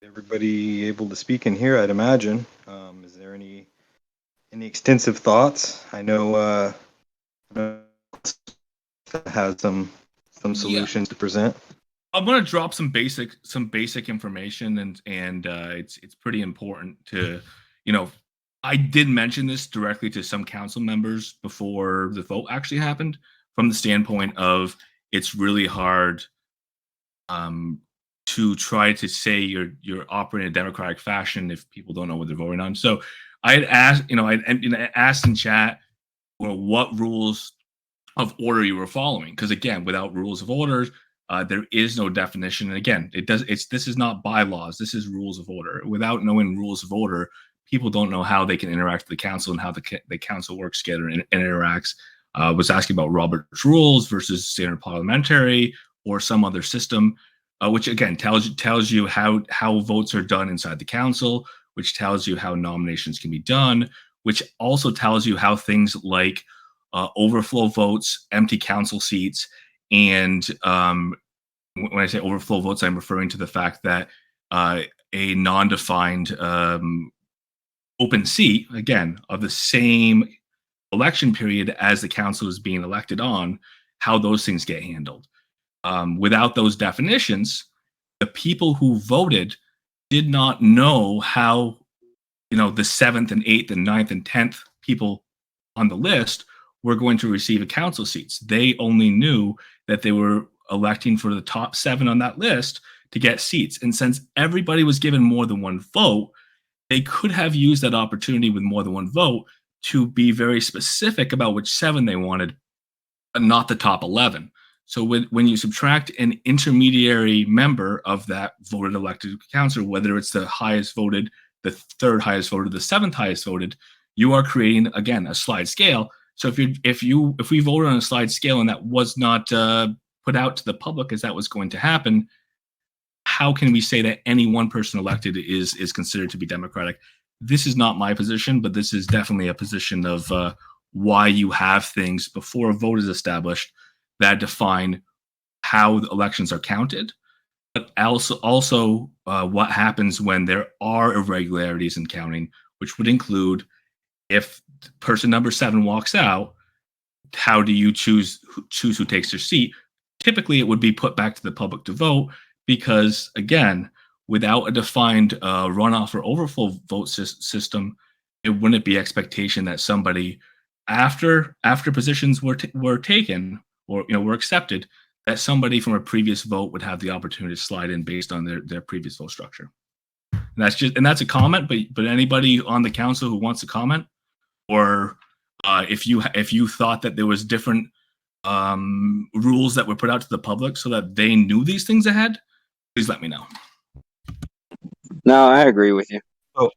Everybody able to speak in here, I'd imagine. Is there any extensive thoughts? I know has some Yeah, solutions to present. I'm gonna drop some basic information, and it's pretty important to, you know, I did mention this directly to some council members before the vote actually happened, from the standpoint of it's really hard um, to try to say you're operating in a democratic fashion if people don't know what they're voting on. So I had asked, I asked in chat, well, what rules of order you were following, because again, without rules of order, there is no definition. And again, this is not bylaws, this is rules of order. Without knowing rules of order, people don't know how they can interact with the council and how the council works together and interacts. Was asking about Robert's rules versus standard parliamentary or some other system, which again tells you how votes are done inside the council, which tells you how nominations can be done, which also tells you how things like overflow votes, empty council seats, and when I say overflow votes, I'm referring to the fact that a non-defined open seat, again, of the same election period as the council is being elected on, how those things get handled. Without those definitions, the people who voted did not know how, the seventh and eighth and ninth and 10th people on the list were going to receive a council seats. They only knew that they were electing for the top 7 on that list to get seats. And since everybody was given more than one vote, they could have used that opportunity with more than one vote to be very specific about which 7 they wanted, but not the top 11. So when you subtract an intermediary member of that voted elected council, whether it's the highest voted, the third highest voted, the seventh highest voted, you are creating, again, a slide scale. So if we voted on a slide scale and that was not put out to the public as that was going to happen, how can we say that any one person elected is considered to be democratic? This is not my position, but this is definitely a position of why you have things before a vote is established that define how elections are counted, but also what happens when there are irregularities in counting, which would include if person number 7 walks out, how do you choose who takes their seat? Typically, it would be put back to the public to vote because, again, without a defined runoff or overflow vote system, it wouldn't be expectation that somebody after positions were taken or were accepted, that somebody from a previous vote would have the opportunity to slide in based on their previous vote structure. And that's a comment, but anybody on the council who wants to comment, or if you thought that there was different rules that were put out to the public so that they knew these things ahead, please let me know. No, I agree with you. So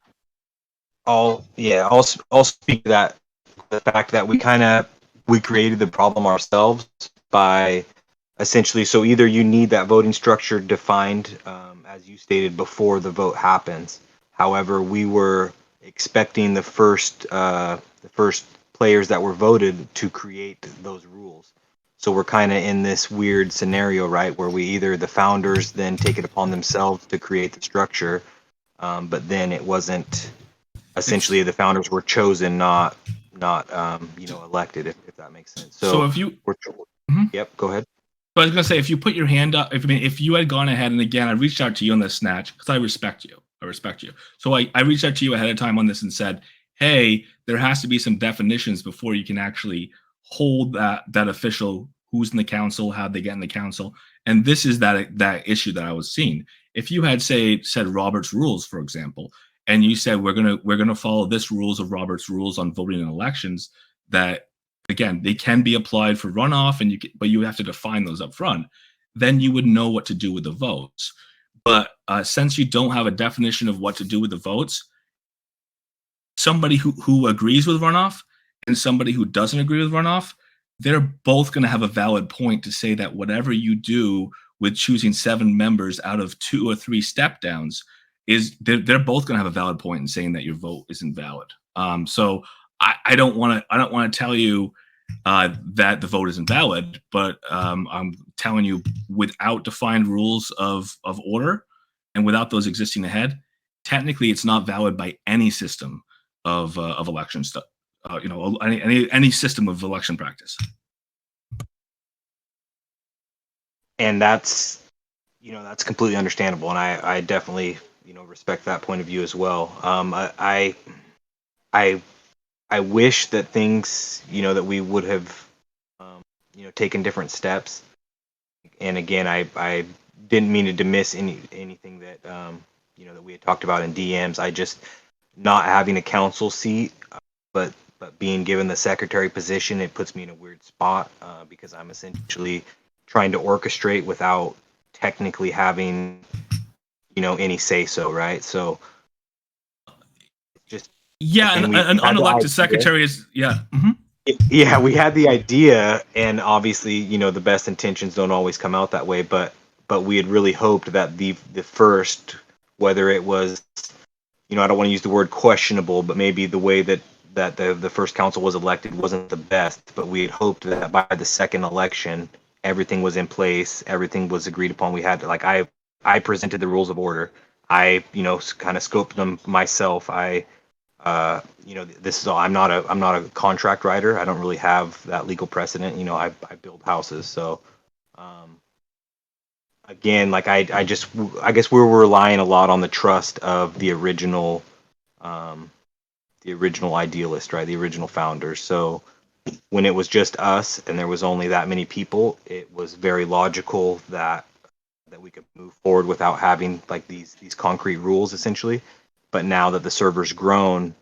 I'll speak to that. The fact that we created the problem ourselves by essentially, so either you need that voting structure defined, as you stated, before the vote happens. However, we were expecting the first players that were voted to create those rules. So we're kind of in this weird scenario, right, where we either the founders then take it upon themselves to create the structure, but then it wasn't. Essentially, the founders were chosen, not elected, if that makes sense. So if you, Yep, go ahead. So I was gonna say, if you put your hand up, if you had gone ahead, and again, I reached out to you on this snatch because I respect you. So I reached out to you ahead of time on this and said, hey, there has to be some definitions before you can actually hold that official who's in the council, how they get in the council, and this is that issue that I was seeing. If you had said Robert's rules, for example, and you said we're gonna follow this rules of Robert's rules on voting in elections, that again, they can be applied for runoff, but you have to define those up front. Then you would know what to do with the votes. But since you don't have a definition of what to do with the votes, somebody who agrees with runoff and somebody who doesn't agree with runoff, they're both going to have a valid point to say that whatever you do with choosing 7 members out of 2 or 3 step downs is they're both going to have a valid point in saying that your vote is invalid. So I don't want to tell you that the vote is invalid, but I'm telling you, without defined rules of order, and without those existing ahead, technically it's not valid by any system of election stuff. Any system of election practice. And that's completely understandable, and I definitely respect that point of view as well. I wish that things that we would have taken different steps. And again, I didn't mean to dismiss anything that that we had talked about in DMs. I just not having a council seat, but being given the secretary position, it puts me in a weird spot because I'm essentially trying to orchestrate without technically having any say so, right? So just yeah, and an unelected secretary is yeah, we had the idea, and obviously the best intentions don't always come out that way, but we had really hoped that the first, whether it was I don't want to use the word questionable, but maybe the way that the first council was elected wasn't the best, but we had hoped that by the second election everything was in place, everything was agreed upon. We had I presented the rules of order. I kind of scoped them myself. This is all. I'm not a contract writer. I don't really have that legal precedent. I build houses. So, again, like I guess we're relying a lot on the trust of the original idealist, right? The original founders. So when it was just us and there was only that many people, it was very logical that we could move forward without having like these concrete rules essentially. But now that the server's grown,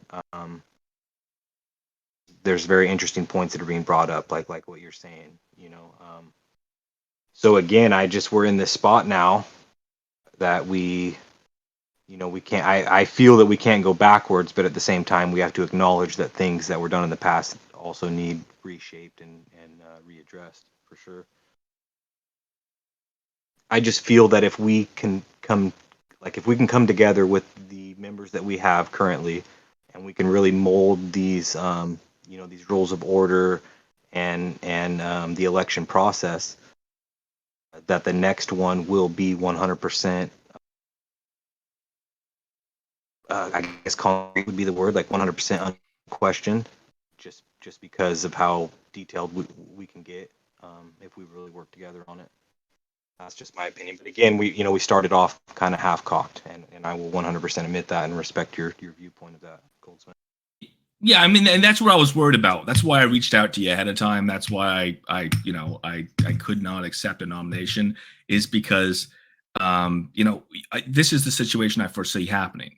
there's very interesting points that are being brought up, like what you're saying. So again, we're in this spot now that we can't. I feel that we can't go backwards, but at the same time, we have to acknowledge that things that were done in the past also need reshaped and readdressed for sure. I just feel that if we can come together with the members that we have currently, and we can really mold these these rules of order and the election process, that the next one will be 100%. I guess concrete would be the word, like 100% unquestioned, just because of how detailed we can get if we really work together on it. That's just my opinion. But again, we started off kind of half-cocked, and I will 100% admit that and respect your viewpoint of that, Goldsmith. Yeah, I mean, and that's what I was worried about. That's why I reached out to you ahead of time. That's why I could not accept a nomination, is because this is the situation I foresaw happening,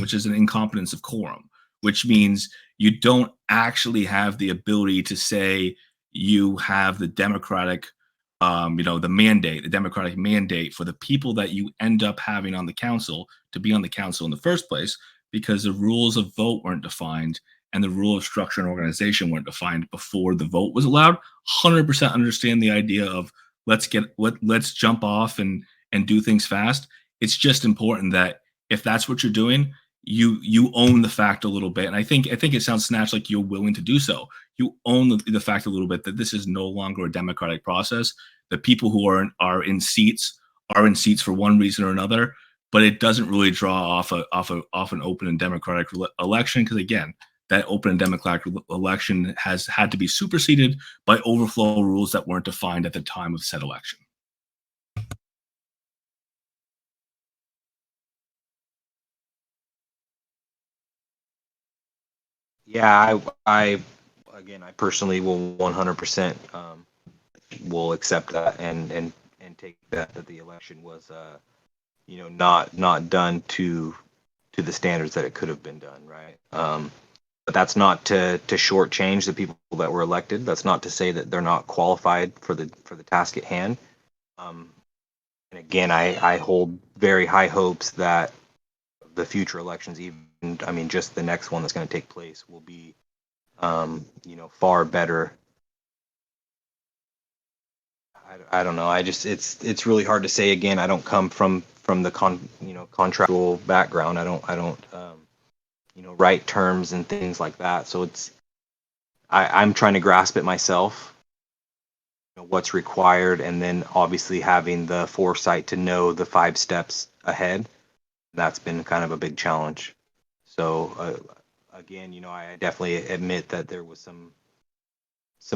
which is an incompetence of quorum, which means you don't actually have the ability to say you have the democratic the democratic mandate for the people that you end up having on the council to be on the council in the first place, because the rules of vote weren't defined and the rule of structure and organization weren't defined before the vote was allowed. 100% understand the idea of let's jump off and do things fast. It's just important that if that's what you're doing, you own the fact a little bit. And I think it sounds snatched like you're willing to do so. You own the fact a little bit that this is no longer a democratic process. The people who are in seats for one reason or another, but it doesn't really draw off an open and democratic election, because again, that open and democratic election has had to be superseded by overflow rules that weren't defined at the time of said election. Yeah, I personally will 100% will accept that and take that the election was not done to the standards that it could have been done, right? But that's not to shortchange the people that were elected. That's not to say that they're not qualified for the task at hand. And again, I hold very high hopes that the future elections, just the next one that's going to take place, will be far better. I don't know. It's really hard to say. Again, I don't come from the contractual background. I don't write terms and things like that. So I'm trying to grasp it myself. what's required, and then obviously having the foresight to know the 5 steps ahead. That's been kind of a big challenge. So again, I definitely admit that there was some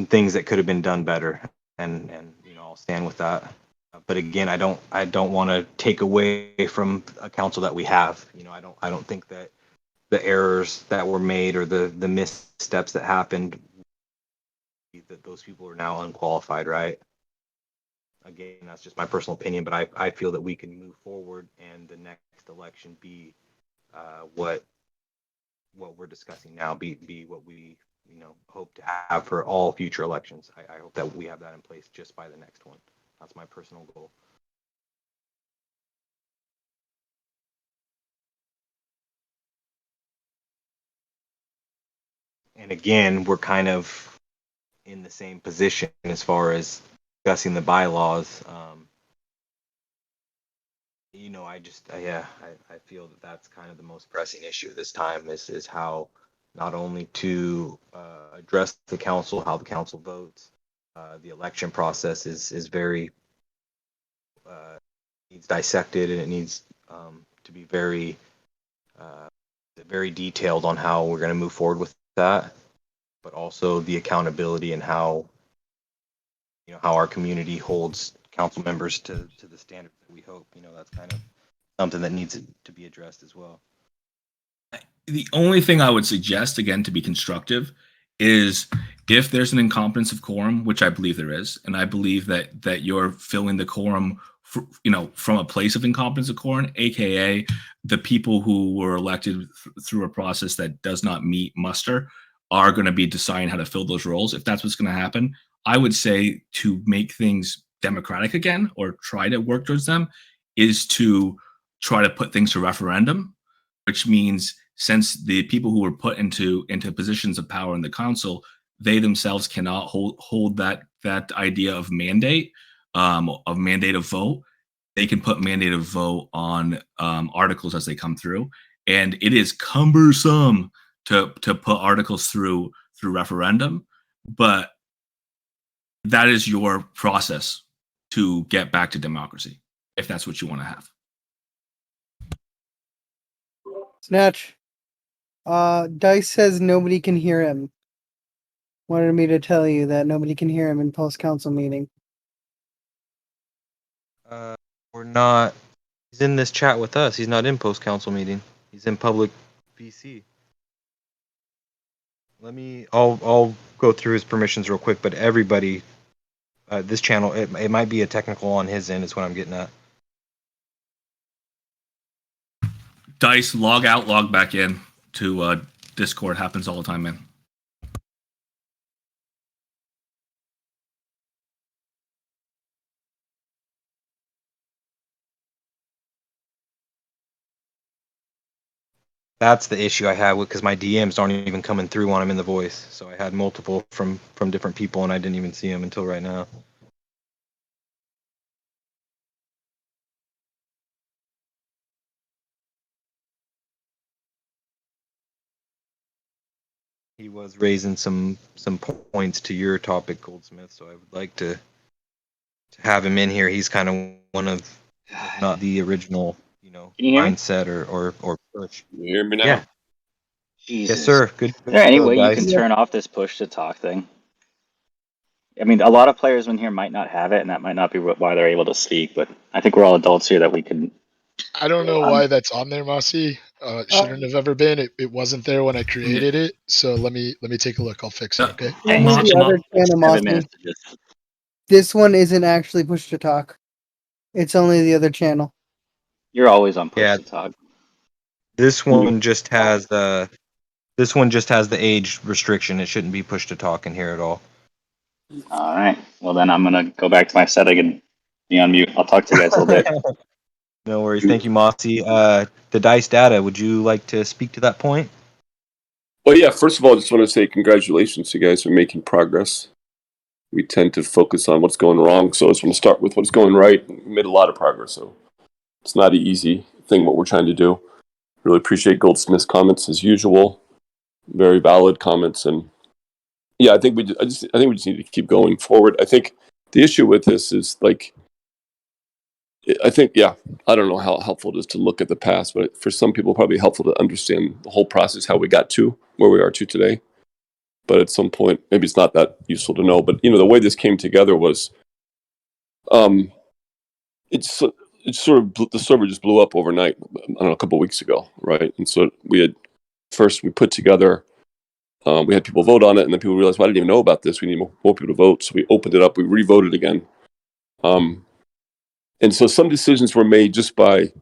things that could have been done better, and I'll stand with that. But again, I don't want to take away from a council that we have. I don't think that the errors that were made or the missteps that happened, that those people are now unqualified, right? Again, that's just my personal opinion, but I feel that we can move forward and the next election be what we're discussing now be what we hope to have for all future elections. I hope that we have that in place just by the next one. That's my personal goal. And again, we're kind of in the same position as far as discussing the bylaws. I feel that that's kind of the most pressing issue this time is how not only to address the council, how the council votes. The election process is very needs dissected, and it needs to be very very detailed on how we're going to move forward with that, but also the accountability and how how our community holds council members to the standards that we hope. That's kind of something that needs to be addressed as well. The only thing I would suggest, again, to be constructive, is if there's an incompetence of quorum, which I believe there is, and I believe that you're filling the quorum, from a place of incompetence of quorum, aka the people who were elected through a process that does not meet muster are going to be deciding how to fill those roles. If that's what's going to happen, I would say to make things democratic again, or try to work towards them, is to try to put things to referendum, which means since the people who were put into positions of power in the council, they themselves cannot hold that idea of mandate of vote. They can put mandate of vote on articles as they come through, and it is cumbersome to put articles through referendum, but that is your process to get back to democracy, if that's what you want to have. Snatch. Dice says nobody can hear him. Wanted me to tell you that nobody can hear him in post-council meeting. We're not. He's in this chat with us. He's not in post-council meeting. He's in public VC. I'll go through his permissions real quick, but everybody, this channel, it might be a technical on his end is what I'm getting at. Dice, log out, log back in to Discord. Happens all the time, man. That's the issue I had with, because my DMs aren't even coming through when I'm in the voice. So I had multiple from different people, and I didn't even see them until right now. He was raising some points to your topic, Goldsmith. So I would like to have him in here. He's kind of one of, if not the original, mindset or push. You hear me now? Yeah. Jesus. Yes, sir. Good. Is there any way you guys. can turn off this push to talk thing? I mean, a lot of players in here might not have it, and that might not be why they're able to speak, but I think we're all adults here that we can. I don't know why that's on there, Mossy. Shouldn't have ever been. It wasn't there when I created it. So let me take a look. I'll fix it. Okay. Hey, Only the other channel, Mossy. This one isn't actually push to talk. It's only the other channel. You're always on push to talk. This one just has the age restriction. It shouldn't be push to talk in here at all. All right. Well, then I'm gonna go back to my setting and be on mute. I'll talk to you guys a little bit. No worries. Thank you, Mossy. The Dice Data, would you like to speak to that point? Well, yeah, first of all, I just want to say congratulations. You guys are making progress. We tend to focus on what's going wrong, so I just want to start with what's going right. We made a lot of progress, so it's not an easy thing what we're trying to do. Really appreciate Goldsmith's comments as usual. Very valid comments, and yeah, I think we just need to keep going forward. I think The issue with this is like, I think, yeah, I don't know how helpful it is to look at the past, but for some people, probably helpful to understand the whole process, how we got to where we are to today. But at some point, maybe it's not that useful to know. But the way this came together was, it's sort of the server just blew up overnight. I don't know, a couple of weeks ago, right? And so we put together. We had people vote on it, and then people realized, well, I didn't even know about this. We need more people to vote. So we opened it up. We re-voted again. And so some decisions were made just by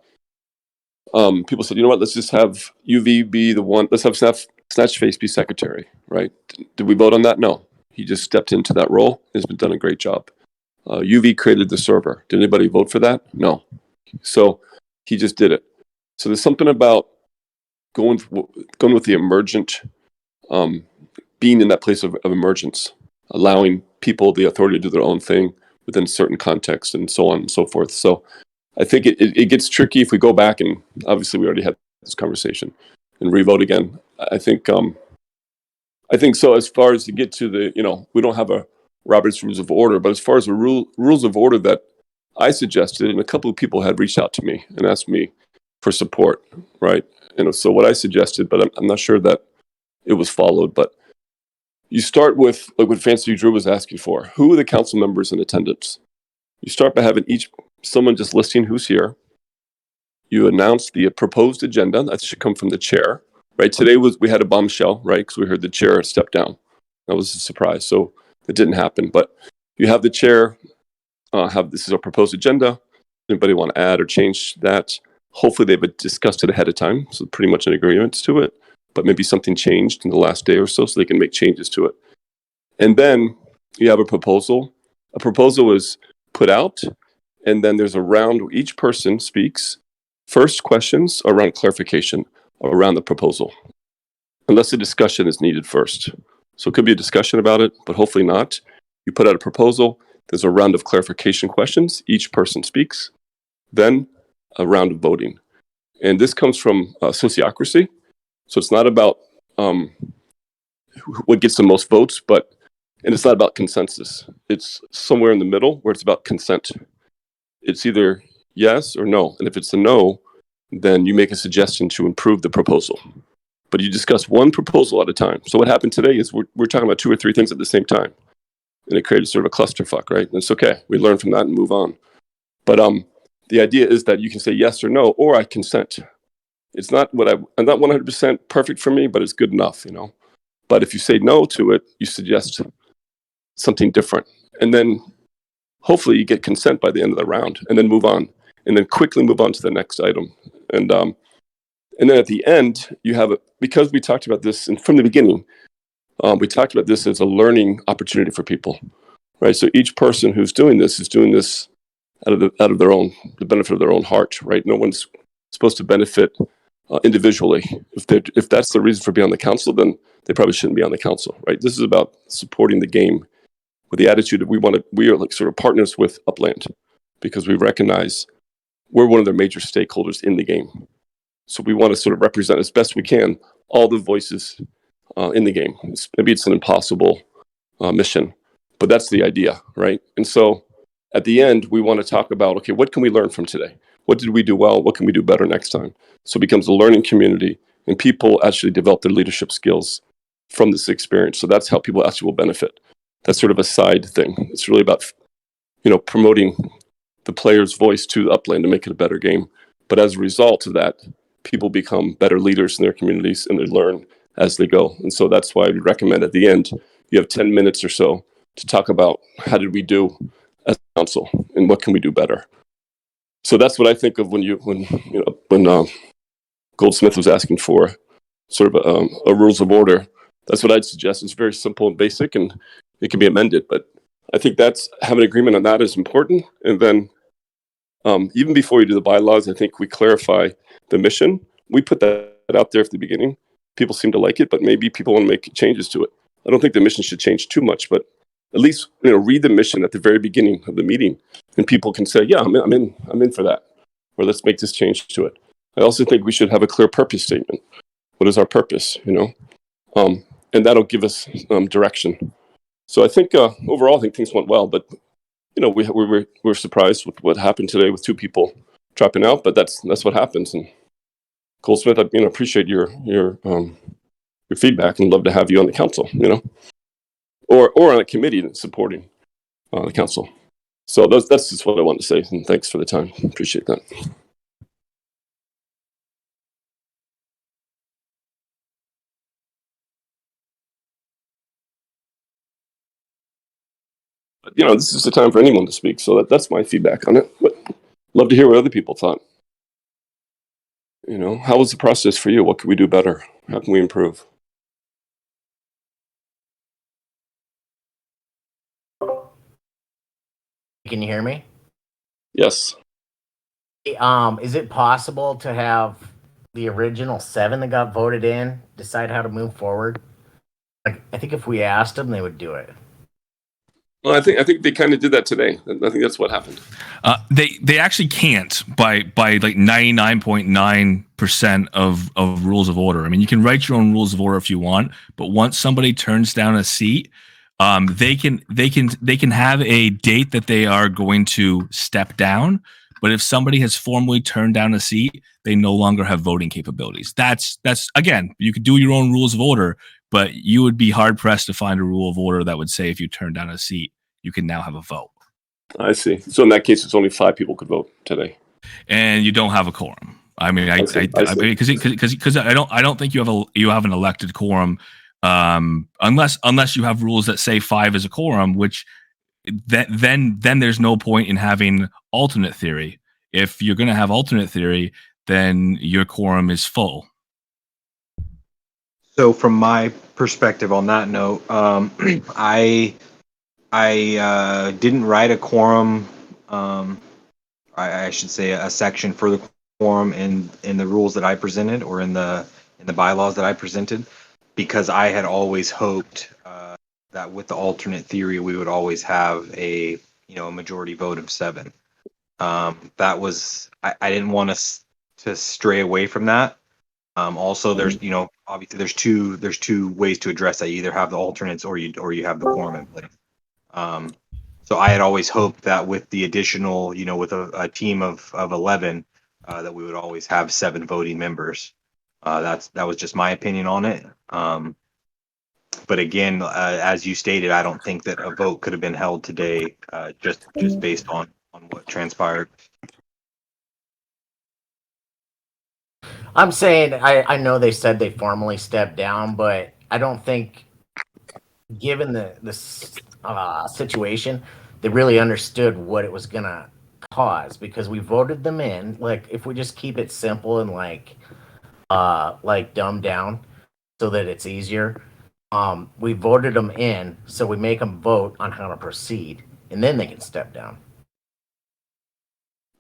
people said, you know what, let's just have UV be the one. Let's have Snatchface be secretary, right? Did we vote on that? No. He just stepped into that role. Has been done a great job. UV created the server. Did anybody vote for that? No. So he just did it. So there's something about going with the emergent, being in that place of emergence, allowing people the authority to do their own thing within certain contexts and so on and so forth. So I think it gets tricky if we go back, and obviously we already had this conversation, and re-vote again. I think so. As far as to get to the, we don't have a Robert's Rules of Order, but as far as the rules of order that I suggested, and a couple of people had reached out to me and asked me for support, right? So what I suggested, but I'm not sure that it was followed, but you start with like what Fancy Drew was asking for. Who are the council members in attendance? You start by having someone just listing who's here. You announce the proposed agenda. That should come from the chair, right? Today we had a bombshell, right? Because we heard the chair step down. That was a surprise. So it didn't happen. But you have the chair this is a proposed agenda. Anybody want to add or change that? Hopefully they've discussed it ahead of time. So pretty much an agreement to it. But maybe something changed in the last day or so they can make changes to it. And then you have a proposal. A proposal is put out, and then there's a round where each person speaks. First questions around clarification around the proposal, unless a discussion is needed first. So it could be a discussion about it, but hopefully not. You put out a proposal, there's a round of clarification questions, each person speaks, then a round of voting. And this comes from sociocracy. So it's not about what gets the most votes, and it's not about consensus. It's somewhere in the middle where it's about consent. It's either yes or no. And if it's a no, then you make a suggestion to improve the proposal. But you discuss one proposal at a time. So what happened today is we're talking about 2 or 3 things at the same time. And it created sort of a clusterfuck, right? And it's okay. We learn from that and move on. But the idea is that you can say yes or no, or I consent. It's not I'm not 100% perfect for me, but it's good enough, But if you say no to it, you suggest something different. And then hopefully you get consent by the end of the round, and then move on, and then quickly move on to the next item. And then at the end, you have because we talked about this, and from the beginning, we talked about this as a learning opportunity for people, right? So each person who's doing this is doing this out of the benefit of their own heart, right? No one's supposed to benefit individually. If that's the reason for being on the council, then they probably shouldn't be on the council, right? This is about supporting the game with the attitude that we are like sort of partners with Upland, because we recognize we're one of their major stakeholders in the game. So we want to sort of represent as best we can all the voices in the game. Maybe it's an impossible mission, but that's the idea, right? And so at the end, we want to talk about, okay, what can we learn from today? What did we do well? What can we do better next time? So it becomes a learning community, and people actually develop their leadership skills from this experience. So that's how people actually will benefit. That's sort of a side thing. It's really about, promoting the player's voice to Upland to make it a better game. But as a result of that, people become better leaders in their communities, and they learn as they go. And so that's why we recommend at the end, you have 10 minutes or so to talk about how did we do as a council and what can we do better. So that's what I think of when Goldsmith was asking for sort of a rules of order. That's what I'd suggest. It's very simple and basic, and it can be amended. But I think having agreement on that is important. And then even before you do the bylaws, I think we clarify the mission. We put that out there at the beginning. People seem to like it, but maybe people want to make changes to it. I don't think the mission should change too much, but at least read the mission at the very beginning of the meeting, and people can say, "Yeah, I'm in for that," or "Let's make this change to it." I also think we should have a clear purpose statement. What is our purpose? And that'll give us direction. So I think overall, I think things went well, but we're surprised with what happened today with 2 people dropping out, but that's what happens. And Goldsmith, I appreciate your feedback and love to have you on the council, or on a committee supporting the council. So that's just what I wanted to say, and thanks for the time. Appreciate that. But, this is the time for anyone to speak, so that's my feedback on it. But love to hear what other people thought. How was the process for you? What could we do better? How can we improve? Can you hear me? Yes. Is it possible to have the original 7 that got voted in decide how to move forward? I think if we asked them, they would do it. Well, I think they kind of did that today. I think that's what happened. They actually can't by like 99.9% of rules of order. I mean, you can write your own rules of order if you want, but once somebody turns down a seat, they can have a date that they are going to step down. But if somebody has formally turned down a seat, they no longer have voting capabilities. That's again, you could do your own rules of order, but you would be hard pressed to find a rule of order that would say if you turn down a seat, you can now have a vote. I see. So in that case, it's only 5 people could vote today, and you don't have a quorum. I mean, because I don't think you have an elected quorum, unless you have rules that say 5 is a quorum, which then there's no point in having alternate theory. If you're going to have alternate theory, then your quorum is full. So from my perspective on that note, I didn't write a quorum. I should say a section for the quorum in the rules that I presented, or in the bylaws that I presented, because I had always hoped that with the alternate theory we would always have a majority vote of 7. That was I didn't want us to stray away from that. Also, there's obviously there's two ways to address that. You either have the alternates or you have the quorum in place. So I had always hoped that with the additional, with a team of 11, that we would always have 7 voting members. That was just my opinion on it. But again, as you stated, I don't think that a vote could have been held today, just based on what transpired. I'm saying I know they said they formally stepped down, but I don't think, given the situation, they really understood what it was gonna cause, because we voted them in. Like, if we just keep it simple and like dumbed down so that it's easier, we voted them in, so we make them vote on how to proceed, and then they can step down.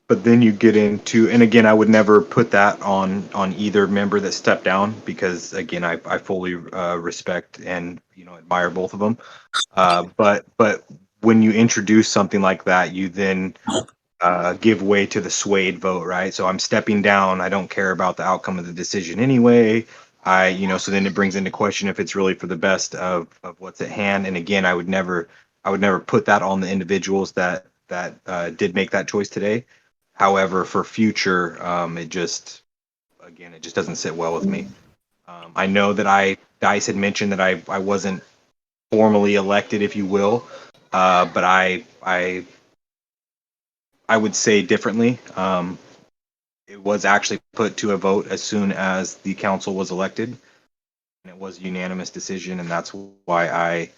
But then you get into, and again, I would never put that on either member that stepped down, because again, I fully respect and admire both of them. But when you introduce something like that, you then give way to the swayed vote, right? So I'm stepping down. I don't care about the outcome of the decision anyway. So then it brings into question if it's really for the best of what's at hand. And again, I would never put that on the individuals that did make that choice today. However, for future, it just doesn't sit well with me. I know that Dice had mentioned that I wasn't formally elected, if you will, but I would say differently. It was actually put to a vote as soon as the council was elected, and it was a unanimous decision, and that's why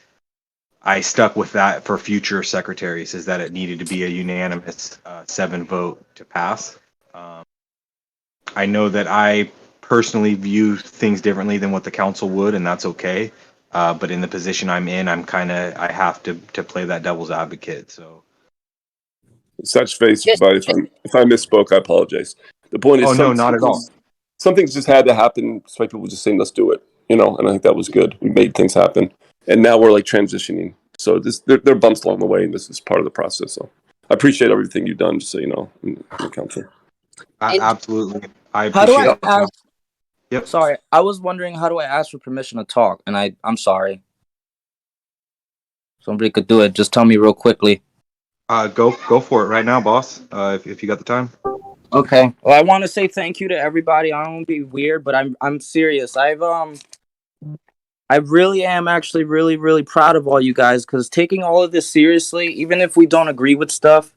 I stuck with that for future secretaries, is that it needed to be a unanimous 7 vote to pass. I know that I personally view things differently than what the council would, and that's okay. But in the position I'm in, I have to play that devil's advocate. So, Such face, but if I misspoke, I apologize. The point is, no, not at all. Something's just had to happen. Despite people just saying, "Let's do it," and I think that was good. We made things happen, and now we're like transitioning. So there are bumps along the way, and this is part of the process. So I appreciate everything you've done, just so you know, in the council. Absolutely, I appreciate. How do I ask? Yep. Sorry, I was wondering, how do I ask for permission to talk? And I'm sorry. Somebody could do it. Just tell me real quickly. Go for it right now, boss. If you got the time. Okay. Well, I want to say thank you to everybody. I don't want to be weird, but I'm serious. I really am actually really proud of all you guys, because taking all of this seriously, even if we don't agree with stuff,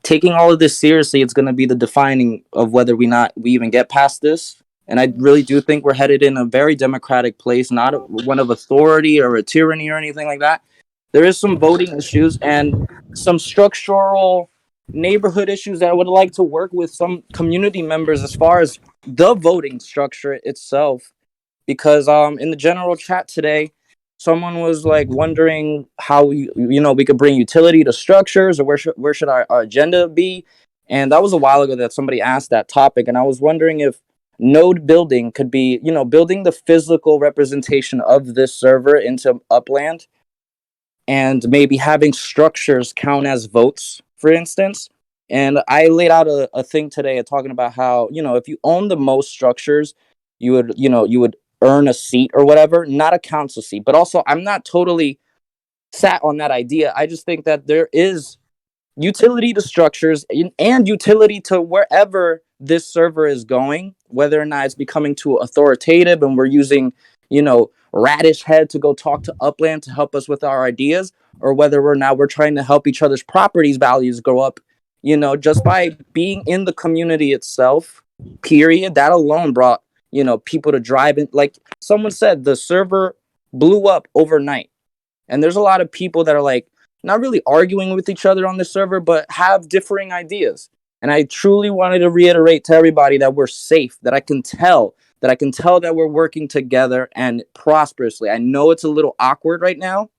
taking all of this seriously, it's going to be the defining of whether we even get past this. And I really do think we're headed in a very democratic place, not one of authority or a tyranny or anything like that. There is some voting issues and some structural neighborhood issues that I would like to work with some community members as far as the voting structure itself. Because in the general chat today, someone was like wondering how we could bring utility to structures, or where should our agenda be. And that was a while ago that somebody asked that topic, and I was wondering if node building could be, building the physical representation of this server into Upland, and maybe having structures count as votes, for instance. And I laid out a thing today talking about how, if you own the most structures, you would earn a seat or whatever, not a council seat. But also, I'm not totally sat on that idea. I just think that there is utility to structures and utility to wherever this server is going, whether or not it's becoming too authoritative and we're using, Radish Head to go talk to Upland to help us with our ideas, or whether we're trying to help each other's properties values go up, just by being in the community itself, period. That alone brought, people to drive in. Like someone said, the server blew up overnight. And there's a lot of people that are like not really arguing with each other on the server, but have differing ideas. And I truly wanted to reiterate to everybody that we're safe, that I can tell that we're working together and prosperously. I know it's a little awkward right now.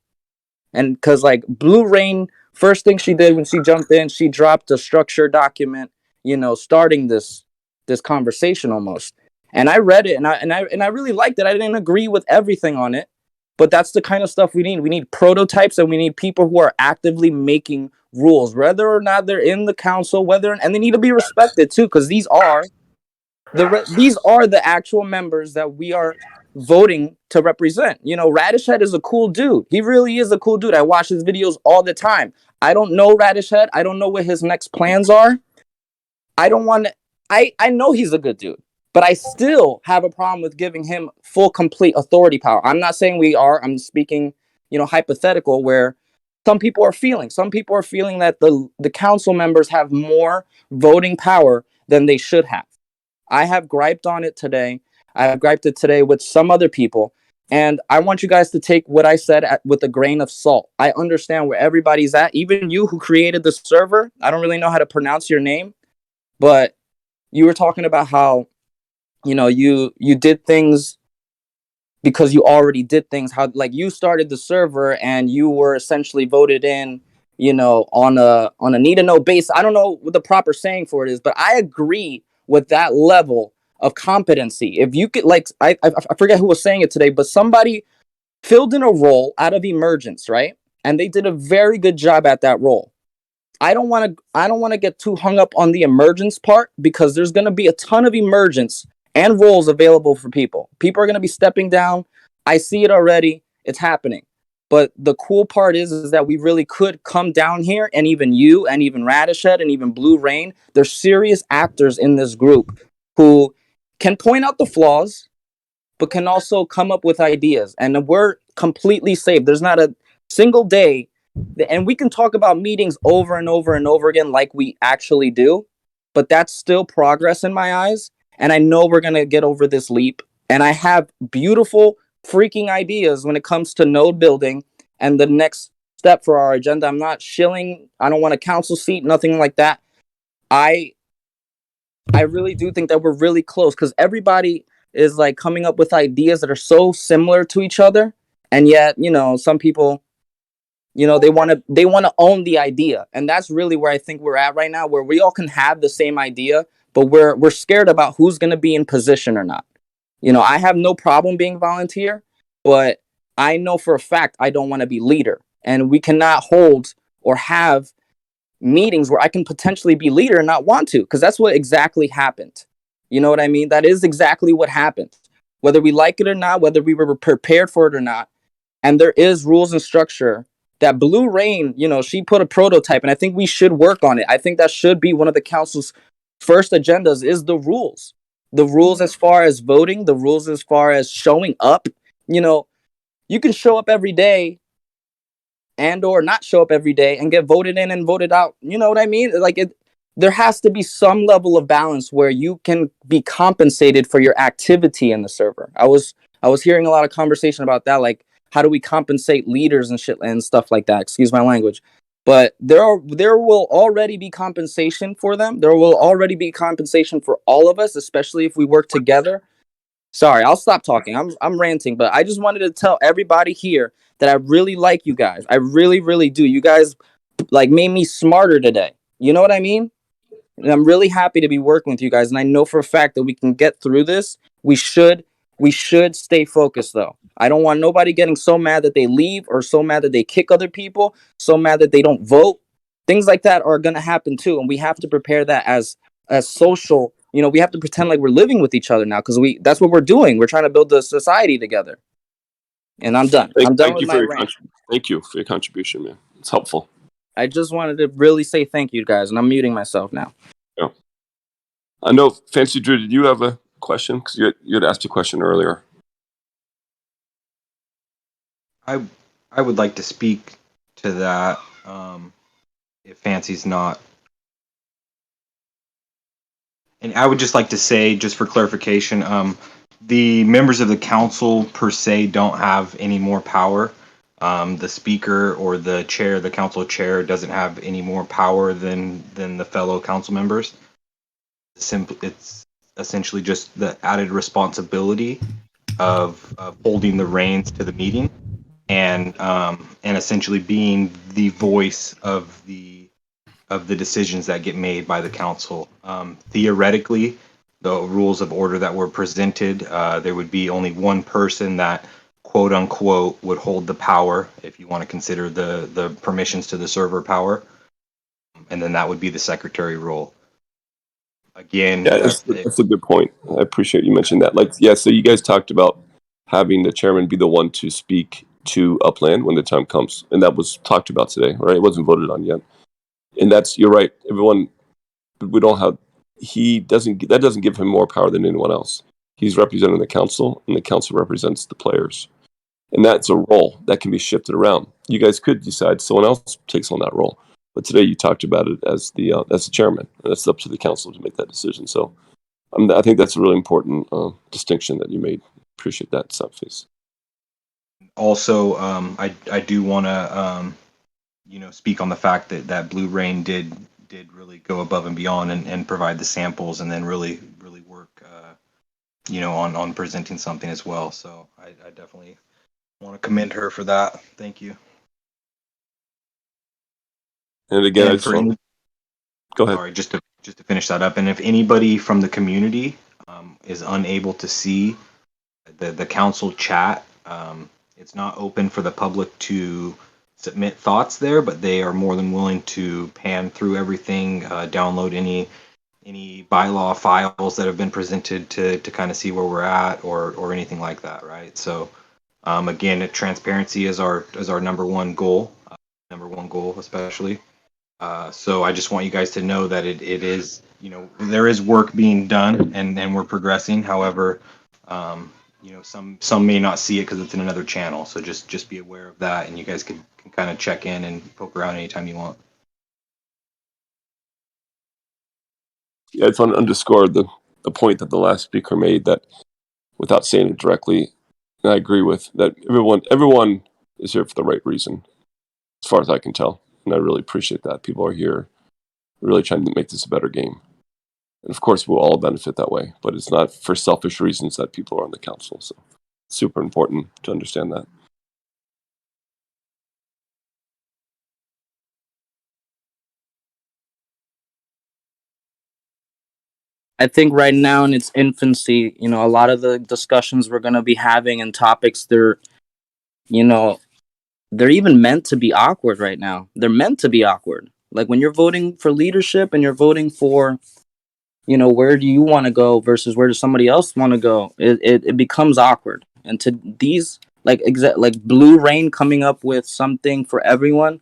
And because like Blue Rain, first thing she did when she jumped in, she dropped a structure document, starting this conversation almost. And I read it and I really liked it. I didn't agree with everything on it, but that's the kind of stuff we need. We need prototypes, and we need people who are actively making rules, whether or not they're in the council, and they need to be respected too, because these are the actual members that we are voting to represent. Radish Head is a cool dude. He really is a cool dude. I watch his videos all the time. I don't know Radish Head. I don't know what his next plans are. I know he's a good dude, but I still have a problem with giving him full, complete authority power. I'm not saying we are. I'm speaking, hypothetical, where some people are feeling that the council members have more voting power than they should have. I have griped on it today. I have griped it today with some other people. And I want you guys to take what I said with a grain of salt. I understand where everybody's at. Even you who created the server, I don't really know how to pronounce your name, but you were talking about how, you did things because you already did things, how like you started the server and you were essentially voted in, on a need to know base. I don't know what the proper saying for it is, but I agree with that level of competency. If you could, like, I forget who was saying it today, but somebody filled in a role out of emergence, right? And they did a very good job at that role. I don't want to get too hung up on the emergence part, because there's going to be a ton of emergence and roles available for people. People are going to be stepping down. I see it already. It's happening. But the cool part is that we really could come down here, and even you and even Radish Head and even Blue Rain, there's serious actors in this group who can point out the flaws, but can also come up with ideas. And we're completely safe. There's not a single day, and we can talk about meetings over and over and over again like we actually do, but that's still progress in my eyes. And I know we're going to get over this leap. And I have beautiful freaking ideas when it comes to node building and the next step for our agenda. I'm not shilling. I don't want a council seat, nothing like that. I really do think that we're really close, because everybody is like coming up with ideas that are so similar to each other. And yet, some people, they want to own the idea. And that's really where I think we're at right now, where we all can have the same idea, but we're scared about who's going to be in position or not. I have no problem being volunteer, but I know for a fact I don't want to be leader. And we cannot hold or have meetings where I can potentially be leader and not want to, because that's what exactly happened. You know what I mean? That is exactly what happened. Whether we like it or not, whether we were prepared for it or not. And there is rules and structure that Blue Rain, you know, she put a prototype, and I think we should work on it. I think that should be one of the council's first agendas is the rules. The rules as far as voting, the rules as far as showing up. You know, you can show up every day and or not show up every day and get voted in and voted out. You know what I mean? Like there has to be some level of balance where you can be compensated for your activity in the server. I was hearing a lot of conversation about that, like how do we compensate leaders and shit and stuff like that. Excuse my language. But there will already be compensation for them. There will already be compensation for all of us, especially if we work together. Sorry, I'll stop talking. I'm ranting, but I just wanted to tell everybody here that I really like you guys. I really, really do. You guys like made me smarter today. You know what I mean? And I'm really happy to be working with you guys. And I know for a fact that we can get through this. We should stay focused though. I don't want nobody getting so mad that they leave or so mad that they kick other people, so mad that they don't vote. Things like that are going to happen too. And we have to prepare that as social, you know, we have to pretend like we're living with each other now because that's what we're doing. We're trying to build the society together. And I'm done. I'm done with my rant. Thank you for your contribution, man. It's helpful. I just wanted to really say thank you guys, and I'm muting myself now. Yeah. I know, Fancy Drew, did you have a question? Because you had asked a question earlier. I would like to speak to that if Fancy's not. And I would just like to say, just for clarification, the members of the council per se don't have any more power. The speaker or the chair, the council chair, doesn't have any more power than the fellow council members. It's essentially just the added responsibility of holding the reins to the meeting and essentially being the voice of the decisions that get made by the council. Theoretically, the rules of order that were presented, there would be only one person that quote unquote would hold the power, if you want to consider the permissions to the server power, and then that would be the secretary role. Again, yeah, that's a good point. I appreciate you mentioning that. Like, yeah, so you guys talked about having the chairman be the one to speak to Upland when the time comes, and that was talked about today, right? It wasn't voted on yet, and you're right. Everyone, we don't have. That doesn't give him more power than anyone else. He's representing the council, and the council represents the players, and that's a role that can be shifted around. You guys could decide someone else takes on that role. But today you talked about it as the chairman, and it's up to the council to make that decision. So I think that's a really important distinction that you made. Appreciate that, Subface. Also, I do want to speak on the fact that Blue Rain did really go above and beyond and provide the samples and then really work on presenting something as well. So I definitely want to commend her for that. Thank you. And again, go ahead. Sorry, just to finish that up. And if anybody from the community is unable to see the council chat, it's not open for the public to submit thoughts there, but they are more than willing to pan through everything, download any bylaw files that have been presented to kind of see where we're at or anything like that, right? So again, transparency is our number one goal, especially. So I just want you guys to know that it is, there is work being done and we're progressing. However, some may not see it because it's in another channel. So just be aware of that, and you guys can kind of check in and poke around anytime you want. Yeah, I just want to underscore the point that the last speaker made, that without saying it directly, and I agree with that, everyone is here for the right reason, as far as I can tell. And I really appreciate that. People are here really trying to make this a better game. And of course, we'll all benefit that way. But it's not for selfish reasons that people are on the council. So it's super important to understand that. I think right now in its infancy, a lot of the discussions we're going to be having and topics, they're even meant to be awkward right now. They're meant to be awkward. Like when you're voting for leadership and you're voting for, where do you want to go versus where does somebody else want to go? It becomes awkward. And to these like Blue Rain coming up with something for everyone,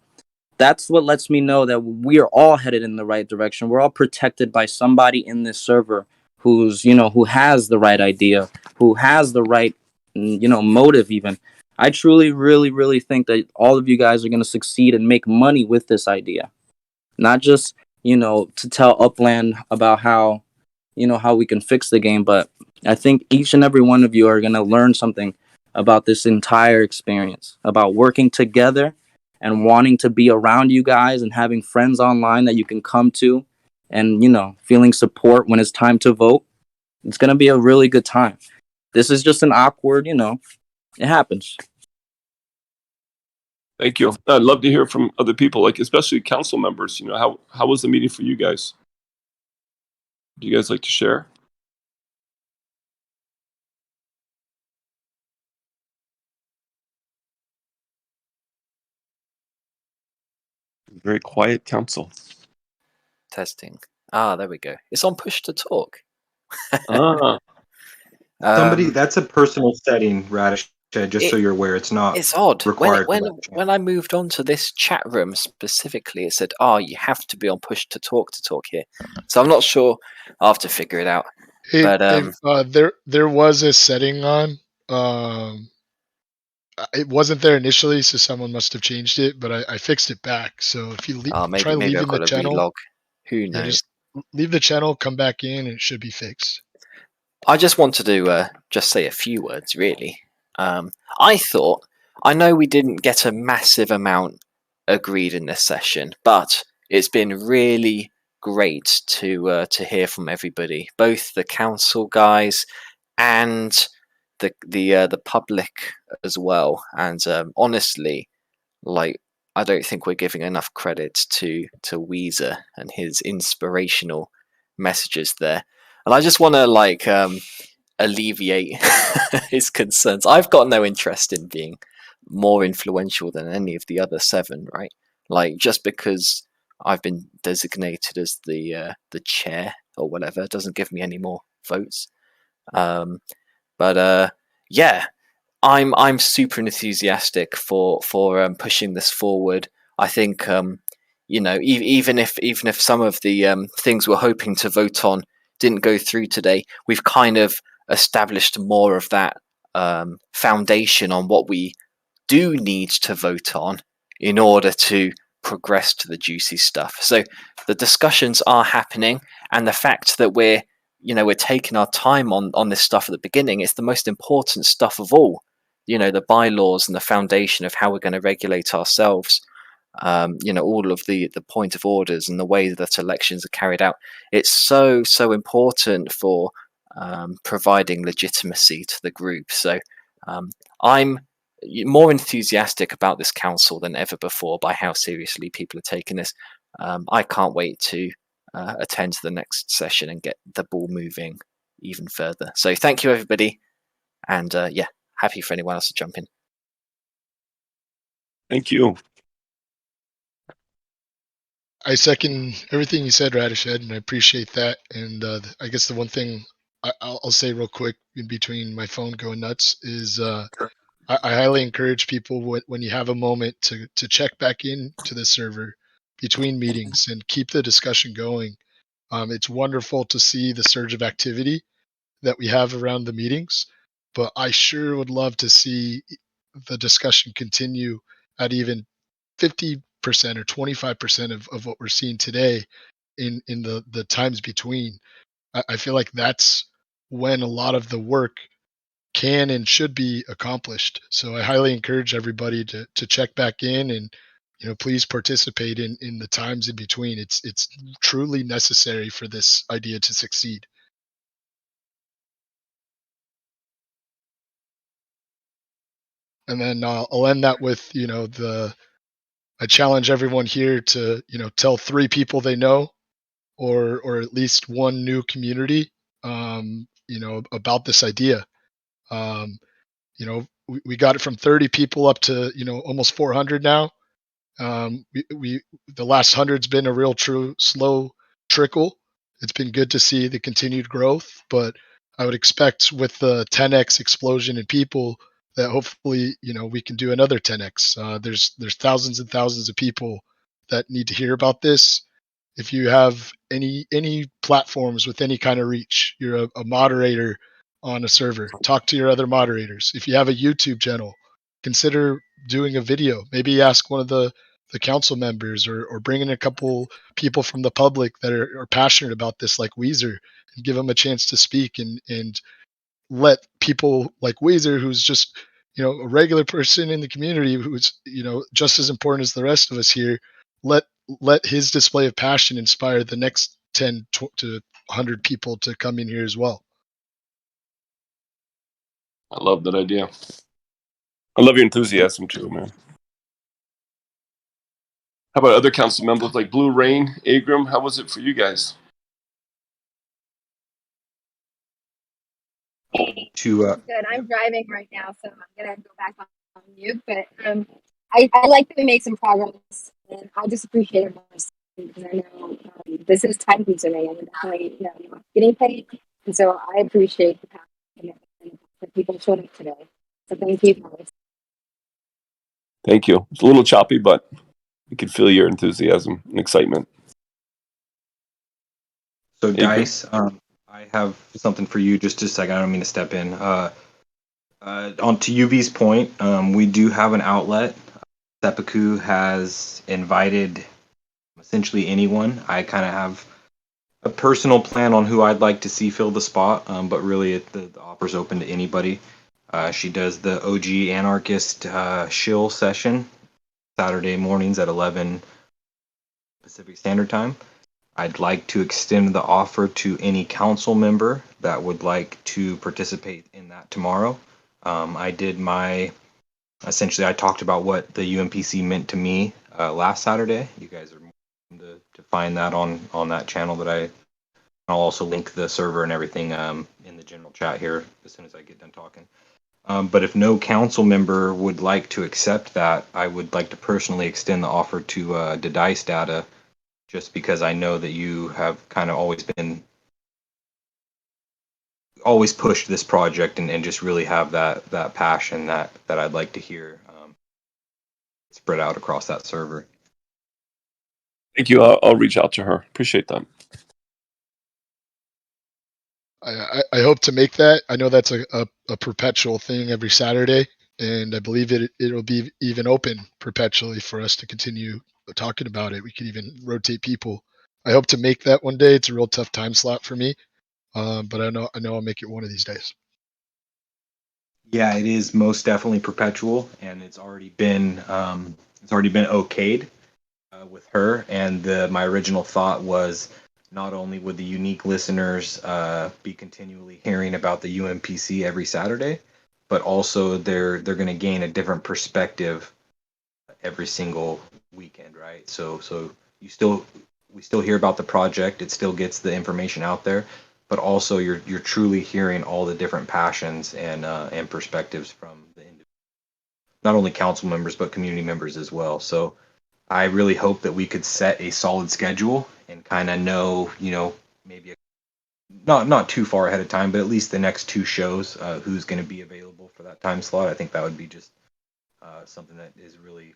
that's what lets me know that we are all headed in the right direction. We're all protected by somebody in this server who's, who has the right idea, who has the right, motive even. I truly, really, really think that all of you guys are going to succeed and make money with this idea. Not just, to tell Upland about how, how we can fix the game, but I think each and every one of you are going to learn something about this entire experience, about working together and wanting to be around you guys and having friends online that you can come to and, feeling support when it's time to vote. It's going to be a really good time. This is just an awkward, it happens. Thank you. I'd love to hear from other people, like especially council members. How was the meeting for you guys? Do you guys like to share? Very quiet council. Testing. There we go. It's on push to talk. Somebody, that's a personal setting, Radish. Just so you're aware, it's not. It's odd. Required When I moved on to this chat room specifically, it said, "Oh, you have to be on push to talk here." So I'm not sure. I'll have to figure it out. There was a setting on. It wasn't there initially, so someone must have changed it. But I fixed it back. So if you try leaving the channel, relog. Who knows? Just leave the channel, come back in, and it should be fixed. I just wanted to just say a few words, really. I know we didn't get a massive amount agreed in this session, but it's been really great to hear from everybody, both the council guys and the public as well. And honestly, I don't think we're giving enough credit to Weezer and his inspirational messages there. And I just want to alleviate his concerns. I've got no interest in being more influential than any of the other 7, right? Just because I've been designated as the chair or whatever doesn't give me any more votes. Yeah, I'm super enthusiastic for pushing this forward. I think even if some of the things we're hoping to vote on didn't go through today, we've kind of established more of that foundation on what we do need to vote on in order to progress to the juicy stuff. So the discussions are happening, and the fact that we're taking our time on this stuff at the beginning is the most important stuff of all. The bylaws and the foundation of how we're going to regulate ourselves. All of the point of orders and the way that elections are carried out. It's so important for providing legitimacy to the group. So I'm more enthusiastic about this council than ever before by how seriously people are taking this. I can't wait to attend to the next session and get the ball moving even further. So thank you, everybody. And happy for anyone else to jump in. Thank you. I second everything you said, Radished, and I appreciate that. And I guess the one thing I'll say real quick in between my phone going nuts is I highly encourage people when you have a moment to check back into the server between meetings and keep the discussion going. It's wonderful to see the surge of activity that we have around the meetings, but I sure would love to see the discussion continue at even 50% or 25% of what we're seeing today in the times between. I feel like that's when a lot of the work can and should be accomplished. So I highly encourage everybody to check back in and please participate in the times in between. It's truly necessary for this idea to succeed. And then I'll end that with I challenge everyone here to tell 3 people they know, or at least one new community, about this idea. We got it from 30 people up to almost 400 now. The last 100's been a real true slow trickle. It's been good to see the continued growth, but I would expect with the 10x explosion in people that hopefully, we can do another 10x. There's thousands and thousands of people that need to hear about this. If you have any platforms with any kind of reach, you're a moderator on a server, talk to your other moderators. If you have a YouTube channel, consider doing a video. Maybe ask one of the council members, or bring in a couple people from the public that are passionate about this, like Weezer, and give them a chance to speak, and let people like Weezer, who's just a regular person in the community, who's just as important as the rest of us here, let his display of passion inspire the next 10 to 100 people to come in here as well. I love that idea. I love your enthusiasm too, man. How about other council members like Blue Rain, Agram? How was it for you guys? Good. I'm driving right now, so I'm gonna go back on mute. But I like that we make some progress, and I just appreciate it because I know this is time consuming, and definitely not getting paid. And so I appreciate the passion that people showed up today. So thank you guys. Thank you. It's a little choppy, but we can feel your enthusiasm and excitement. So Dice, I have something for you. Just a second. I don't mean to step in. On to UV's point, we do have an outlet. Seppuku has invited essentially anyone. I kind of have a personal plan on who I'd like to see fill the spot, but really the offer's open to anybody. She does the OG Anarchist shill session Saturday mornings at 11 Pacific Standard Time. I'd like to extend the offer to any council member that would like to participate in that tomorrow. Essentially, I talked about what the UMPC meant to me last Saturday. You guys are welcome to find that on that channel I'll also link the server and everything in the general chat here as soon as I get done talking. But if no council member would like to accept that, I would like to personally extend the offer to Dice Data, just because I know that you have kind of always pushed this project and just really have that passion that I'd like to hear spread out across that server. Thank you. I'll reach out to her. Appreciate that. I hope to make that. I know that's a perpetual thing every Saturday, and I believe it'll be even open perpetually for us to continue talking about it. We could even rotate people. I hope to make that one day. It's a real tough time slot for me, but I know I'll make it one of these days. Yeah, it is most definitely perpetual, and it's already been okayed with her. And my original thought was, not only would the unique listeners be continually hearing about the UMPC every Saturday, but also they're going to gain a different perspective every single weekend, right? So we still hear about the project. It still gets the information out there, but also you're truly hearing all the different passions and perspectives from not only council members but community members as well. So I really hope that we could set a solid schedule and kind of know, maybe not too far ahead of time, but at least the next two shows, who's going to be available for that time slot. I think that would be just something that is really,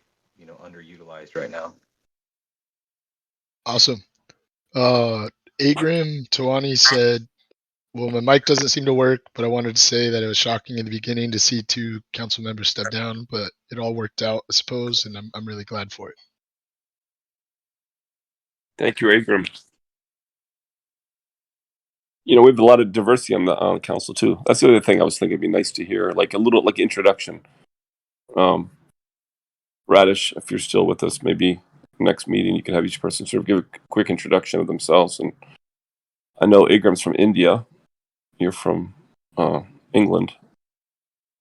underutilized right now. Awesome. Agrim Tawani said, well, my mic doesn't seem to work, but I wanted to say that it was shocking in the beginning to see two council members step down, but it all worked out, I suppose, and I'm really glad for it. Thank you, Agram. We have a lot of diversity on the council too. That's the other thing I was thinking it'd be nice to hear, like a little introduction. Radish, if you're still with us, maybe next meeting you can have each person sort of give a quick introduction of themselves. And I know Agram's from India. You're from England.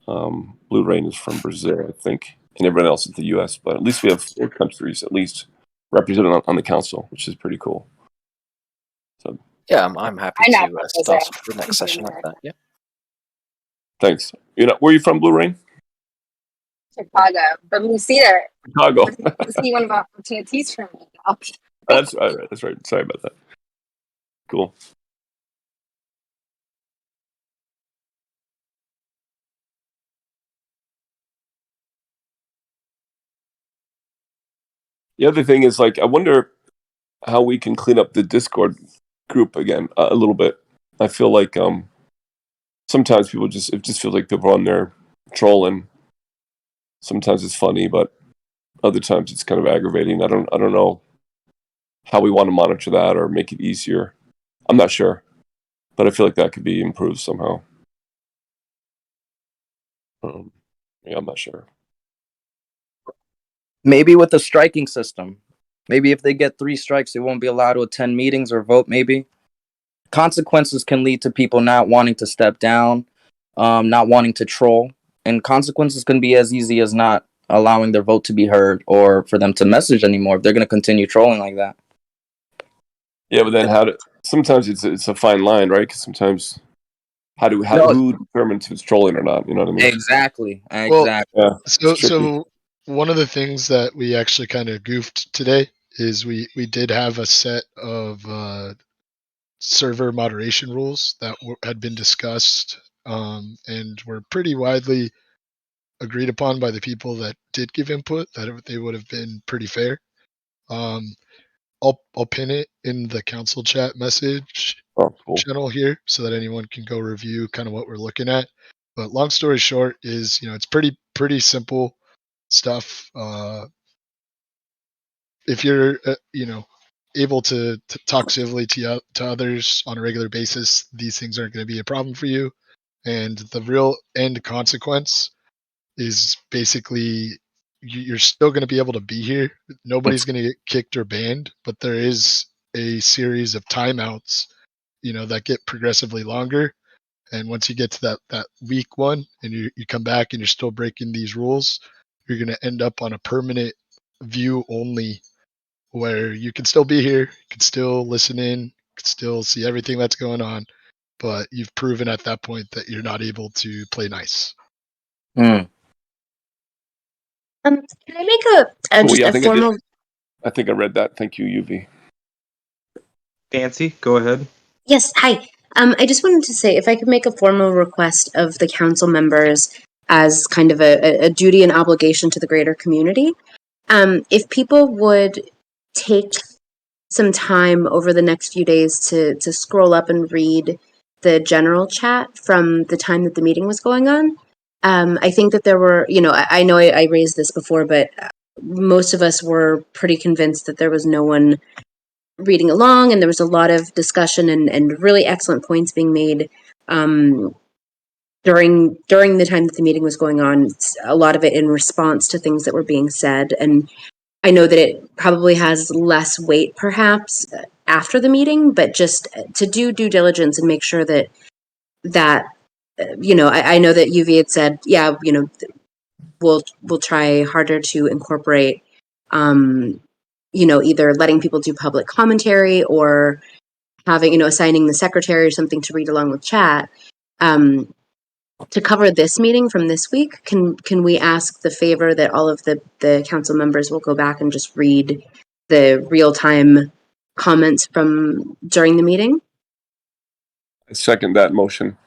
Blue Rain is from Brazil, I think, and everyone else is the U.S. But at least we have 4 countries at least represented on the council, which is pretty cool. So yeah, I'm happy to start off the next session like that. Yeah. Thanks. Where are you from, Blue Rain? Chicago, but we see there. Chicago. We see one of our opportunities from it. That's right. That's right. Sorry about that. Cool. The other thing is, like, I wonder how we can clean up the Discord group again a little bit. I feel like sometimes people it just feels like they're on there trolling. Sometimes it's funny, but other times it's kind of aggravating. I don't know how we want to monitor that or make it easier. I'm not sure, but I feel like that could be improved somehow. Yeah, I'm not sure. Maybe with the striking system. Maybe if they get 3 strikes, they won't be allowed to attend meetings or vote. Maybe consequences can lead to people not wanting to step down, not wanting to troll, and consequences can be as easy as not allowing their vote to be heard or for them to message anymore if they're going to continue trolling like that. Yeah, but then sometimes it's a fine line, right? Because sometimes who determines if it's trolling or not? You know what I mean? Exactly. Well, Yeah. So one of the things that we actually kind of goofed today is we did have a set of server moderation rules that had been discussed and were pretty widely agreed upon by the people that did give input, that they would have been pretty fair. I'll pin it in the council chat message channel here so that anyone can go review kind of what we're looking at. But long story short is, it's pretty simple stuff. If you're able to talk civilly to others on a regular basis, these things aren't going to be a problem for you. And the real end consequence is basically you're still going to be able to be here. Nobody's going to get kicked or banned, but there is a series of timeouts, that get progressively longer. And once you get to that week one and you come back and you're still breaking these rules, you're going to end up on a permanent view only, where you can still be here, you can still listen in, you can still see everything that's going on, but you've proven at that point that you're not able to play nice. Can I make just a formal? I think I read that. Thank you, UV. Fancy, go ahead. Yes, hi. I just wanted to say if I could make a formal request of the council members as kind of a duty and obligation to the greater community. If people would take some time over the next few days to scroll up and read the general chat from the time that the meeting was going on. I think that there were, I know I raised this before, but most of us were pretty convinced that there was no one reading along, and there was a lot of discussion and really excellent points being made during the time that the meeting was going on. A lot of it in response to things that were being said, and I know that it probably has less weight perhaps after the meeting, but just to do due diligence and make sure that I know that UV had said, yeah, we'll try harder to incorporate either letting people do public commentary or having, assigning the secretary or something to read along with chat. To cover this meeting from this week, can we ask the favor that all of the council members will go back and just read the real-time comments from during the meeting? I second that motion.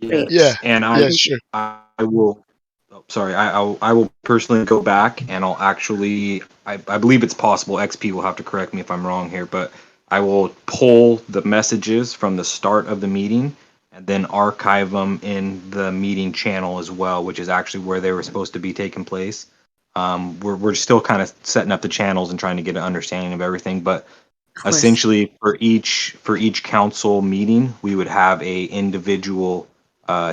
Yes. And sure. I will. Oh, sorry, I will personally go back and I'll actually. I believe it's possible. XP will have to correct me if I'm wrong here, but I will pull the messages from the start of the meeting and then archive them in the meeting channel as well, which is actually where they were supposed to be taking place. We're still kind of setting up the channels and trying to get an understanding of everything, but essentially for each council meeting, we would have a individual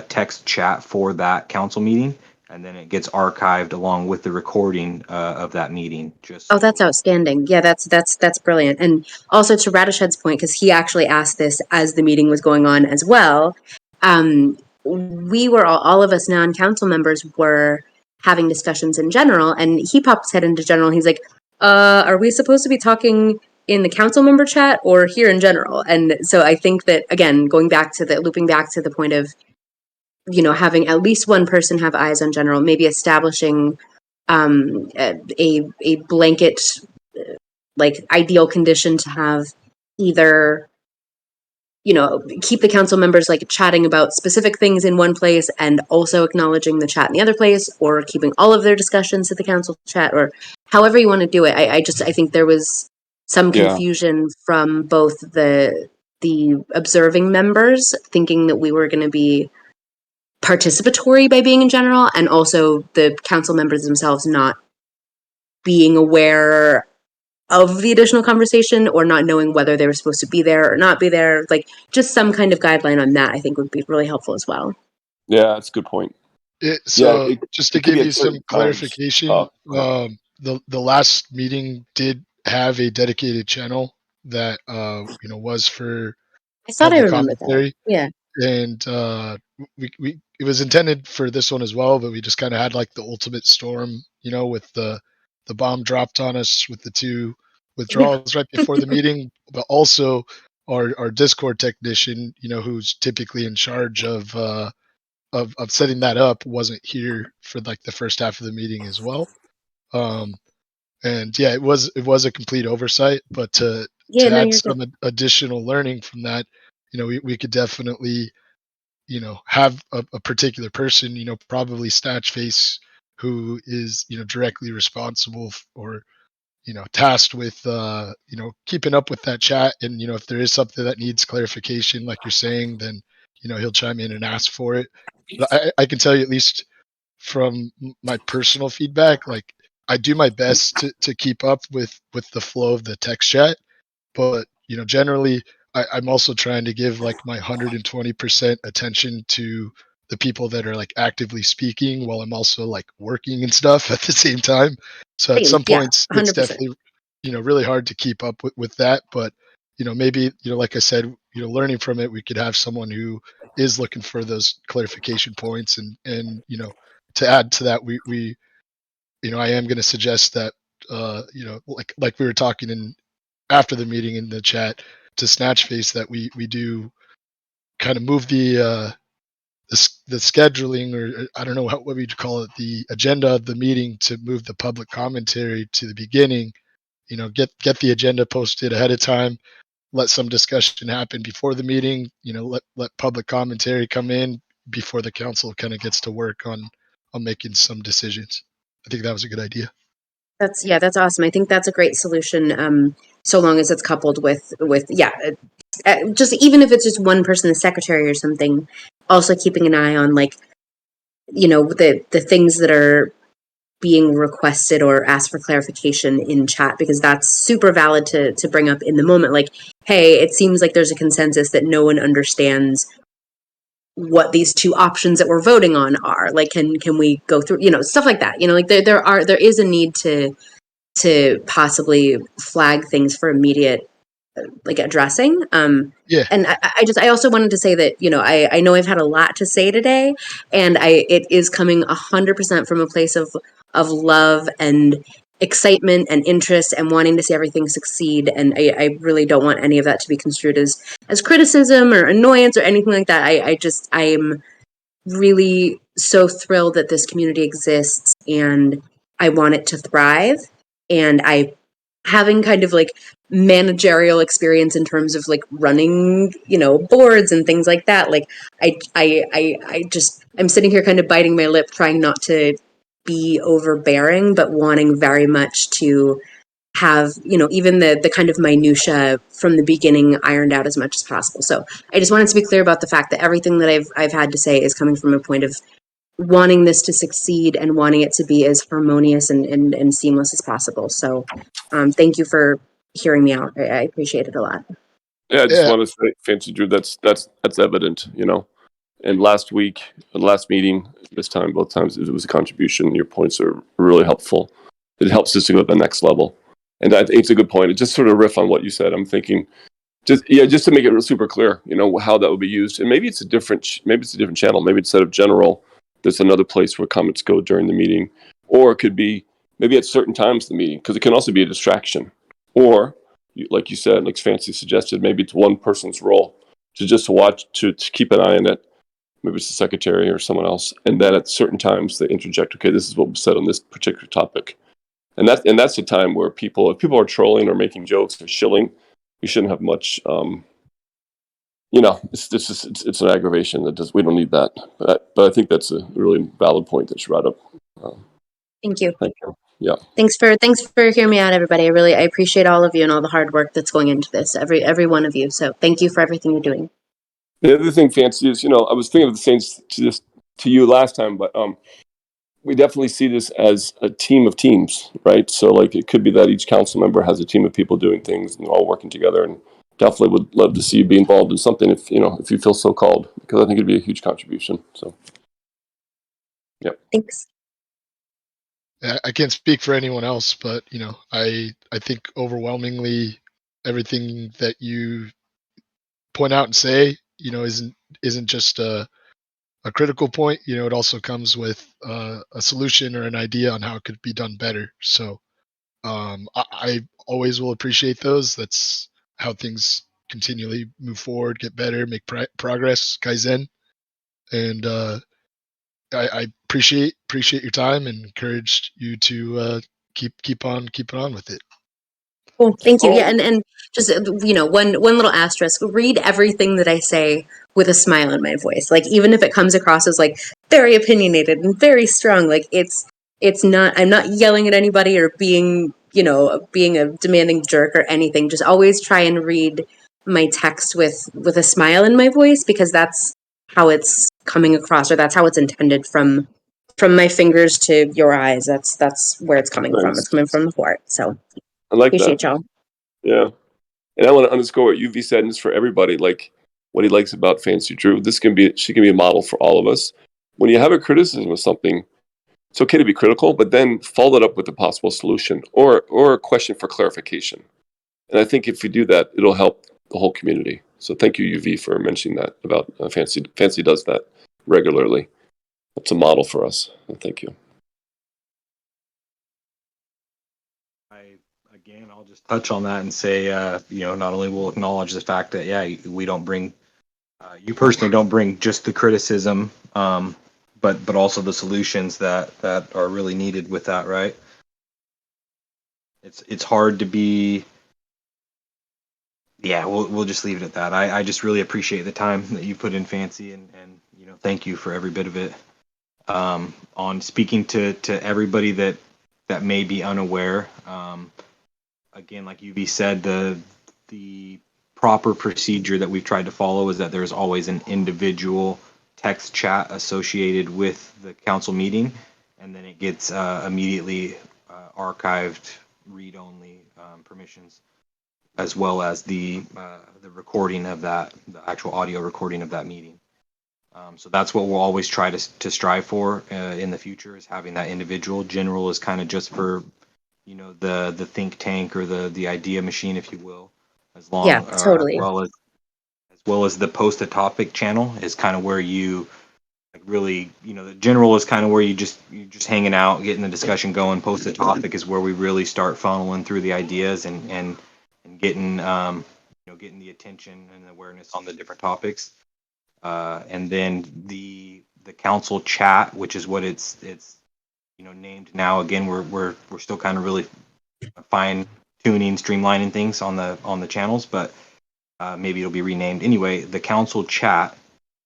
text chat for that council meeting, and then it gets archived along with the recording of that meeting. That's outstanding. Yeah, that's brilliant. And also to Radished's point, because he actually asked this as the meeting was going on as well. We were all of us non-council members were having discussions in general, and he popped his head into general. He's like, "Are we supposed to be talking in the council member chat or here in general?" And so I think that, again, looping back to the point of, having at least one person have eyes on general, maybe establishing a blanket like ideal condition to have either keep the council members like chatting about specific things in one place and also acknowledging the chat in the other place, or keeping all of their discussions to the council chat, or however you want to do it. I think there was some confusion from both the observing members thinking that we were going to be participatory by being in general, and also the council members themselves not being aware of the additional conversation or not knowing whether they were supposed to be there or not be there. Like, just some kind of guideline on that I think would be really helpful as well. Yeah, that's a good point. Just to give you some clarification, Oh, the last meeting did have a dedicated channel that was for I thought I public remembered that. commentary, Yeah. and we it was intended for this one as well, but we just kind of had like the ultimate storm, with the bomb dropped on us with the 2 withdrawals right before the meeting, but also our Discord technician, who's typically in charge of setting that up, wasn't here for like the first half of the meeting as well. And yeah, it was a complete oversight, but to add some additional learning from that, we could definitely, have a particular person, probably Snatchface, who is, directly responsible or, tasked with, keeping up with that chat. And, if there is something that needs clarification, like you're saying, then, he'll chime in and ask for it. But I can tell you, at least from my personal feedback, like, I do my best to keep up with the flow of the text chat, but generally I'm also trying to give like my 120% attention to the people that are like actively speaking while I'm also like working and stuff at the same time. So at some points it's definitely really hard to keep up with that, but maybe like I said, learning from it, we could have someone who is looking for those clarification points, and to add to that, we I am going to suggest that like we were talking in after the meeting in the chat to Snatchface, that we do kind of move the scheduling, or I don't know what we'd call it, the agenda of the meeting, to move the public commentary to the beginning. Get the agenda posted ahead of time, let some discussion happen before the meeting, let public commentary come in before the council kind of gets to work on making some decisions. I think that was a good idea. That's awesome. I think that's a great solution. So long as it's coupled with just even if it's just one person, the secretary or something, also keeping an eye on like, the things that are being requested or asked for clarification in chat, because that's super valid to bring up in the moment. Like, hey, it seems like there's a consensus that no one understands what these 2 options that we're voting on are. Like, can we go through, stuff like that, like there is a need to possibly flag things for immediate like addressing. And I also wanted to say that, I know I've had a lot to say today, and it is coming 100% from a place of love and excitement and interest and wanting to see everything succeed. And I really don't want any of that to be construed as criticism or annoyance or anything like that. I am really so thrilled that this community exists, and I want it to thrive. And having kind of like managerial experience in terms of like running, boards and things like that. Like I'm sitting here kind of biting my lip, trying not to be overbearing, but wanting very much to have, even the kind of minutia from the beginning ironed out as much as possible. So I just wanted to be clear about the fact that everything that I've had to say is coming from a point of wanting this to succeed and wanting it to be as harmonious and seamless as possible. So thank you for hearing me out. I appreciate it a lot. Yeah, I just want to say, Fancy Drew, that's evident, And last week, the last meeting, this time, both times, it was a contribution. Your points are really helpful. It helps us to go to the next level. And I think it's a good point. It just sort of riff on what you said. I'm thinking, just to make it super clear, how that would be used. And maybe it's a different channel. Maybe instead of general, there's another place where comments go during the meeting. Or it could be maybe at certain times of the meeting, because it can also be a distraction. Or, like you said, like Fancy suggested, maybe it's one person's role to watch, to keep an eye on it. Maybe it's the secretary or someone else. And then at certain times they interject, okay, this is what was said on this particular topic. And that's the time where if people are trolling or making jokes or shilling, you shouldn't have much you know, it's an aggravation we don't need that. But I think that's a really valid point that you brought up. Thank you. Thank you. Yeah. Thanks for hearing me out, everybody. I appreciate all of you and all the hard work that's going into this. Every one of you. So thank you for everything you're doing. The other thing, Fancy, is, you know, I was thinking of the same to you last time, but we definitely see this as a team of teams, right? So like it could be that each council member has a team of people doing things and all working together, and definitely would love to see you be involved in something if you feel so called, because I think it'd be a huge contribution. So yeah. Thanks. I can't speak for anyone else, but you know, I think overwhelmingly everything that you point out and say, you know, isn't just a critical point. You know, it also comes with a solution or an idea on how it could be done better. So I always will appreciate those. That's how things continually move forward, get better, make progress, kaizen, and I appreciate your time and encourage you to keep on with it. Cool. Thank you. Yeah, and just one little asterisk. Read everything that I say with a smile in my voice. Like even if it comes across as like very opinionated and very strong, like it's not. I'm not yelling at anybody or being a demanding jerk or anything. Just always try and read my text with a smile in my voice, because that's how it's coming across, or that's how it's intended from my fingers to your eyes. That's where it's coming from. It's coming from the heart. So I like appreciate that. y'all. Yeah. And I want to underscore what UV said, and it's for everybody, like what he likes about Fancy Drew. She can be a model for all of us. When you have a criticism of something, it's okay to be critical, but then follow it up with a possible solution or a question for clarification. And I think if we do that, it'll help the whole community. So thank you, UV, for mentioning that about Fancy. Fancy does that regularly. It's a model for us. Thank you. Again, I'll just touch on that and say, not only will acknowledge the fact that, we don't bring, you personally don't bring just the criticism, but also the solutions that are really needed with that, right? It's hard to be, we'll just leave it at that. I just really appreciate the time that you put in, Fancy, and thank you for every bit of it. On speaking to everybody that may be unaware, again, like UV said, the proper procedure that we've tried to follow is that there's always an individual text chat associated with the council meeting, and then it gets immediately archived, read-only permissions, as well as the recording of that, the actual audio recording of that meeting. So that's what we'll always try to strive for in the future, is having that individual. General is kind of just for the think tank or the idea machine, if you will, totally. as well as the post a topic channel is kind of where you really, the general is kind of where you're just hanging out, getting the discussion going. Post a topic is where we really start funneling through the ideas and getting getting the attention and awareness on the different topics. And then the council chat, which is what it's named now. Again, we're still kind of really fine tuning, streamlining things on the channels, but maybe it'll be renamed anyway. The council chat,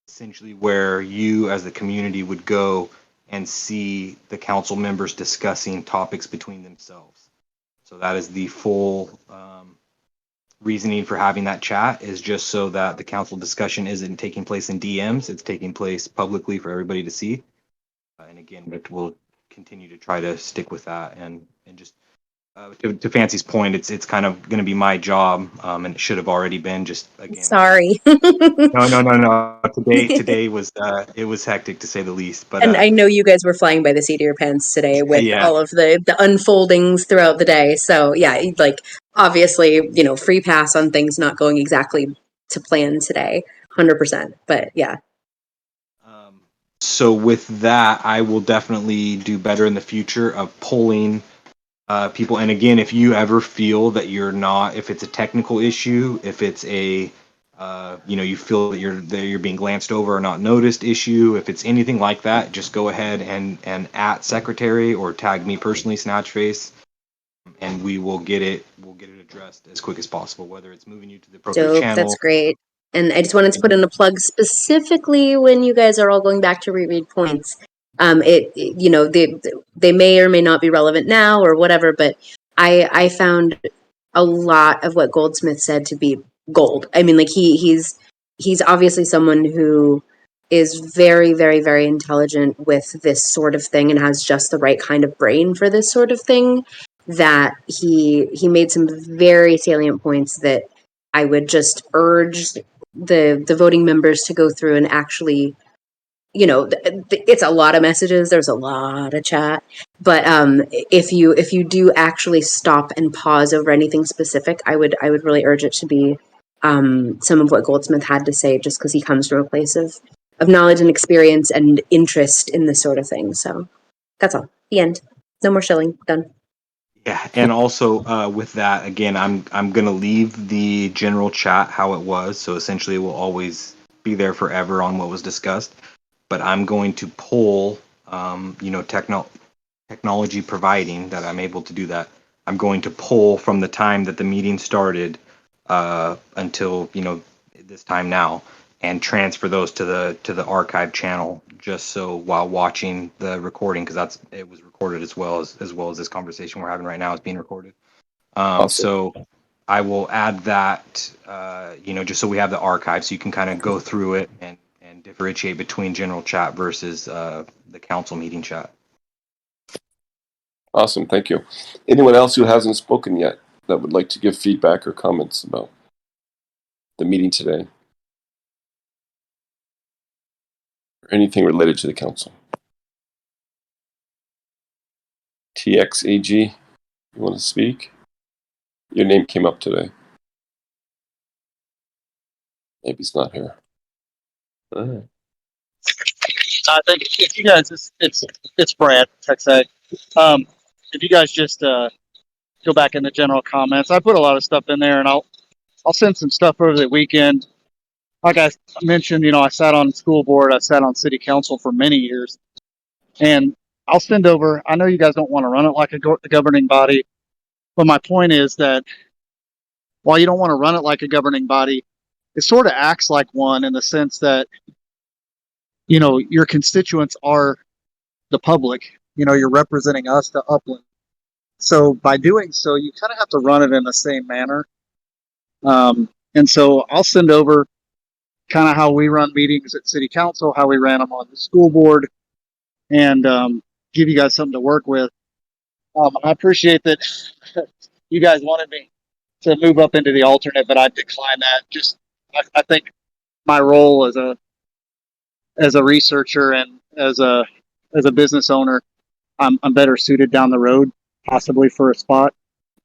essentially where you as the community would go and see the council members discussing topics between themselves. So that is the full reasoning for having that chat, is just so that the council discussion isn't taking place in DMs, it's taking place publicly for everybody to see. And again, we'll continue to try to stick with that, and just to Fancy's point, it's kind of going to be my job, and it should have already been. Just again, Sorry. no. Today was it was hectic to say the least. But and I know you guys were flying by the seat of your pants today with all of the unfoldings throughout the day. So yeah, like obviously, free pass on things not going exactly to plan today, 100%. But yeah. So with that, I will definitely do better in the future of pulling people. And again, if you ever feel that you're not, if it's a technical issue, if it's a you feel that you're being glanced over or not noticed issue, if it's anything like that, just go ahead and at secretary or tag me personally, Snatchface, and we'll get it addressed as quick as possible. Whether it's moving you to the appropriate channel, That's great. And I just wanted to put in a plug specifically when you guys are all going back to reread points. They may or may not be relevant now or whatever, but I found a lot of what Goldsmith said to be gold. I mean, like he's obviously someone who is very, very, very intelligent with this sort of thing and has just the right kind of brain for this sort of thing. That he made some very salient points that I would just urge the voting members to go through and actually, it's a lot of messages. There's a lot of chat, but if you do actually stop and pause over anything specific, I would really urge it to be some of what Goldsmith had to say, just because he comes from a place of knowledge and experience and interest in this sort of thing. So that's all. The end. No more shilling. Done. Yeah, and also with that, again, I'm gonna leave the general chat how it was. So essentially, it will always be there forever on what was discussed. But I'm going to pull, technology providing that I'm able to do that. I'm going to pull from the time that the meeting started until this time now, and transfer those to the archive channel, just so while watching the recording, because it was recorded as well as this conversation we're having right now is being recorded. Awesome. So I will add that, just so we have the archive, so you can kind of go through it and differentiate between general chat versus the council meeting chat. Awesome, thank you. Anyone else who hasn't spoken yet that would like to give feedback or comments about the meeting today? Or anything related to the council? TXAG, you want to speak? Your name came up today. Maybe it's not here. All right. I think if you guys, it's Brad, TechSag. If you guys just go back in the general comments, I put a lot of stuff in there, and I'll send some stuff over the weekend. Like I mentioned, I sat on school board, I sat on city council for many years, and I'll send over. I know you guys don't want to run it like a governing body, but my point is that while you don't want to run it like a governing body, it sort of acts like one in the sense that your constituents are the public. You're representing us, the upland. So by doing so, you kind of have to run it in the same manner. And so I'll send over kind of how we run meetings at city council, how we ran them on the school board, and give you guys something to work with. I appreciate that you guys wanted me to move up into the alternate, but I declined that. I think my role as a researcher and as a business owner, I'm better suited down the road, possibly for a spot.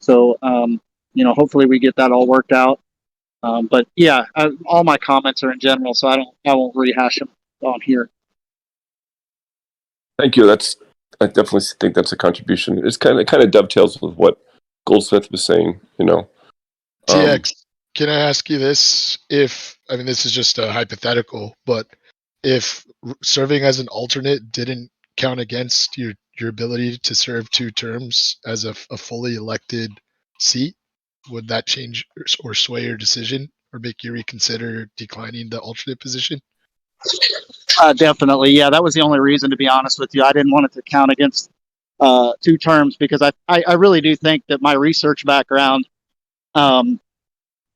So, hopefully we get that all worked out. But yeah, all my comments are in general, so I won't rehash them on here. Thank you. I definitely think that's a contribution. It kind of dovetails with what Goldsmith was saying. TX, can I ask you this? This is just a hypothetical, but if serving as an alternate didn't count against your ability to serve 2 terms as a fully elected seat, would that change or sway your decision or make you reconsider declining the alternate position? Definitely. Yeah, that was the only reason, to be honest with you. I didn't want it to count against 2 terms because I really do think that my research background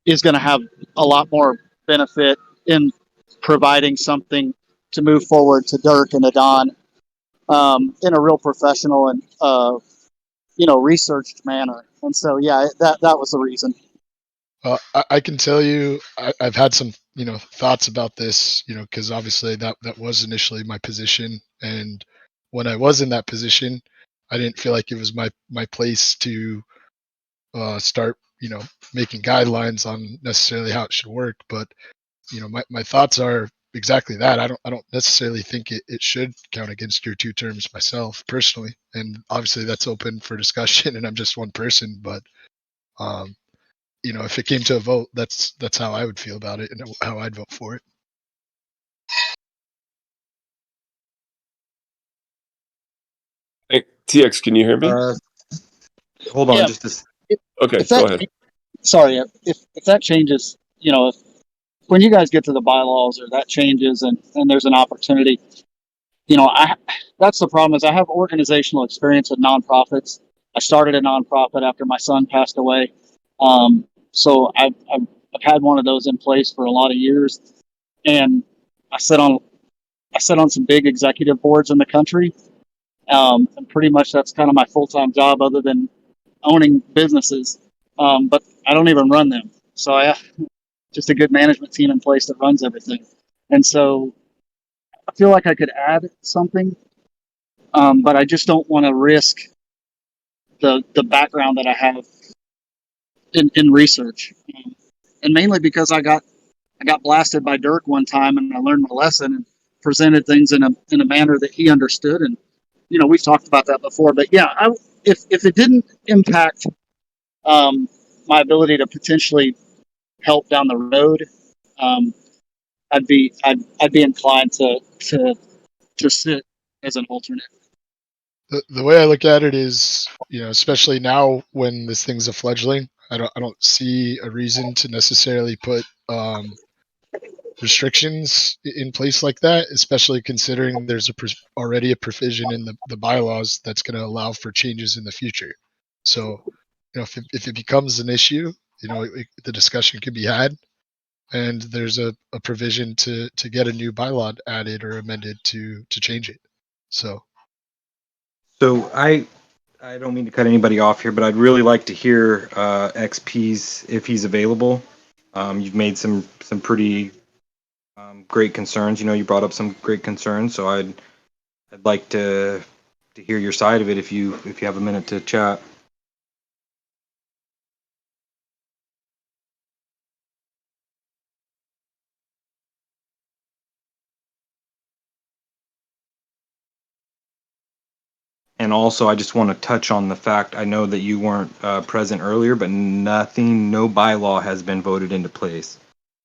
is going to have a lot more benefit in providing something to move forward to Dirk and Adon in a real professional and researched manner. And so, yeah, that was the reason. I can tell you, I've had some, thoughts about this, because obviously that was initially my position. And when I was in that position, I didn't feel like it was my place to start, making guidelines on necessarily how it should work. But, my thoughts are exactly that. I don't necessarily think it should count against your 2 terms myself personally. And obviously that's open for discussion and I'm just one person, but if it came to a vote, that's how I would feel about it and how I'd vote for it. Hey, TX, can you hear me? Hold on, Yeah. okay, Go ahead. Sorry, if that changes, if when you guys get to the bylaws or that changes and there's an opportunity, that's the problem is I have organizational experience with nonprofits. I started a nonprofit after my son passed away. So I've had one of those in place for a lot of years, and I sit on some big executive boards in the country. And pretty much that's kind of my full-time job other than owning businesses. But I don't even run them. So I have just a good management team in place that runs everything. And so I feel like I could add something, but I just don't want to risk the background that I have in research. And mainly because I got blasted by Dirk one time and I learned my lesson and presented things in a manner that he understood. And we've talked about that before, but yeah, if it didn't impact my ability to potentially help down the road, I'd be inclined to sit as an alternate. The way I look at it is, especially now when this thing's a fledgling, I don't see a reason to necessarily put restrictions in place like that, especially considering there's already a provision in the bylaws that's going to allow for changes in the future. So, if it becomes an issue, the discussion can be had, and there's a provision to get a new bylaw added or amended to change it. So I don't mean to cut anybody off here, but I'd really like to hear XP's if he's available. You've made some pretty great concerns. You brought up some great concerns, so I'd like to hear your side of it if you have a minute to chat. And also, I just want to touch on the fact, I know that you weren't present earlier, but no bylaw has been voted into place.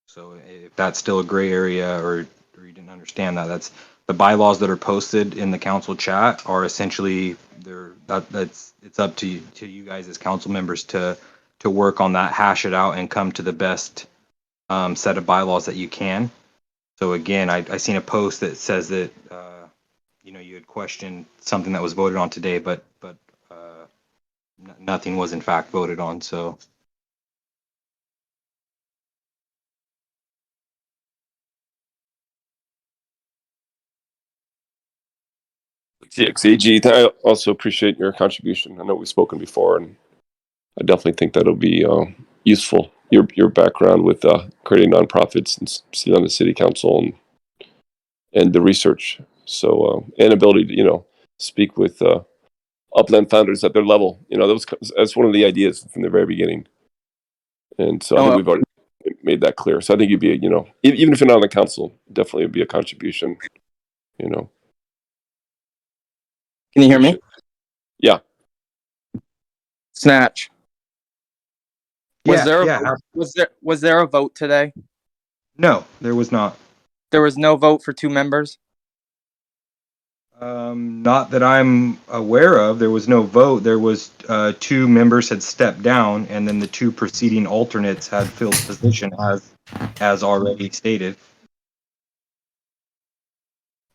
So if that's still a gray area or you didn't understand that, that's the bylaws that are posted in the council chat are essentially it's up to you guys as council members to work on that, hash it out, and come to the best set of bylaws that you can. So again, I seen a post that says that you had questioned something that was voted on today, but nothing was in fact voted on. So. CXAG, I also appreciate your contribution. I know we've spoken before, and I definitely think that'll be useful. Your background with creating nonprofits and sitting on the city council and the research, so and ability to speak with upland founders at their level. That's one of the ideas from the very beginning, and so I think we've already made that clear. So I think you'd be even if you're not on the council, definitely would be a contribution. Can you hear me? Yeah. Snatch. Was Yeah, there a vote today? No, there was not. There was no vote for 2 members? Not that I'm aware of. There was no vote. There was 2 members had stepped down, and then the 2 preceding alternates had filled position as already stated.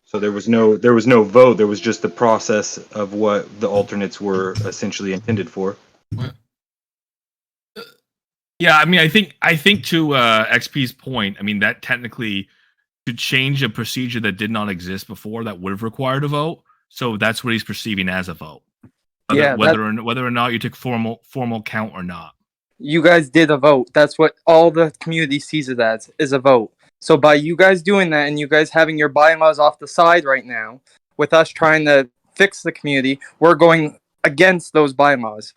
So there was no vote. There was just the process of what the alternates were essentially intended for. Yeah, I mean, I think to XP's point, I mean, that technically to change a procedure that did not exist before, that would have required a vote. So that's what he's perceiving as a vote. Whether or not you took formal count or not. You guys did a vote. That's what all the community sees it as, is a vote. So by you guys doing that and you guys having your bylaws off the side right now, with us trying to fix the community, we're going against those bylaws.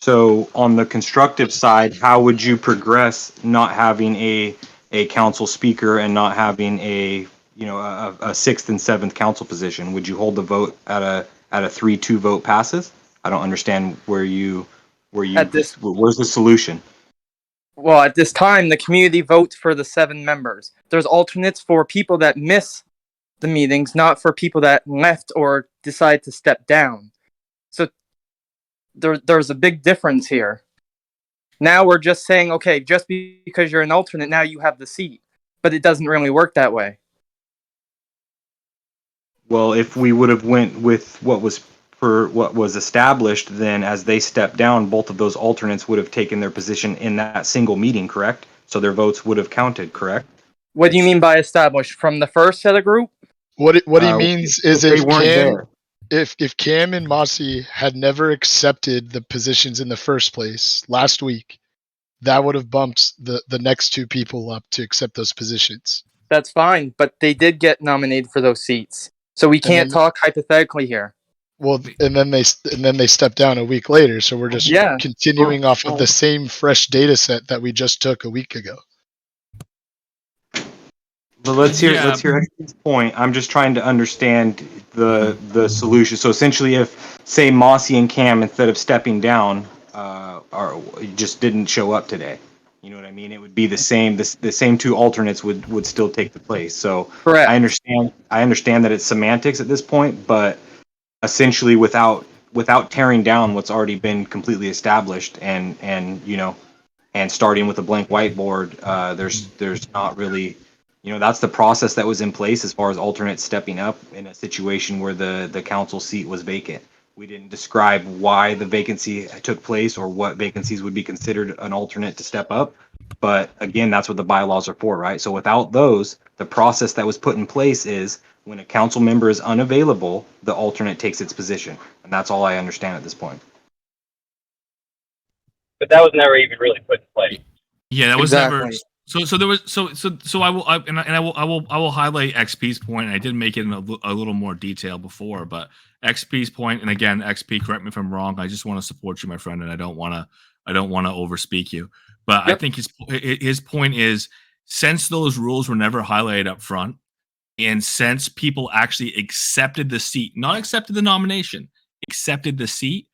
So on the constructive side, how would you progress not having a council speaker and not having a 6th and 7th council position? Would you hold the vote at a 3-2 vote passes? I don't understand where's the solution? Well, at this time, the community votes for the 7 members. There's alternates for people that miss the meetings, not for people that left or decide to step down. So there's a big difference here. Now we're just saying, okay, just because you're an alternate, now you have the seat. But it doesn't really work that way. Well, if we would have went with what was established, then as they stepped down, both of those alternates would have taken their position in that single meeting, correct? So their votes would have counted, correct? What do you mean by established? From the first set of group? What he means is they weren't there. if Cam and Mossy had never accepted the positions in the first place last week, that would have bumped the next two people up to accept those positions. That's fine, but they did get nominated for those seats. So we can't talk hypothetically here. Well, and then they stepped down a week later, so we're just continuing off of the same fresh data set that we just took a week ago. But let's hear X's point. I'm just trying to understand the solution. So essentially, if say Mossy and Cam, instead of stepping down, just didn't show up today, you know what I mean? It would be the same. The same two alternates would still take the place. So correct. I understand that it's semantics at this point, but essentially without tearing down what's already been completely established and starting with a blank whiteboard, there's not really. That's the process that was in place as far as alternates stepping up in a situation where the council seat was vacant. We didn't describe why the vacancy took place or what vacancies would be considered an alternate to step up. But again, that's what the bylaws are for, right? So without those, the process that was put in place is when a council member is unavailable, the alternate takes its position. And that's all I understand at this point. But that was never even really put in place. Yeah, that was never. So there was so I will highlight XP's point. And I did make it in a little more detail before, but XP's point, and again, XP, correct me if I'm wrong. I just want to support you, my friend, and I don't want to overspeak you. But I think his point is, since those rules were never highlighted up front, and since people actually accepted the seat, not accepted the nomination, accepted the seat,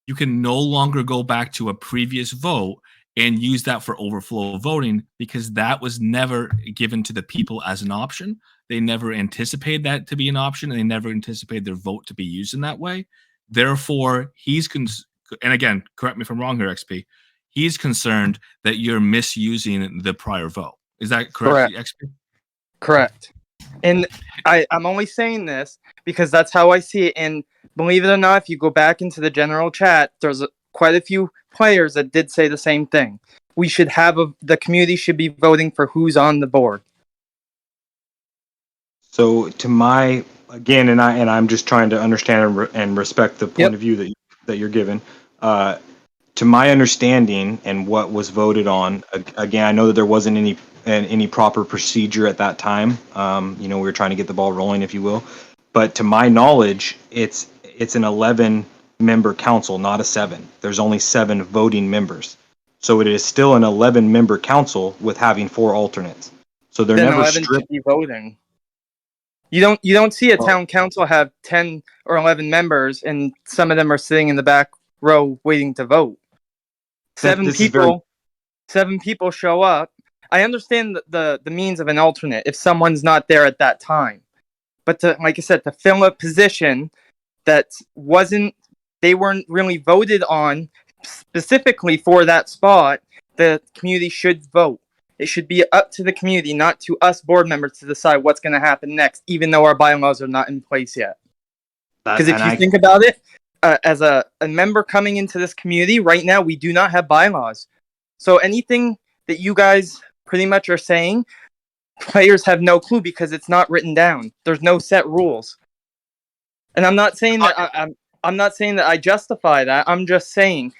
you can no longer go back to a previous vote and use that for overflow voting, because that was never given to the people as an option. They never anticipated that to be an option, and they never anticipated their vote to be used in that way. Therefore, and again, correct me if I'm wrong here, XP, he's concerned that you're misusing the prior vote. Is that correct, XP? Correct. And I'm only saying this because that's how I see it. And believe it or not, if you go back into the general chat, there's quite a few players that did say the same thing. We should have the community should be voting for who's on the board. So to my again, and I'm just trying to understand and respect the point of view that you're given. To my understanding and what was voted on, again, I know that there wasn't any proper procedure at that time. We were trying to get the ball rolling, if you will. But to my knowledge, it's an 11-member council, not a 7. There's only 7 voting members. So it is still an 11-member council with having 4 alternates. So they're never 11 should be voting. You don't see a town council have 10 or 11 members and some of them are sitting in the back row waiting to vote. 7 people show up. I understand the means of an alternate if someone's not there at that time. But like I said, to fill a position that they weren't really voted on specifically for that spot, the community should vote. It should be up to the community, not to us board members, to decide what's going to happen next, even though our bylaws are not in place yet. Because if you think about it, as a member coming into this community, right now we do not have bylaws. So anything that you guys pretty much are saying, players have no clue because it's not written down. There's no set rules. And I'm not saying that I'm not saying that I justify that. I'm just saying,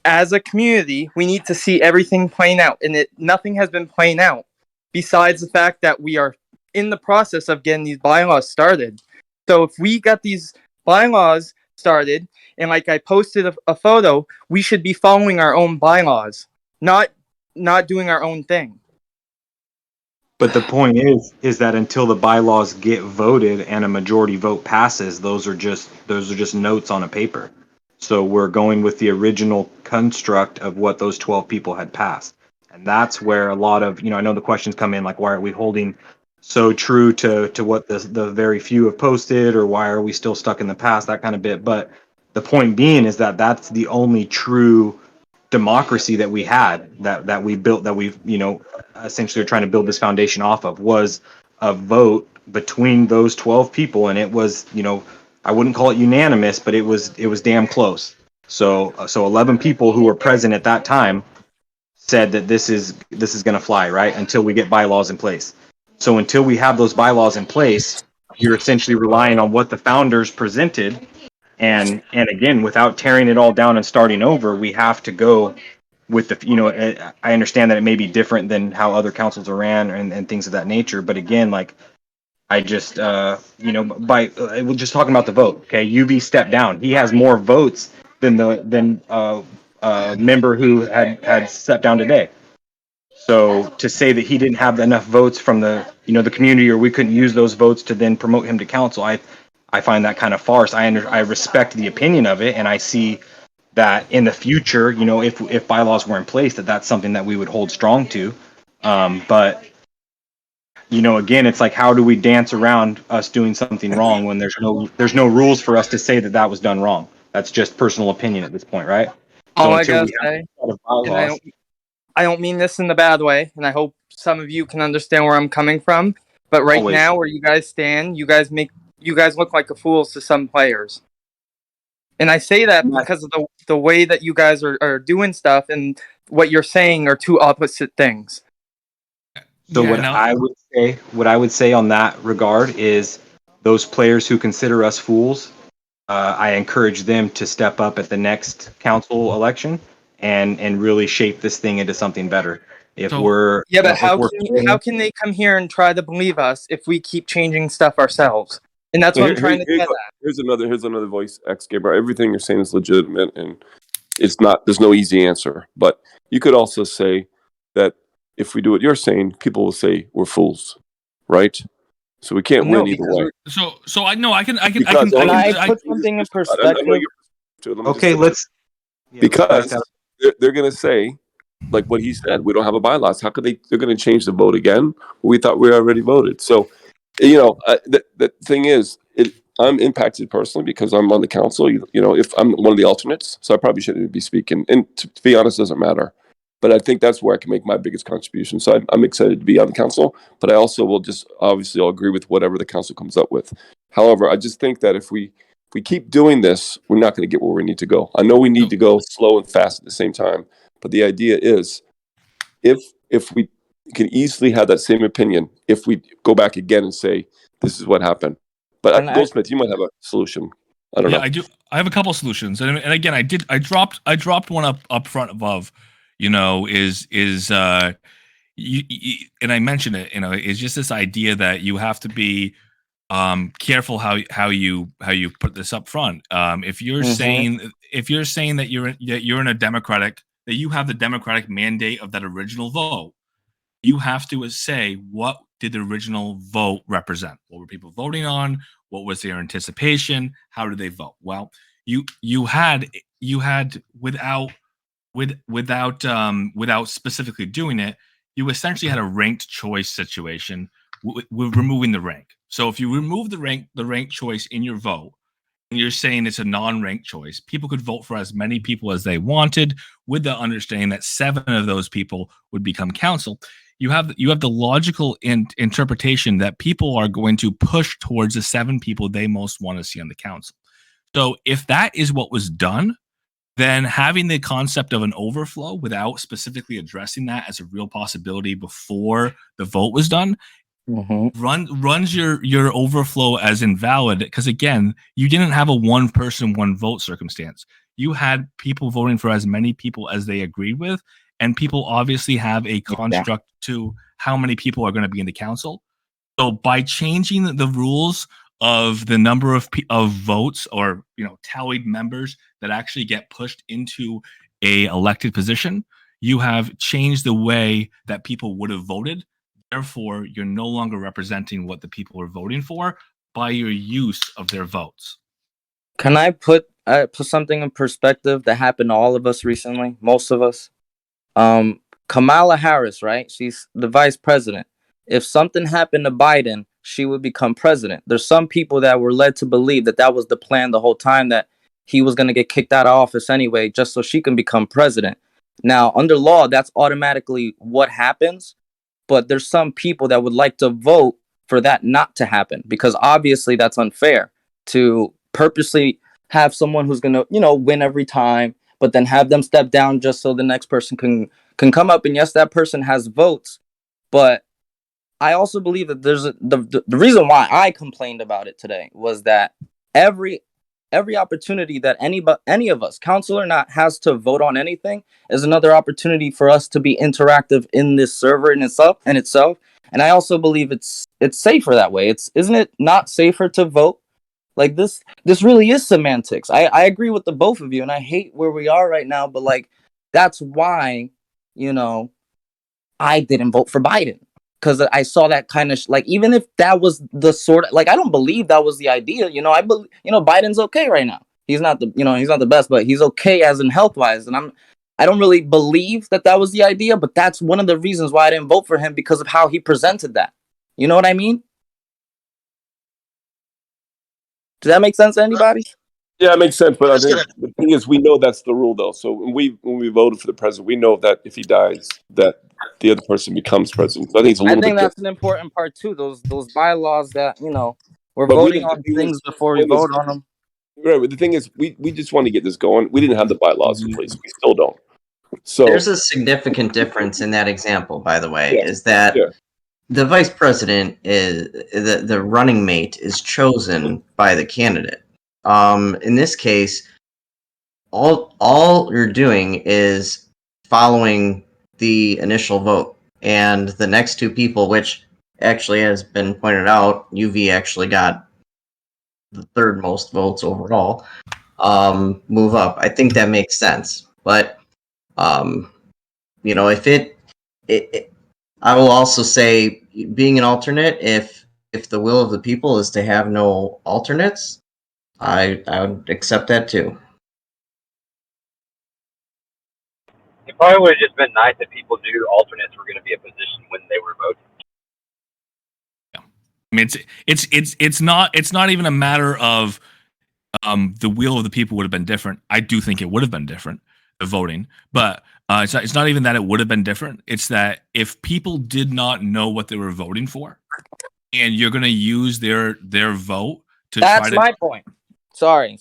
as a community, we need to see everything playing out, and nothing has been playing out besides the fact that we are in the process of getting these bylaws started. So if we got these bylaws started, and like I posted a photo, we should be following our own bylaws, not doing our own thing. But the point is that until the bylaws get voted and a majority vote passes, those are just notes on a paper. So we're going with the original construct of what those 12 people had passed. And that's where a lot of, I know the questions come in like, why are we holding so true to what the very few have posted, or why are we still stuck in the past, that kind of bit. But the point being is that that's the only true democracy that we had, that we built, that we've, essentially are trying to build this foundation off of, was a vote between those 12 people, and it was, I wouldn't call it unanimous, but it was damn close. So 11 people who were present at that time said that this is going to fly, right, until we get bylaws in place. So until we have those bylaws in place, you're essentially relying on what the founders presented, and again, without tearing it all down and starting over, we have to go with the, I understand that it may be different than how other councils are ran and things of that nature, but again, like, I just, we're just talking about the vote. Okay, UV stepped down. He has more votes than the member who had stepped down today. So to say that he didn't have enough votes from the the community, or we couldn't use those votes to then promote him to council, I find that kind of farce. I respect the opinion of it, and I see that in the future, if bylaws were in place, that's something that we would hold strong to. But again, it's like, how do we dance around us doing something wrong when there's no rules for us to say that was done wrong? That's just personal opinion at this point, right? All I gotta say, and I don't mean this in a bad way, and I hope some of you can understand where I'm coming from. But right now, where you guys stand, you guys look like fools to some players. And I say that because of the way that you guys are doing stuff, and what you're saying are two opposite things. So what I would say on that regard is, those players who consider us fools, I encourage them to step up at the next council election and really shape this thing into something better. How can they come here and try to believe us if we keep changing stuff ourselves? And that's what I'm trying to get at. Here's another voice, X Gamer. Everything you're saying is legitimate, and it's not. There's no easy answer. But you could also say that if we do what you're saying, people will say we're fools, right? So we can't win either way. So I know I can put something in perspective. Okay, because they're going to say, like what he said, we don't have a bylaws. How could they're going to change the vote again? We thought we already voted. So, the thing is, I'm impacted personally because I'm on the council. If I'm one of the alternates, so I probably shouldn't be speaking. And to be honest, it doesn't matter. But I think that's where I can make my biggest contribution. So I'm excited to be on the council, but I also will just obviously I'll agree with whatever the council comes up with. However, I just think that if we keep doing this, we're not going to get where we need to go. I know we need to go slow and fast at the same time, but the idea is, if we can easily have that same opinion, if we go back again and say this is what happened. But Goldsmith, you might have a solution. I don't know. I do. I have a couple solutions, and again, I dropped one up front above. And I mentioned it. It's just this idea that you have to be careful how you put this up front. If you're saying that you're in a democratic, that you have the democratic mandate of that original vote, you have to say, what did the original vote represent? What were people voting on? What was their anticipation? How did they vote? Well, you had without specifically doing it, you essentially had a ranked choice situation with removing the rank. So if you remove the ranked choice in your vote, and you're saying it's a non-ranked choice, people could vote for as many people as they wanted, with the understanding that 7 of those people would become council. You have the logical interpretation that people are going to push towards the 7 people they most want to see on the council. So if that is what was done, then having the concept of an overflow without specifically addressing that as a real possibility before the vote was done runs your overflow as invalid, because again, you didn't have a one person, one vote circumstance. You had people voting for as many people as they agreed with, and people obviously have a construct to how many people are going to be in the council. So by changing the rules of the number of votes or tallied members that actually get pushed into a elected position, you have changed the way that people would have voted. Therefore, you're no longer representing what the people are voting for by your use of their votes. Can I put something in perspective that happened to all of us recently? Most of us. Kamala Harris, right? She's the vice president. If something happened to Biden, she would become president. There's some people that were led to believe that was the plan the whole time, that he was going to get kicked out of office anyway, just so she can become president. Now, under law, that's automatically what happens. But there's some people that would like to vote for that not to happen, because obviously that's unfair to purposely have someone who's going to, win every time, but then have them step down just so the next person can come up. And yes, that person has votes, but I also believe that there's the reason why I complained about it today was that every opportunity that any of us, council or not, has to vote on anything is another opportunity for us to be interactive in this server in itself. And I also believe it's safer that way. Isn't it not safer to vote? Like this really is semantics. I agree with the both of you, and I hate where we are right now, but like that's why, I didn't vote for Biden. Because I saw that kind of like, even if that was the sort of, like, I don't believe that was the idea. I believe, Biden's okay right now. He's not the best, but he's okay as in health wise. And I don't really believe that was the idea, but that's one of the reasons why I didn't vote for him, because of how he presented that. You know what I mean? Does that make sense to anybody? Yeah, it makes sense. But I think the thing is, we know that's the rule, though. So when we voted for the president, we know that if he dies, that the other person becomes president. So I think it's a little bit that's an important part too. Those bylaws that we're But voting on things before we vote on them. Right, but the thing is, we just want to get this going. We didn't have the bylaws in place. We still don't. So there's a significant difference in that example, by the way, is that the vice president is the running mate is chosen by the candidate. In this case, all you're doing is following the initial vote, and the next two people, which actually has been pointed out, UV actually got the third most votes overall, move up. I think that makes sense. But if it I will also say, being an alternate, if the will of the people is to have no alternates, I would accept that too. It probably would have just been nice if people knew alternates were going to be a position when they were voting. I mean, it's not even a matter of the will of the people would have been different. I do think it would have been different, the voting, but it's not even that it would have been different. It's that if people did not know what they were voting for, and you're going to use their vote to that's my point. Sorry.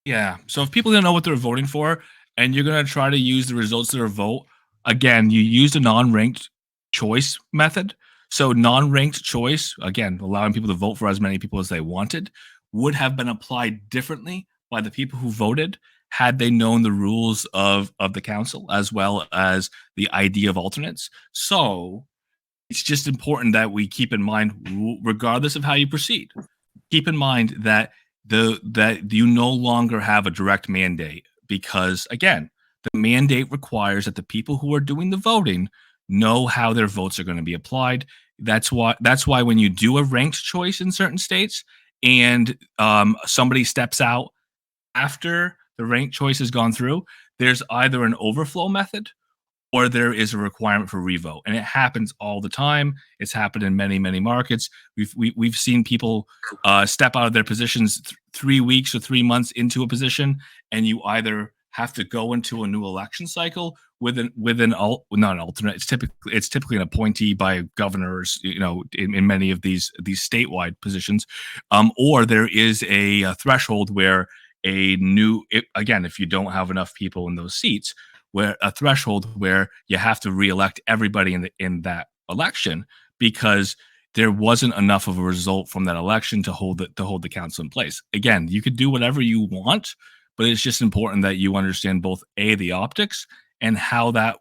Yeah. So if people didn't know what they're voting for, and you're going to try to use the results of their vote, again, you used a non-ranked choice method. So non-ranked choice, again, allowing people to vote for as many people as they wanted, would have been applied differently by the people who voted had they known the rules of the council, as well as the idea of alternates. So it's just important that we keep in mind, regardless of how you proceed, keep in mind that that you no longer have a direct mandate, because again, the mandate requires that the people who are doing the voting know how their votes are going to be applied. That's why when you do a ranked choice in certain states and somebody steps out after the ranked choice has gone through, there's either an overflow method or there is a requirement for revote, and it happens all the time. It's happened in many markets. We've seen people step out of their positions 3 weeks or 3 months into a position, and you either have to go into a new election cycle with not an alternate. It's typically an appointee by governors, in many of these statewide positions, or there is a threshold where if you don't have enough people in those seats, where a threshold where you have to reelect everybody in that election, because there wasn't enough of a result from that election to hold the council in place. Again, you could do whatever you want, but it's just important that you understand both the optics and how that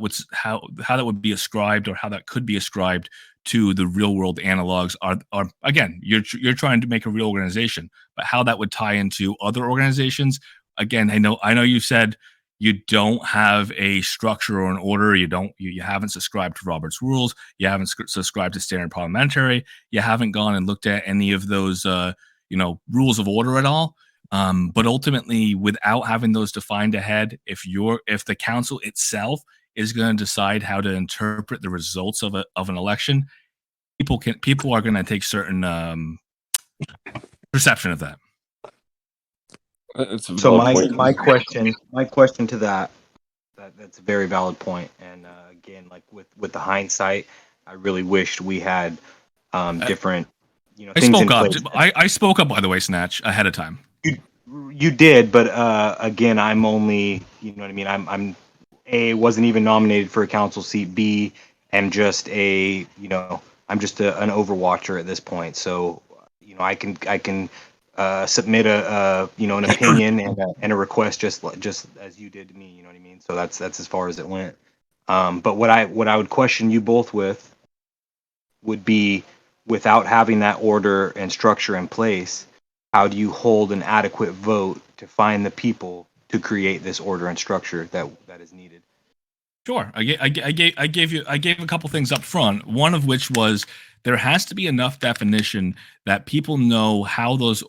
would be ascribed, or how that could be ascribed to the real world analogs. Are again, you're trying to make a real organization, but how that would tie into other organizations. Again, I know you said you don't have a structure or an order. You haven't subscribed to Robert's rules. You haven't subscribed to standard parliamentary. You haven't gone and looked at any of those rules of order at all. But ultimately, without having those defined ahead, if the council itself is going to decide how to interpret the results of an election, people are going to take certain perception of that. So my question to that that's a very valid point. And again, like with the hindsight, I really wished we had different, things in place. I spoke up, by the way, Snatch, ahead of time. You did, but again, I'm only, you know what I mean. I'm A, wasn't even nominated for a council seat. B, am just I'm just an overwatcher at this point. So, I can submit an opinion and a request just as you did to me. You know what I mean. So that's as far as it went. But what I would question you both with would be, without having that order and structure in place, how do you hold an adequate vote to find the people to create this order and structure that is needed? Sure. I gave a couple things up front. One of which was there has to be enough definition that people know how those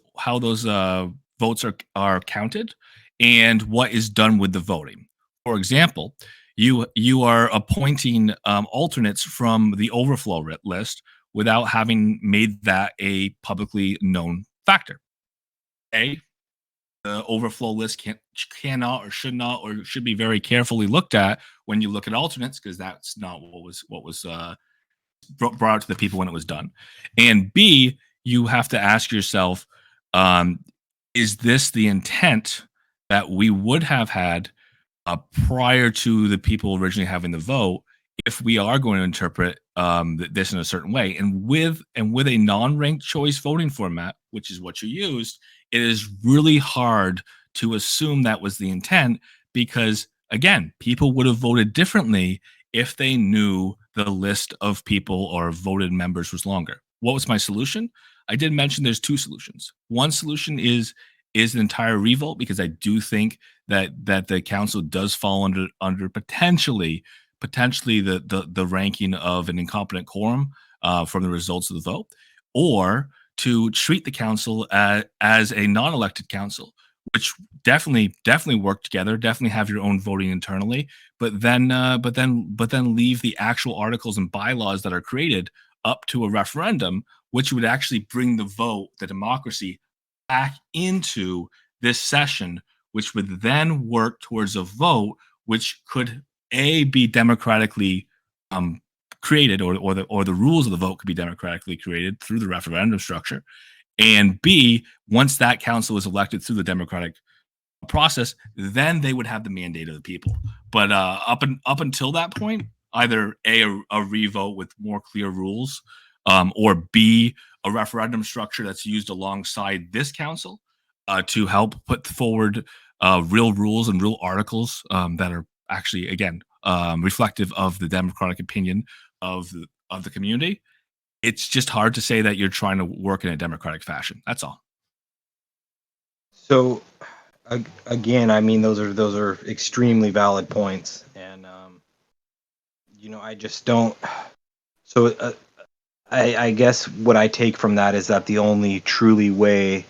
votes are counted and what is done with the voting. For example, you are appointing alternates from the overflow list without having made that a publicly known factor. The overflow list cannot or should be very carefully looked at when you look at alternates, because that's not what was brought out to the people when it was done. And B, you have to ask yourself, is this the intent that we would have had prior to the people originally having the vote, if we are going to interpret this in a certain way? And with a non-ranked choice voting format, which is what you used, it is really hard to assume that was the intent, because again, people would have voted differently if they knew the list of people or voted members was longer. What was my solution? I did mention there's two solutions. One solution is an entire revote, because I do think that the council does fall under potentially the ranking of an incompetent quorum from the results of the vote, or to treat the council as a non-elected council, which definitely work together, definitely have your own voting internally, but then leave the actual articles and bylaws that are created up to a referendum, which would actually bring the vote, the democracy, back into this session, which would then work towards a vote which could be democratically created, or the rules of the vote could be democratically created through the referendum structure, and B, once that council is elected through the democratic process, then they would have the mandate of the people. But up until that point, either a revote with more clear rules, or B, a referendum structure that's used alongside this council to help put forward real rules and real articles that are actually, again, reflective of the democratic opinion of the community. It's just hard to say that you're trying to work in a democratic fashion. That's all. So, again, I mean, those are extremely valid points, and I just don't. So, I guess what I take from that is that the only truly way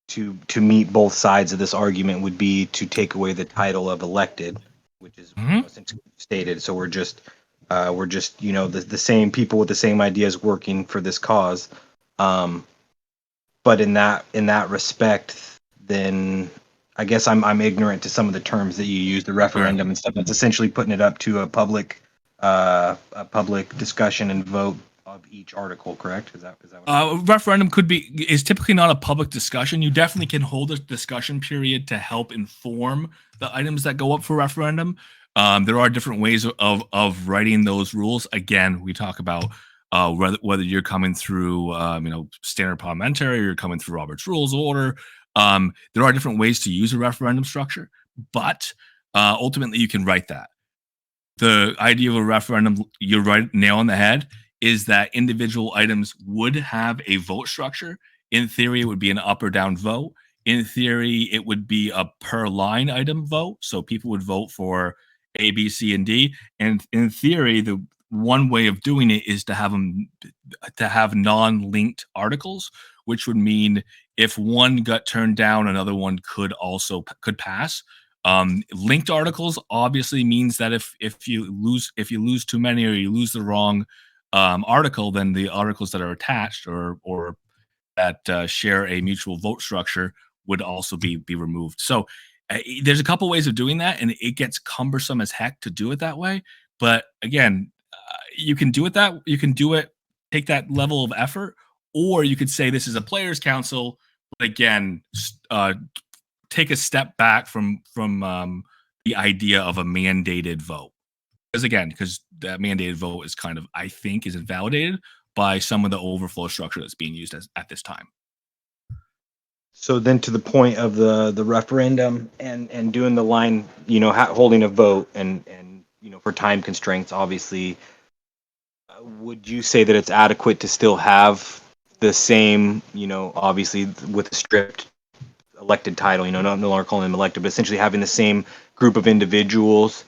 to meet both sides of this argument would be to take away the title of elected, which is essentially stated. So we're just the same people with the same ideas working for this cause. But in that respect, then I guess I'm ignorant to some of the terms that you use, the referendum and stuff. That's essentially putting it up to a public discussion and vote of each article, correct? Is that what referendum is typically not a public discussion. You definitely can hold a discussion period to help inform the items that go up for referendum. There are different ways of writing those rules. Again, we talk about whether you're coming through standard parliamentary or you're coming through Robert's Rules of Order. There are different ways to use a referendum structure, but ultimately you can write that. The idea of a referendum, you're right, nail on the head, is that individual items would have a vote structure. In theory, it would be an up or down vote. In theory, it would be a per line item vote. So people would vote for A, B, C, and D. And in theory, the one way of doing it is to have non-linked articles, which would mean if one got turned down, another one could pass. Linked articles obviously means that if you lose too many, or you lose the wrong article, then the articles that are attached or that share a mutual vote structure would also be removed. So There's a couple ways of doing that, and it gets cumbersome as heck to do it that way. But again, you can do it, take that level of effort, or you could say this is a players' council, but again, take a step back from the idea of a mandated vote. Because that mandated vote is kind of, I think, is invalidated by some of the overflow structure that's being used at this time. So then, to the point of the referendum and doing the line, holding a vote and for time constraints, obviously, would you say that it's adequate to still have the same, obviously with a strict elected title, no longer calling them elected, but essentially having the same group of individuals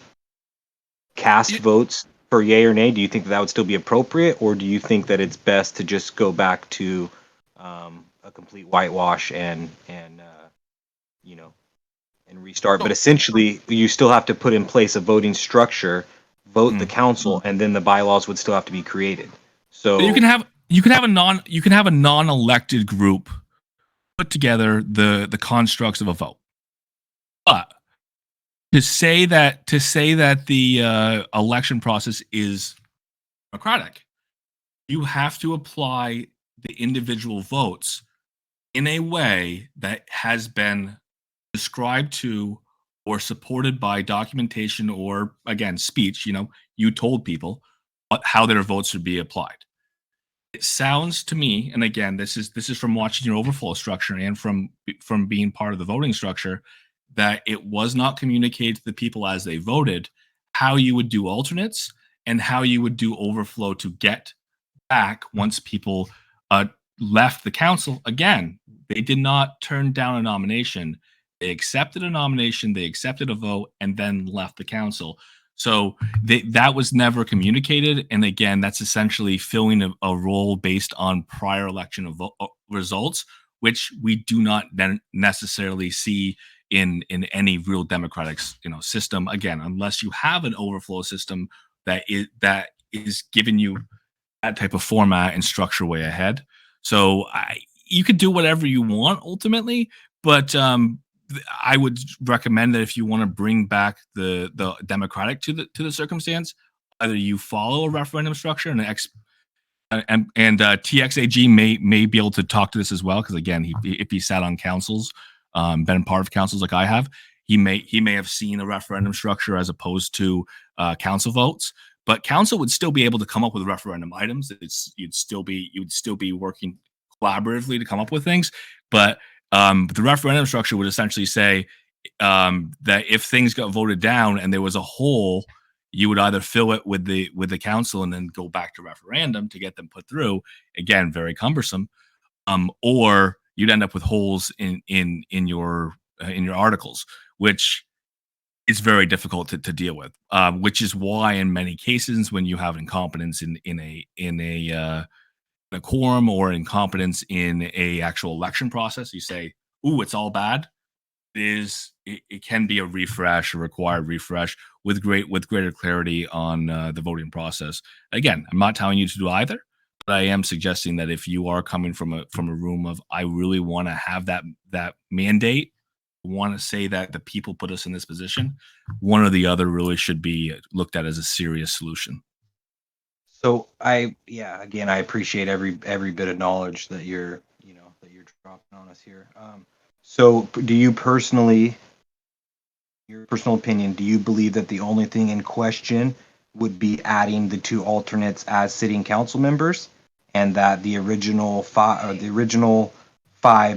cast votes for yay or nay? Do you think that would still be appropriate, or do you think that it's best to just go back to a complete whitewash and restart? But essentially, you still have to put in place a voting structure, vote the council, and then the bylaws would still have to be created. So you can have a non-elected group put together the constructs of a vote. But to say that the election process is democratic, you have to apply the individual votes in a way that has been described to or supported by documentation or, again, speech. You told people how their votes should be applied. It sounds to me, and again, this is from watching your overflow structure and from being part of the voting structure, that it was not communicated to the people as they voted how you would do alternates and how you would do overflow to get back once people left the council. Again, they did not turn down a nomination. They accepted a nomination, they accepted a vote, and then left the council. So that was never communicated. And again, that's essentially filling a role based on prior election results, which we do not then necessarily see in any real democratic system. Again, unless you have an overflow system that is giving you that type of format and structure way ahead. So you could do whatever you want ultimately, but I would recommend that if you want to bring back the democratic to the circumstance, either you follow a referendum structure and TXAG may be able to talk to this as well, because again, if he sat on councils, been part of councils like I have, he may have seen a referendum structure as opposed to council votes. But council would still be able to come up with referendum items. You'd still be working collaboratively to come up with things, but the referendum structure would essentially say that if things got voted down and there was a hole, you would either fill it with the council and then go back to referendum to get them put through. Again, very cumbersome. Or you'd end up with holes in your articles, which is very difficult to deal with. Which is why in many cases, when you have incompetence in a quorum or incompetence in a actual election process, you say, "Ooh, it's all bad." It can be a required refresh with greater clarity on the voting process. Again, I'm not telling you to do either, but I am suggesting that if you are coming from a room of, I really want to have that mandate, want to say that the people put us in this position, one or the other really should be looked at as a serious solution. So I appreciate every bit of knowledge that you're dropping on us here. So do you personally, your personal opinion, do you believe that the only thing in question would be adding the two alternates as sitting council members, and that the original five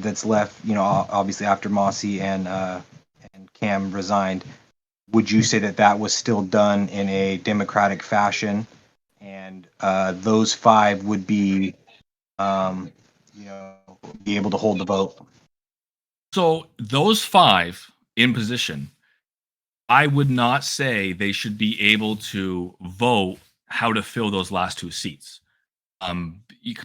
that's left, obviously after Mossy and Cam resigned, would you say that was still done in a democratic fashion, and those five would be be able to hold the vote? So those five in position, I would not say they should be able to vote how to fill those last two seats,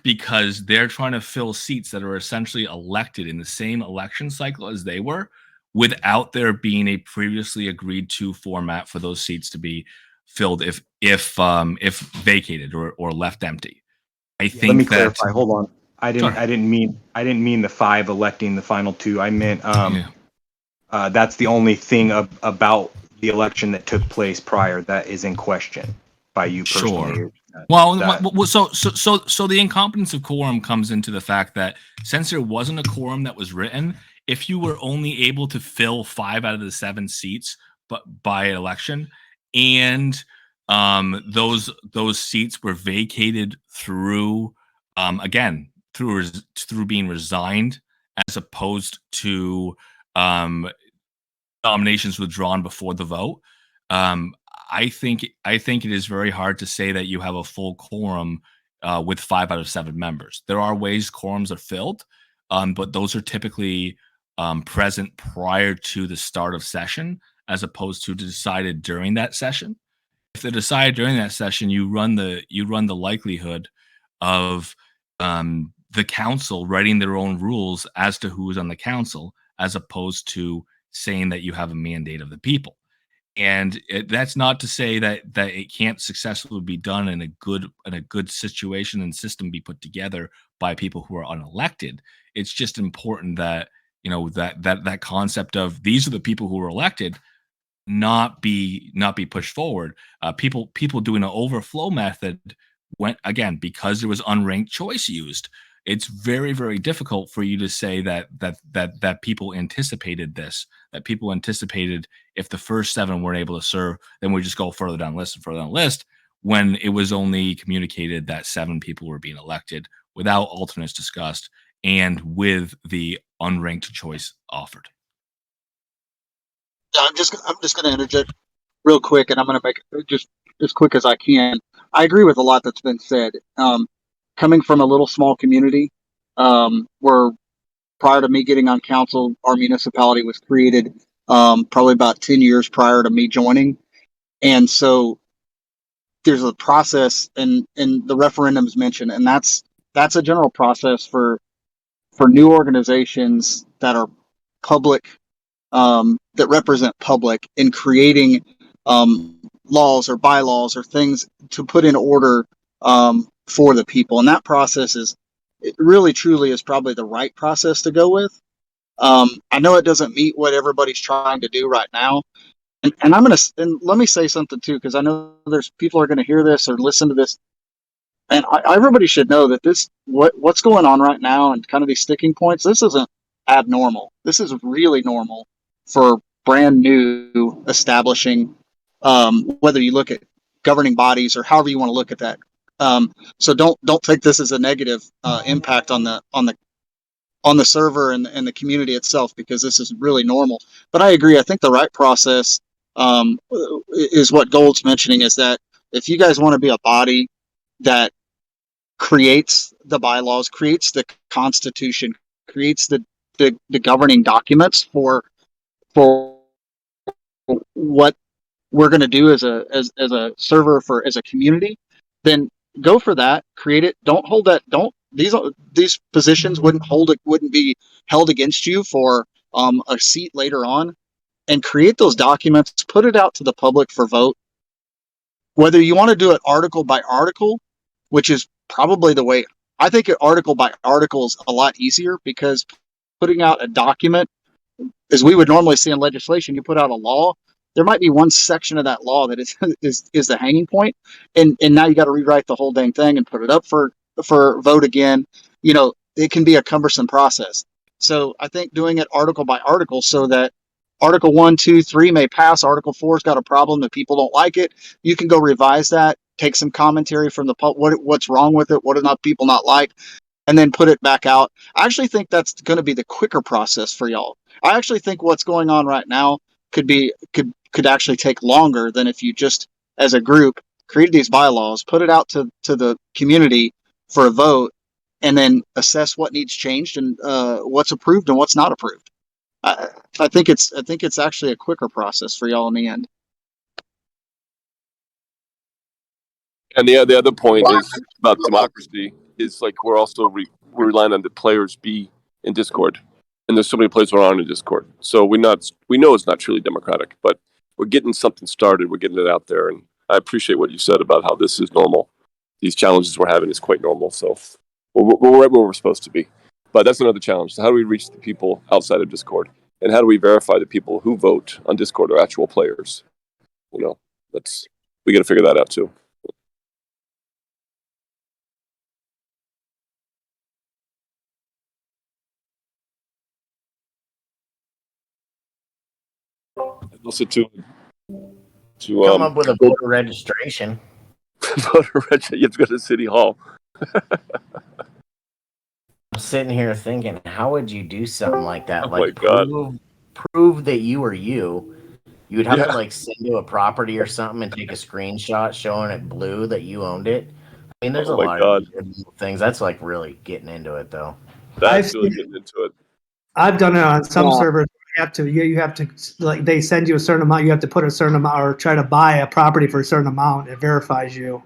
because they're trying to fill seats that are essentially elected in the same election cycle as they were, without there being a previously agreed to format for those seats to be filled if vacated or left empty. I think let me clarify. Hold on. I didn't mean the five electing the final two. I meant That's the only thing about the election that took place prior that is in question by you personally. Sure. Well, so the incompetence of quorum comes into the fact that since there wasn't a quorum that was written, if you were only able to fill 5 out of the 7 seats, but by election, and those seats were vacated through again through being resigned, as opposed to nominations withdrawn before the vote. I think it is very hard to say that you have a full quorum with 5 out of 7 members. There are ways quorums are filled, but those are typically present prior to the start of session, as opposed to decided during that session. If they're decided during that session, you run the likelihood of the council writing their own rules as to who's on the council, as opposed to saying that you have a mandate of the people. And that's not to say that it can't successfully be done in a good situation and system be put together by people who are unelected. It's just important that that concept of these are the people who were elected not be pushed forward. People doing an overflow method went again because there was unranked choice used. It's very, very difficult for you to say that people anticipated this, that people anticipated if the first 7 weren't able to serve, then we just go further down the list and further down the list, when it was only communicated that 7 people were being elected without alternates discussed and with the unranked choice offered. I'm just going to interject real quick, and I'm going to make it just as quick as I can. I agree with a lot that's been said. Coming from a little small community, where prior to me getting on council, our municipality was created probably about 10 years prior to me joining. And so there's a process, and the referendums mentioned, and that's a general process for new organizations that are public, that represent public, in creating laws or bylaws or things to put in order for the people. And that process it really truly is probably the right process to go with. I know it doesn't meet what everybody's trying to do right now. And let me say something too, because I know there's people are going to hear this or listen to this. And everybody should know that what's going on right now and kind of these sticking points, this isn't abnormal. This is really normal for brand new establishing, whether you look at governing bodies or however you want to look at that. So don't take this as a negative impact on the server and the community itself, because this is really normal. But I agree. I think the right process is what Gold's mentioning, is that if you guys want to be a body that creates the bylaws, creates the Constitution, creates the governing documents for what we're going to do as a server as a community, then go for that. Create it. Don't hold that. These positions wouldn't be held against you for a seat later on. And create those documents. Put it out to the public for vote. Whether you want to do it article by article, which is probably the way. I think article by article is a lot easier, because putting out a document, as we would normally see in legislation, you put out a law, there might be one section of that law that is the hanging point, and now you got to rewrite the whole dang thing and put it up for vote again. It can be a cumbersome process. So I think doing it article by article, so that Article 1, 2, 3 may pass, Article 4's got a problem that people don't like it, you can go revise that, take some commentary from the public, what's wrong with it, what do people not like, and then put it back out. I actually think that's going to be the quicker process for y'all. I actually think what's going on right now could actually take longer than if you just, as a group, created these bylaws, put it out to the community for a vote, and then assess what needs changed and what's approved and what's not approved. I think it's actually a quicker process for y'all in the end. And the other point is about democracy. Is like we're relying on the players be in Discord, and there's so many players who are on in Discord. So we know it's not truly democratic, but we're getting something started. We're getting it out there, and I appreciate what you said about how this is normal. These challenges we're having is quite normal. So we're right where we're supposed to be. But that's another challenge. So how do we reach the people outside of Discord And how do we verify the people who vote on Discord are actual players? We got to figure that out too. Also to come up with a voter registration. Voter registration. You have to go to City Hall. I'm sitting here thinking, how would you do something like that? Oh my Like God. prove that you are you. You would have Yeah. to like send to a property or something and take a screenshot showing it blue that you owned it. I mean, there's Oh a my lot God. of things. That's like really getting into it, though. That's really getting into it. I've done it on some Yeah. servers. You have to like they send you a certain amount. You have to put a certain amount or try to buy a property for a certain amount. It verifies you.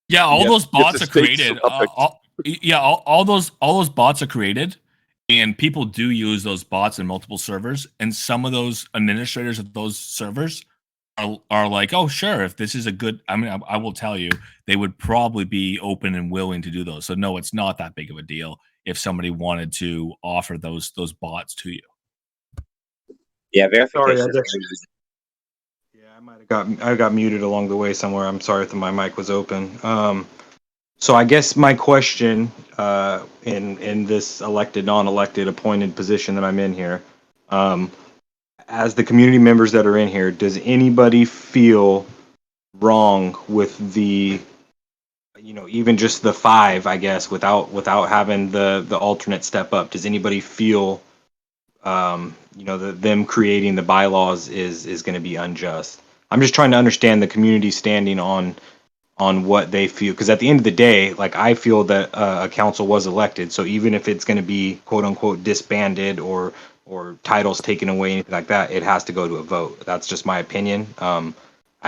Yeah, all those bots are created. All those bots are created, and people do use those bots in multiple servers. And some of those administrators of those servers are like, oh, sure, if this is a good, I mean, I will tell you, they would probably be open and willing to do those. So no, it's not that big of a deal if somebody wanted to offer those bots to you. Yeah, Sorry, verification. I got muted along the way somewhere. I'm sorry if my mic was open. So I guess my question in this elected, non-elected, appointed position that I'm in here, as the community members that are in here, does anybody feel wrong with the, even just the 5, I guess, without having the alternate step up? Does anybody feel, that them creating the bylaws is going to be unjust? I'm just trying to understand the community standing on what they feel, because at the end of the day, like, I feel that a council was elected, so even if it's going to be quote unquote disbanded or titles taken away, anything like that, it has to go to a vote. That's just my opinion. I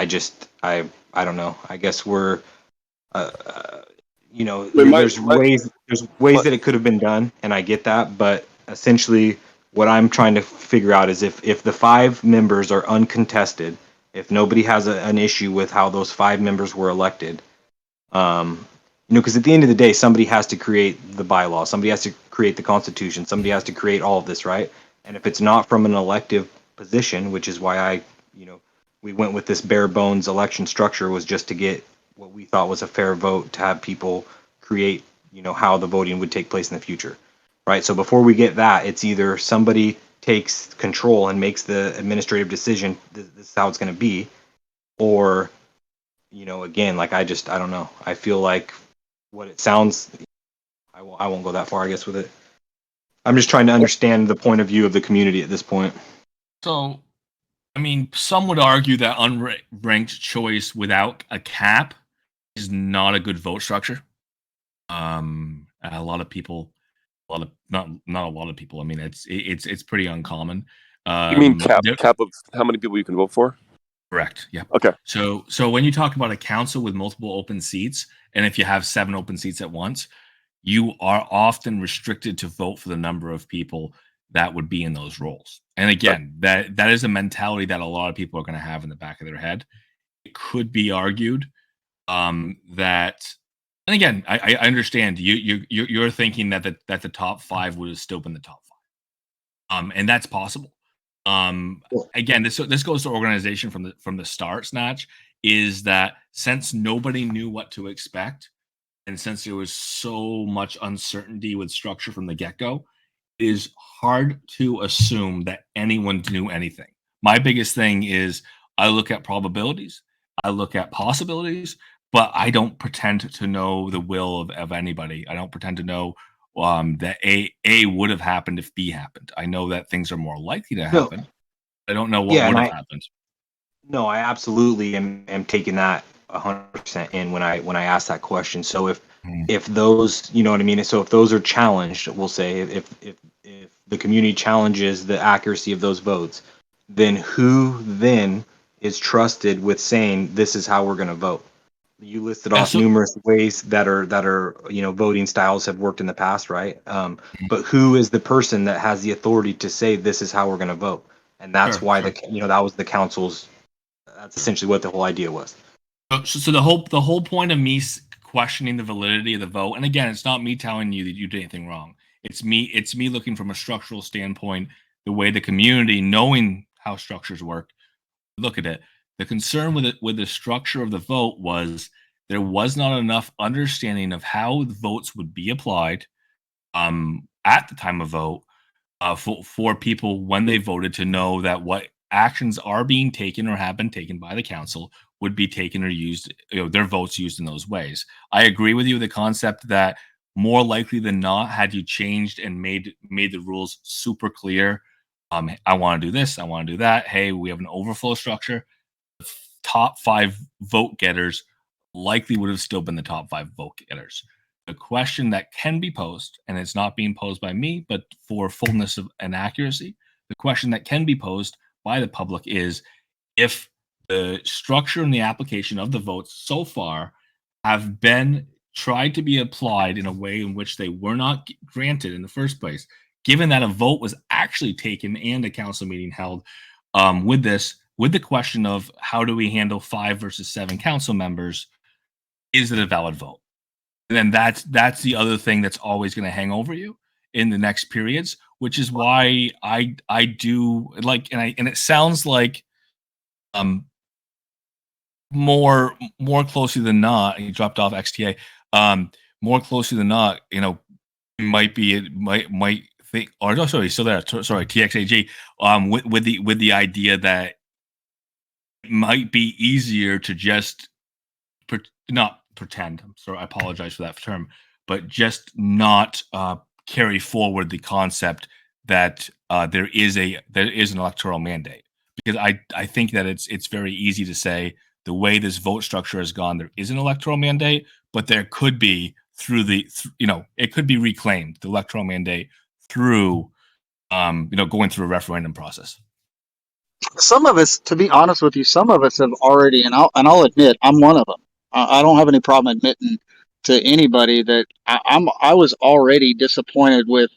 don't know. I guess we're there's ways that it could have been done, and I get that, but essentially what I'm trying to figure out is if the 5 members are uncontested, if nobody has an issue with how those 5 members were elected, because at the end of the day, somebody has to create the bylaw, somebody has to create the Constitution, somebody has to create all of this, right? And if it's not from an elective position, which is why we went with this bare bones election structure, was just to get what we thought was a fair vote, to have people create, how the voting would take place in the future, right? So before we get that, it's either somebody takes control and makes the administrative decision, this is how it's going to be, or, again, like, I don't know. I feel like what it sounds, I won't go that far, I guess, with it. I'm just trying to understand the point of view of the community at this point. So, I mean, some would argue that unranked choice without a cap is not a good vote structure. A lot of people, not a lot of people. I mean, it's pretty uncommon. You mean cap of how many people you can vote for? Correct. Yeah. Okay. So when you talk about a council with multiple open seats, and if you have 7 open seats at once, you are often restricted to vote for the number of people that would be in those roles. And again, that is a mentality that a lot of people are going to have in the back of their head. It could be argued that, and again, I understand you're thinking that the top 5 would have still been the top 5, and that's possible. Again, this goes to organization from the start. Snatch is that since nobody knew what to expect, and since there was so much uncertainty with structure from the get-go, it is hard to assume that anyone knew anything. My biggest thing is I look at probabilities, I look at possibilities, but I don't pretend to know the will of anybody. I don't pretend to know that A would have happened if B happened. I know that things are more likely to happen. No. I don't know what would have happened. No, I absolutely am taking that 100% in when I ask that question. So if those, you know what I mean? So if those are challenged, we'll say if the community challenges the accuracy of those votes, then who then is trusted with saying this is how we're going to vote? You listed off numerous ways that are voting styles have worked in the past, right? But who is the person that has the authority to say this is how we're going to vote? And that's why that was the council's. That's essentially what the whole idea was. So the whole point of me questioning the validity of the vote, and again, it's not me telling you that you did anything wrong. It's me looking from a structural standpoint, the way the community, knowing how structures work, look at it. The concern with the structure of the vote was there was not enough understanding of how the votes would be applied at the time of vote for people when they voted to know that what actions are being taken or have been taken by the council would be taken or used, their votes used in those ways. I agree with you, the concept that more likely than not, had you changed and made the rules super clear, I want to do this, I want to do that. Hey, we have an overflow structure. The top 5 vote getters likely would have still been the top 5 vote getters. The question that can be posed, and it's not being posed by me, but for fullness of and accuracy, the question that can be posed by the public is if the structure and the application of the votes so far have been tried to be applied in a way in which they were not granted in the first place, given that a vote was actually taken and a council meeting held with the question of how do we handle 5 versus 7 council members, is it a valid vote? And then that's the other thing that's always going to hang over you in the next periods, which is why I do like, and it sounds like more closely than not, he dropped off XTA, more closely than not, might think, or no, sorry, he's still there. Sorry, TXAG, with the idea that it might be easier to just not pretend. I'm sorry, I apologize for that term, but just not carry forward the concept that there is an electoral mandate, because I think that it's very easy to say the way this vote structure has gone, there is an electoral mandate, but there could be it could be reclaimed, the electoral mandate, through going through a referendum process. Some of us, to be honest with you, some of us have already, and I'll admit, I'm one of them. I don't have any problem admitting to anybody that I was already disappointed with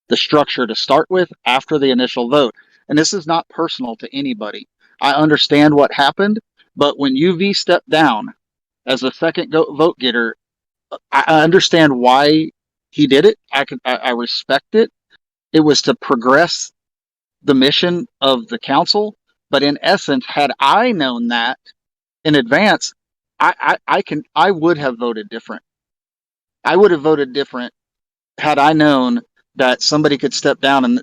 the structure to start with after the initial vote. And this is not personal to anybody. I understand what happened, but when UV stepped down as the second vote getter, I understand why he did it. I respect it. It was to progress the mission of the council. But in essence, had I known that in advance, I would have voted different. I would have voted different had I known that somebody could step down and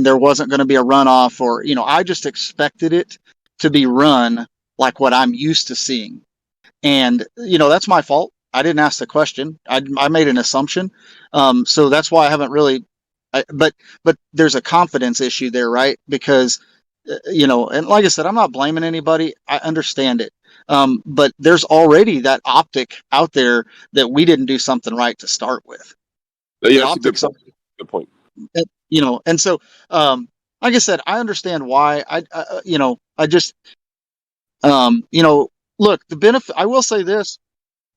there wasn't going to be a runoff, or I just expected it to be run like what I'm used to seeing. And that's my fault. I didn't ask the question. I made an assumption. So that's why I haven't really. But there's a confidence issue there, right? Because and like I said, I'm not blaming anybody. I understand it. But there's already that optic out there that we didn't do something right to start with. Yeah, that's a good point. And so, like I said, I understand why. I just, look, the benefit. I will say this.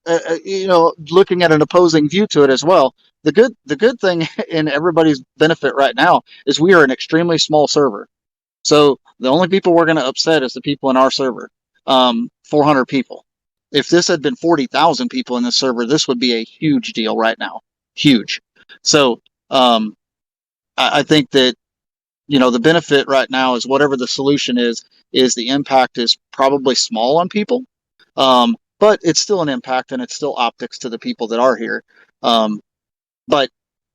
Looking at an opposing view to it as well. The good thing in everybody's benefit right now is we are an extremely small server. So the only people we're going to upset is the people in our server. 400 people. If this had been 40,000 people in the server, this would be a huge deal right now. Huge. So I think that the benefit right now is whatever the solution is the impact is probably small on people. But it's still an impact, and it's still optics to the people that are here. But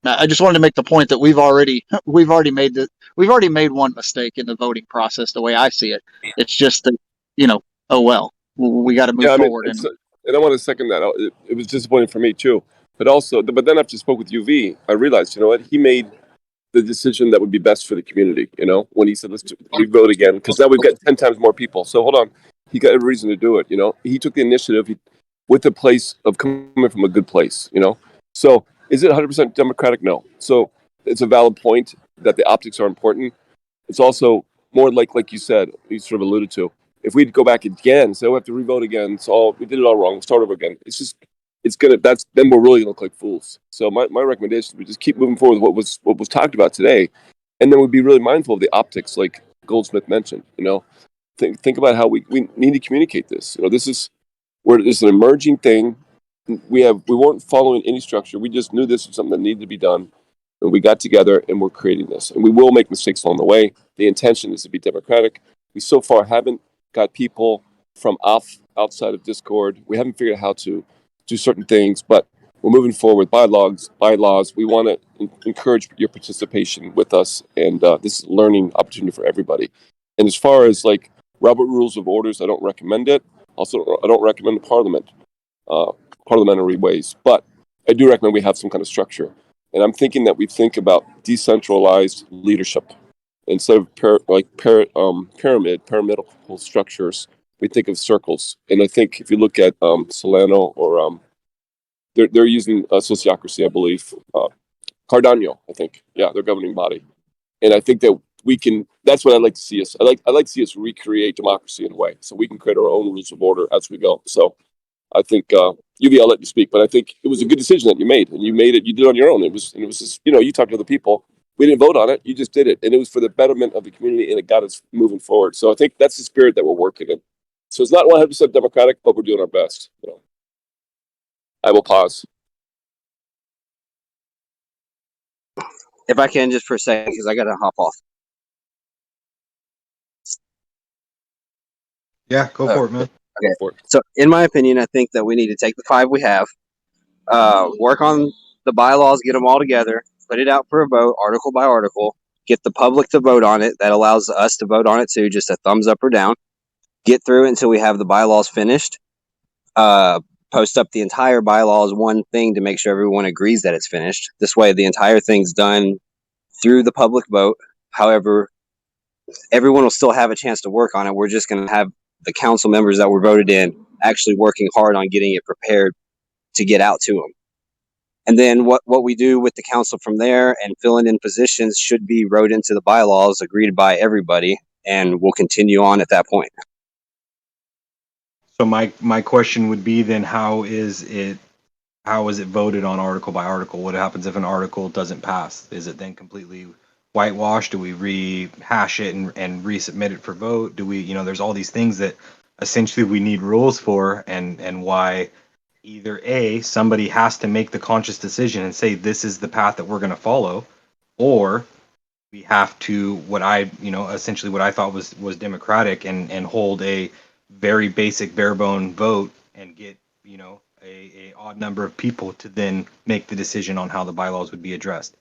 I just wanted to make the point that we've already made one mistake in the voting process. The way I see it, it's just that oh well, we got to move forward. And I want to second that. It was disappointing for me too. But then after I spoke with UV, I realized he made the decision that would be best for the community. When he said let's vote again, because now we've got 10 times more people. So hold on. He got a reason to do it, He took the initiative with the place of coming from a good place, So is it 100% democratic? No. So it's a valid point that the optics are important. It's also more like you said, you sort of alluded to. If we'd go back again, so we have to revote again, we did it all wrong, start over again. Then we're really gonna look like fools. So my recommendation is we just keep moving forward with what was talked about today, and then we'd be really mindful of the optics, like Goldsmith mentioned. Think about how we need to communicate this. This is an emerging thing. We weren't following any structure. We just knew this was something that needed to be done. And we got together and we're creating this. And we will make mistakes along the way. The intention is to be democratic. We so far haven't got people from outside of Discord. We haven't figured out how to do certain things, but we're moving forward. Bylaws. We want to encourage your participation with us, and this is a learning opportunity for everybody. And as far as like Robert Rules of Orders, I don't recommend it. Also, I don't recommend parliamentary ways, but I do recommend we have some kind of structure. And I'm thinking that we think about decentralized leadership instead of pyramidal structures. We think of circles, and I think if you look at Solano or they're using sociocracy, I believe. Cardano, I think, yeah, their governing body, and I think that we can. That's what I'd like to see us. I'd like to see us recreate democracy in a way, so we can create our own rules of order as we go. So, I think UV, I'll let you speak, but I think it was a good decision that you made, and you made it. You did it on your own. It was just, you talked to other people. We didn't vote on it. You just did it, and it was for the betterment of the community, and it got us moving forward. So I think that's the spirit that we're working in. So it's not 100% democratic, but we're doing our best. I will pause. If I can, just for a second, because I got to hop off. Yeah, go for it, man. Okay. So, in my opinion, I think that we need to take the 5 we have, work on the bylaws, get them all together, put it out for a vote, article by article, get the public to vote on it. That allows us to vote on it too, just a thumbs up or down. Get through it until we have the bylaws finished. Post up the entire bylaws one thing to make sure everyone agrees that it's finished. This way, the entire thing's done through the public vote. However, everyone will still have a chance to work on it. We're just going to have the council members that were voted in actually working hard on getting it prepared to get out to them. And then what we do with the council from there and filling in positions should be wrote into the bylaws, agreed by everybody, and we'll continue on at that point. So my question would be then, how is it voted on article by article? What happens if an article doesn't pass? Is it then completely whitewashed? Do we rehash it and resubmit it for vote? Do we, there's all these things that essentially we need rules for, and why either A, somebody has to make the conscious decision and say this is the path that we're going to follow, or we have to, essentially what I thought was democratic and hold a very basic bare bone vote and get, a odd number of people to then make the decision on how the bylaws would be addressed.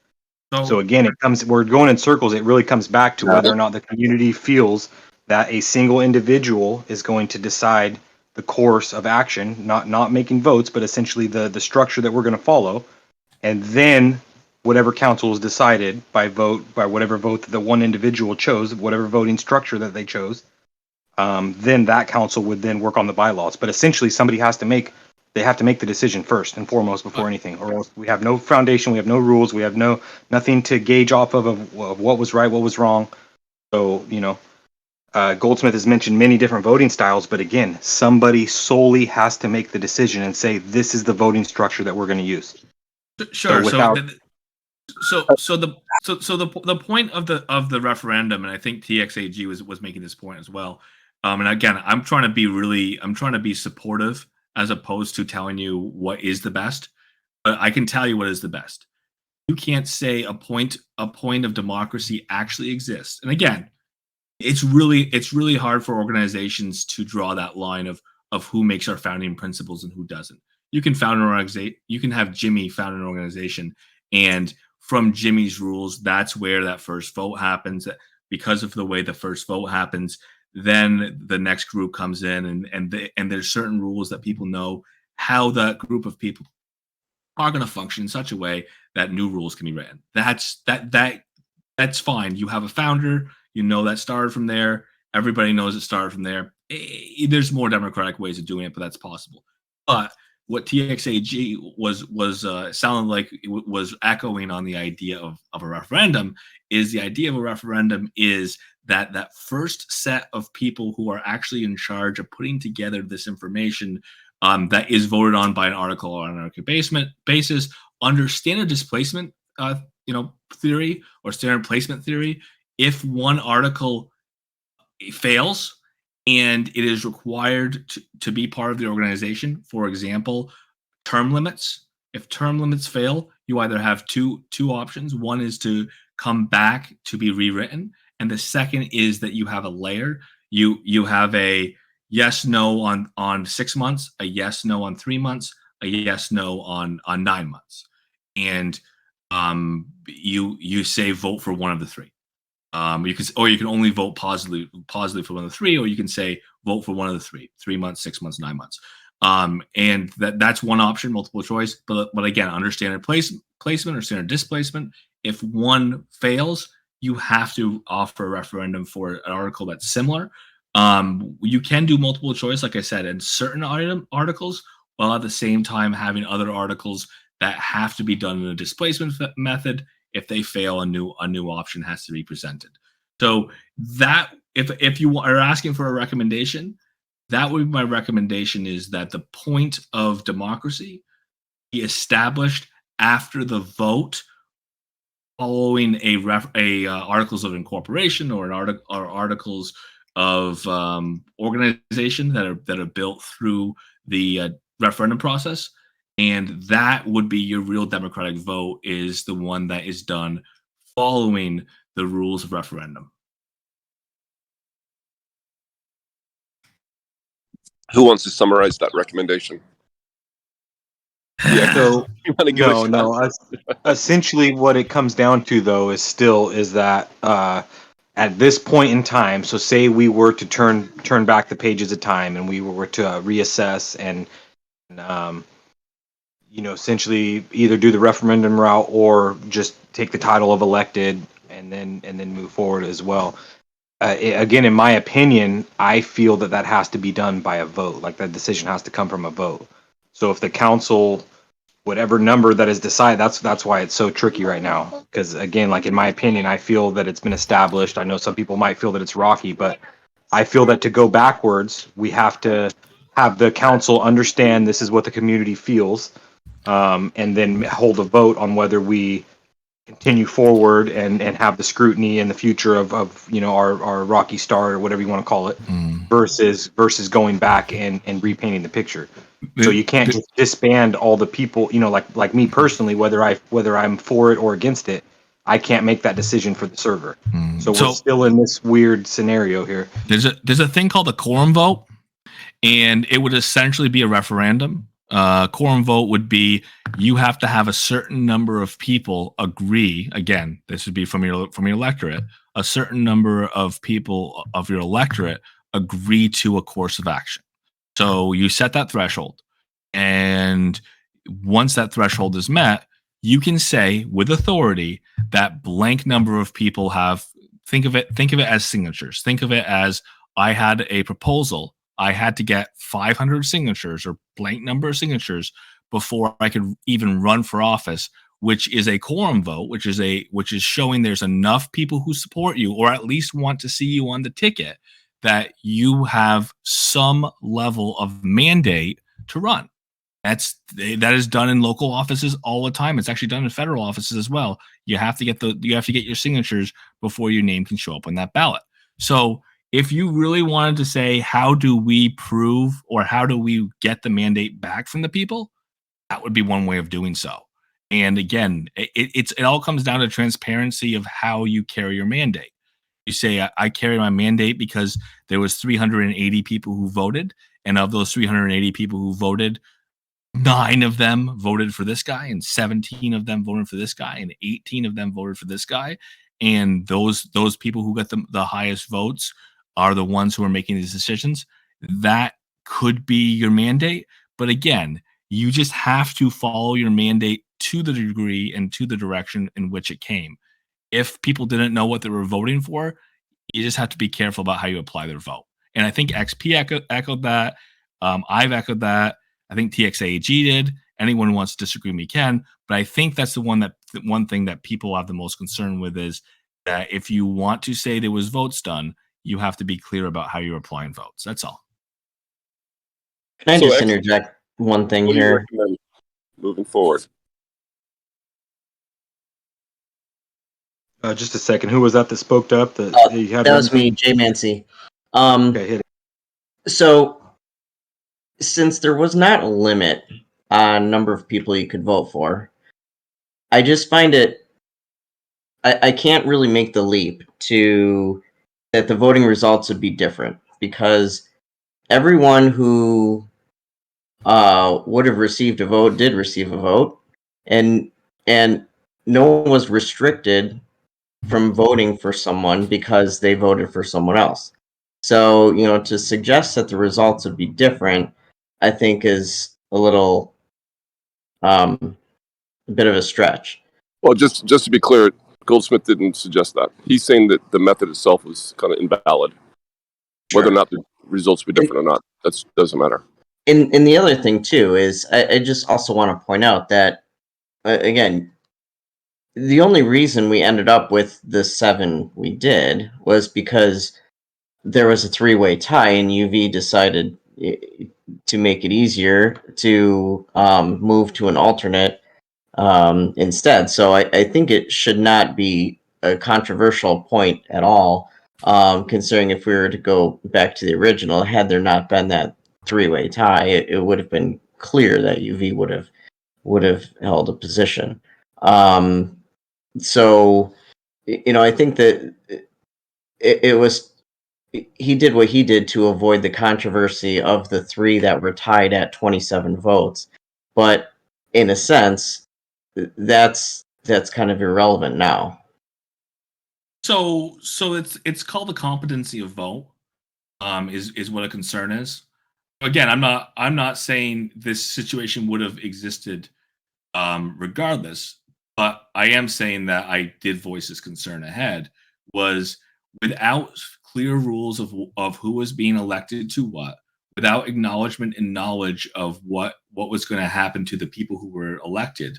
So again, we're going in circles. It really comes back to whether or not the community feels that a single individual is going to decide the course of action, not making votes, but essentially the structure that we're going to follow. And then whatever council is decided by whatever vote that the one individual chose, whatever voting structure that they chose, then that council would then work on the bylaws. But essentially somebody have to make the decision first and foremost before anything, or else we have no foundation, we have no rules, we have nothing to gauge off of what was right, what was wrong. So, Goldsmith has mentioned many different voting styles, but again, somebody solely has to make the decision and say, this is the voting structure that we're going to use. Sure. So the point of the referendum, and I think TXAG was making this point as well. And again, I'm trying to be supportive as opposed to telling you what is the best. But I can tell you what is the best. You can't say a point of democracy actually exists. And again, it's really hard for organizations to draw that line of who makes our founding principles and who doesn't. You can found an organization. You can have Jimmy found an organization, and from Jimmy's rules, that's where that first vote happens. Because of the way the first vote happens, then the next group comes in, and there's certain rules that people know how that group of people are going to function in such a way that new rules can be written. That's fine. You have a founder, that started from there. Everybody knows it started from there. There's more democratic ways of doing it, but that's possible. But what TXAG was sounding like it was echoing on the idea of a referendum is the idea of a referendum is that first set of people who are actually in charge of putting together this information that is voted on by an article on an article basis under standard displacement theory or standard placement theory. If one article fails and it is required to be part of the organization, for example, term limits, If term limits fail, you either have two options. One is to come back to be rewritten, and the second is that you have a layer. You have a yes no on 6 months, a yes no on 3 months, a yes no on 9 months, and you say vote for one of the three. You can only vote positively for one of the three, or you can say vote for one of the three: 3 months, 6 months, 9 months. And that's one option, multiple choice. But again, under standard placement or standard displacement, if one fails, you have to offer a referendum for an article that's similar. You can do multiple choice, like I said, in certain articles, while at the same time having other articles that have to be done in a displacement method. If they fail, a new option has to be presented. So that if you are asking for a recommendation, that would be my recommendation, is that the point of democracy be established after the vote, following a articles of incorporation or articles of organization that are built through the referendum process. And that would be your real democratic vote, is the one that is done following the rules of referendum. Who wants to summarize that recommendation? Yeah, so essentially what it comes down to, though, is that at this point in time, so say we were to turn back the pages of time and we were to reassess and essentially either do the referendum route or just take the title of elected and then move forward as well. Again, in my opinion, I feel that has to be done by a vote. Like, that decision has to come from a vote. So if the council, whatever number that is decided, that's why it's so tricky right now. Because again, like, in my opinion, I feel that it's been established. I know some people might feel that it's rocky, but I feel that to go backwards, we have to have the council understand this is what the community feels, and then hold a vote on whether we continue forward and have the scrutiny in the future of our rocky start, or whatever you want to call it, versus going back and repainting the picture. So you can't just disband all the people, like me personally, whether I'm for it or against it, I can't make that decision for the server. So we're still in this weird scenario here. There's a thing called a quorum vote, and it would essentially be a referendum. Quorum vote would be, you have to have a certain number of people agree. Again, this would be from your electorate. A certain number of people of your electorate agree to a course of action. So you set that threshold, and once that threshold is met, you can say with authority that blank number of people have. Think of it as signatures. Think of it as, I had a proposal. I had to get 500 signatures, or blank number of signatures, before I could even run for office, which is a quorum vote, which is showing there's enough people who support you, or at least want to see you on the ticket, that you have some level of mandate to run. That is done in local offices all the time. It's actually done in federal offices as well. You have to get your signatures before your name can show up on that ballot. So if you really wanted to say, how do we prove, or how do we get the mandate back from the people, that would be one way of doing so. And again, it all comes down to transparency of how you carry your mandate. You say, I carry my mandate because there was 380 people who voted, and of those 380 people who voted, 9 of them voted for this guy, and 17 of them voted for this guy, and 18 of them voted for this guy. And those people who got the highest votes are the ones who are making these decisions. That could be your mandate. But again, you just have to follow your mandate to the degree and to the direction in which it came. If people didn't know what they were voting for, you just have to be careful about how you apply their vote. And I think XP echoed that. I've echoed that. I think TXAG did. Anyone who wants to disagree with me can. But I think that's the one thing that people have the most concern with, is that if you want to say there was votes done, you have to be clear about how you're applying votes. That's all. Can I just interject one thing here? Moving forward. Just a second. Who was that spoke up? That was me, Jay Mancy. Okay, hit it. So, since there was not a limit on number of people you could vote for. I just find it, I can't really make the leap to that the voting results would be different, because everyone who would have received a vote did receive a vote, and no one was restricted from voting for someone because they voted for someone else. So, to suggest that the results would be different, I think is a little a bit of a stretch. Well, just to be clear, Goldsmith didn't suggest that. He's saying that the method itself was kind of invalid. Sure. Whether or not the results be different or not, that doesn't matter. And the other thing too is I just also want to point out that again, the only reason we ended up with the 7 we did was because there was a 3-way tie, and UV decided to make it easier to move to an alternate instead. So I think it should not be a controversial point at all, considering if we were to go back to the original, had there not been that 3-way tie, it would have been clear that UV would have held a position. So, I think that it was, he did what he did to avoid the controversy of the 3 that were tied at 27 votes. But in a sense, that's kind of irrelevant now. So it's called the competency of vote, is what a concern is. Again, I'm not saying this situation would have existed regardless, but I am saying that I did voice this concern ahead, was without clear rules of who was being elected to what, without acknowledgement and knowledge of what was going to happen to the people who were elected,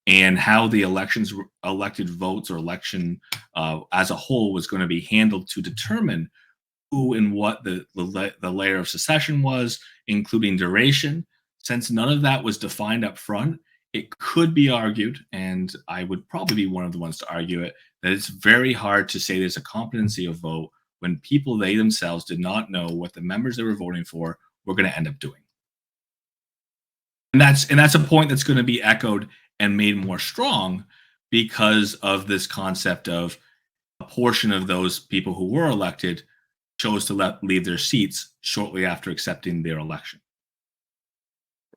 and how the elected votes or election as a whole was going to be handled to determine who and what the layer of secession was, including duration. Since none of that was defined up front, it could be argued, and I would probably be one of the ones to argue it, that it's very hard to say there's a competency of vote when people, they themselves, did not know what the members they were voting for were going to end up doing. And that's a point that's going to be echoed and made more strong because of this concept of a portion of those people who were elected chose to leave their seats shortly after accepting their election.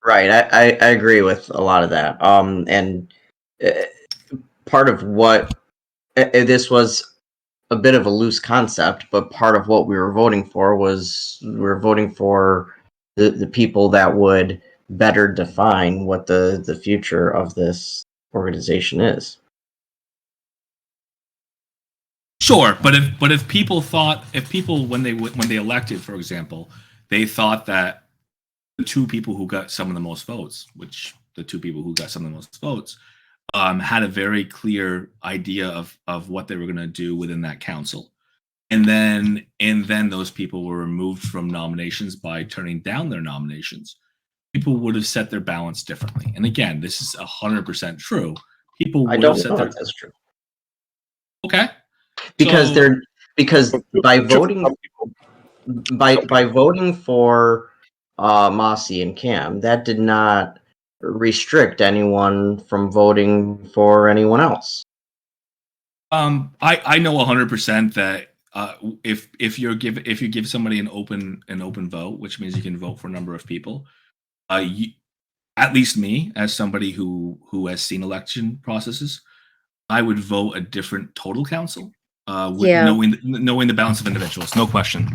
Right, I agree with a lot of that. And part of what this was a bit of a loose concept, but part of what we were voting for was we were voting for the people that would better define what the future of this organization is. Sure, but if people when they elected, for example, they thought that the 2 people who got some of the most votes, had a very clear idea of what they were going to do within that council, and then those people were removed from nominations by turning down their nominations, people would have set their balance differently. And again, this is 100% true. People would have set their. That's true. Okay. Because by voting for Mossy and Cam, that did not restrict anyone from voting for anyone else. I know 100% that if you give somebody an open vote, which means you can vote for a number of people, at least me, as somebody who has seen election processes, I would vote a different total council. Knowing the balance of individuals, no question.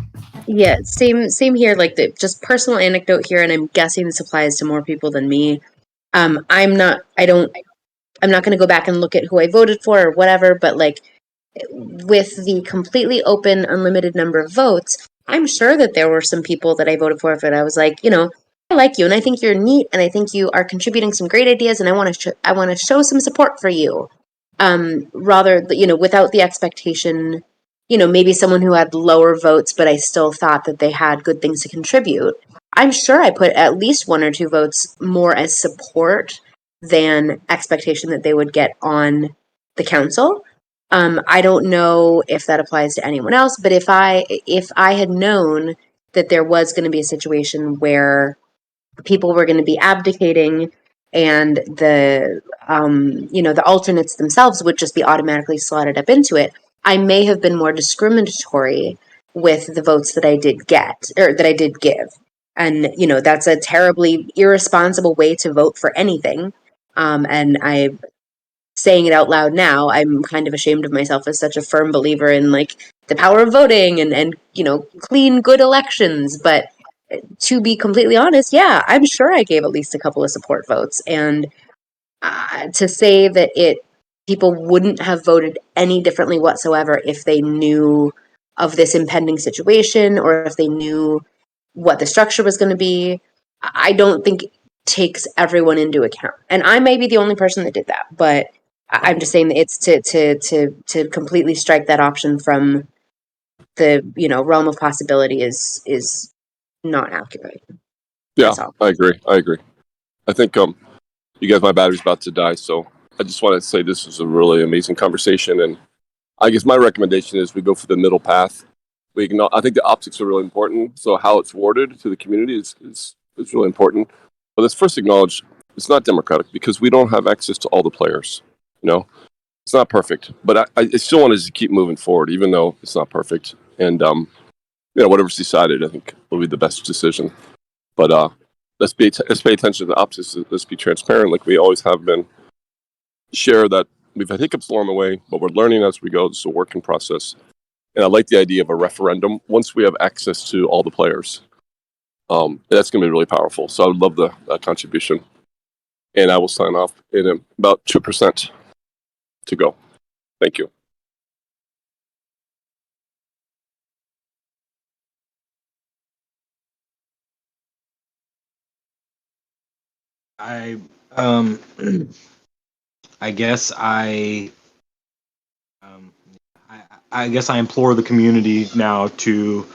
Yeah, same here. Like just personal anecdote here, and I'm guessing this applies to more people than me. I'm not going to go back and look at who I voted for or whatever, but like with the completely open, unlimited number of votes, I'm sure that there were some people that I voted for, but I was like, I like you, and I think you're neat, and I think you are contributing some great ideas, and I want to show some support for you. Rather, without the expectation, maybe someone who had lower votes, but I still thought that they had good things to contribute. I'm sure I put at least 1 or 2 votes more as support than expectation that they would get on the council. I don't know if that applies to anyone else, but if I had known that there was going to be a situation where people were going to be abdicating and the the alternates themselves would just be automatically slotted up into it, I may have been more discriminatory with the votes that I did get or that I did give. And that's a terribly irresponsible way to vote for anything. And I saying it out loud now, I'm kind of ashamed of myself as such a firm believer in like the power of voting and clean, good elections. But to be completely honest, yeah, I'm sure I gave at least a couple of support votes. And to say that people wouldn't have voted any differently whatsoever if they knew of this impending situation or if they knew what the structure was going to be, I don't think takes everyone into account. And I may be the only person that did that, but I'm just saying that it's to completely strike that option from the realm of possibility is not accurate. Yeah, I agree. I think you guys, my battery's about to die, so I just want to say this was a really amazing conversation, and I guess my recommendation is we go for the middle path. I think the optics are really important, so how it's worded to the community is really important. But let's first acknowledge it's not democratic because we don't have access to all the players. It's not perfect, but I still want to keep moving forward, even though it's not perfect. And whatever's decided, I think will be the best decision. But let's pay attention to the optics. Let's be transparent, like we always have been. Share that we've had hiccups along the way, but we're learning as we go. It's a working process. And I like the idea of a referendum once we have access to all the players. That's going to be really powerful. So I would love the contribution. And I will sign off in about 2% to go. Thank you. I guess I implore the community now to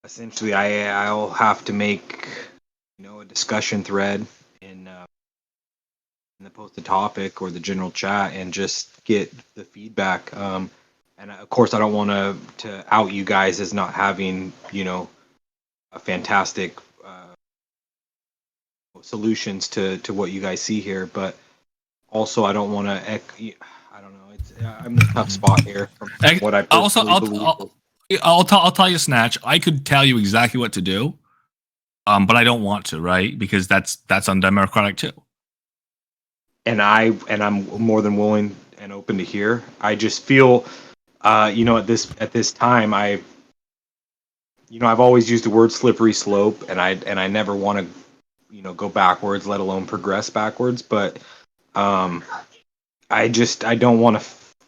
essentially I'll have to make a discussion thread in the posted topic or the general chat and just get the feedback. And of course I don't want to out you guys as not having a fantastic solutions to what you guys see here, but also I don't want to I don't know, I'm in a tough spot here from what I personally believe. I'll tell you, Snatch, I could tell you exactly what to do, but I don't want to, right? Because that's undemocratic too. And I'm more than willing and open to hear. I just feel at this time I've always used the word slippery slope, and I never want to go backwards, let alone progress backwards. But I don't want to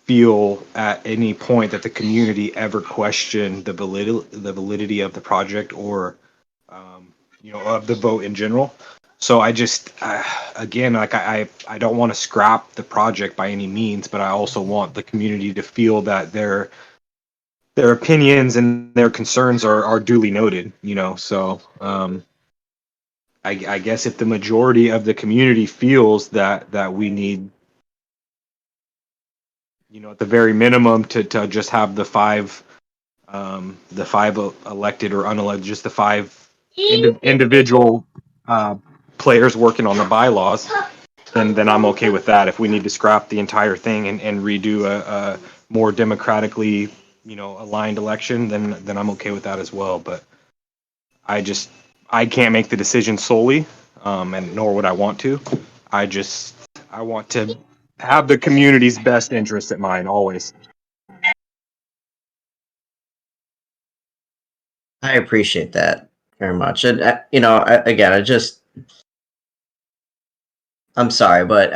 feel at any point that the community ever question the validity of the project or of the vote in general. So I just again, like I don't want to scrap the project by any means, but I also want the community to feel that their opinions and their concerns are duly noted. So I guess if the majority of the community feels that we need, at the very minimum to just have the five elected or unelected, just the five individual players working on the bylaws, then I'm okay with that. If we need to scrap the entire thing and redo a more democratically aligned election, then I'm okay with that as well. But I can't make the decision solely, and nor would I want to. I want to have the community's best interest at mind always. I appreciate that very much. And, I'm sorry, but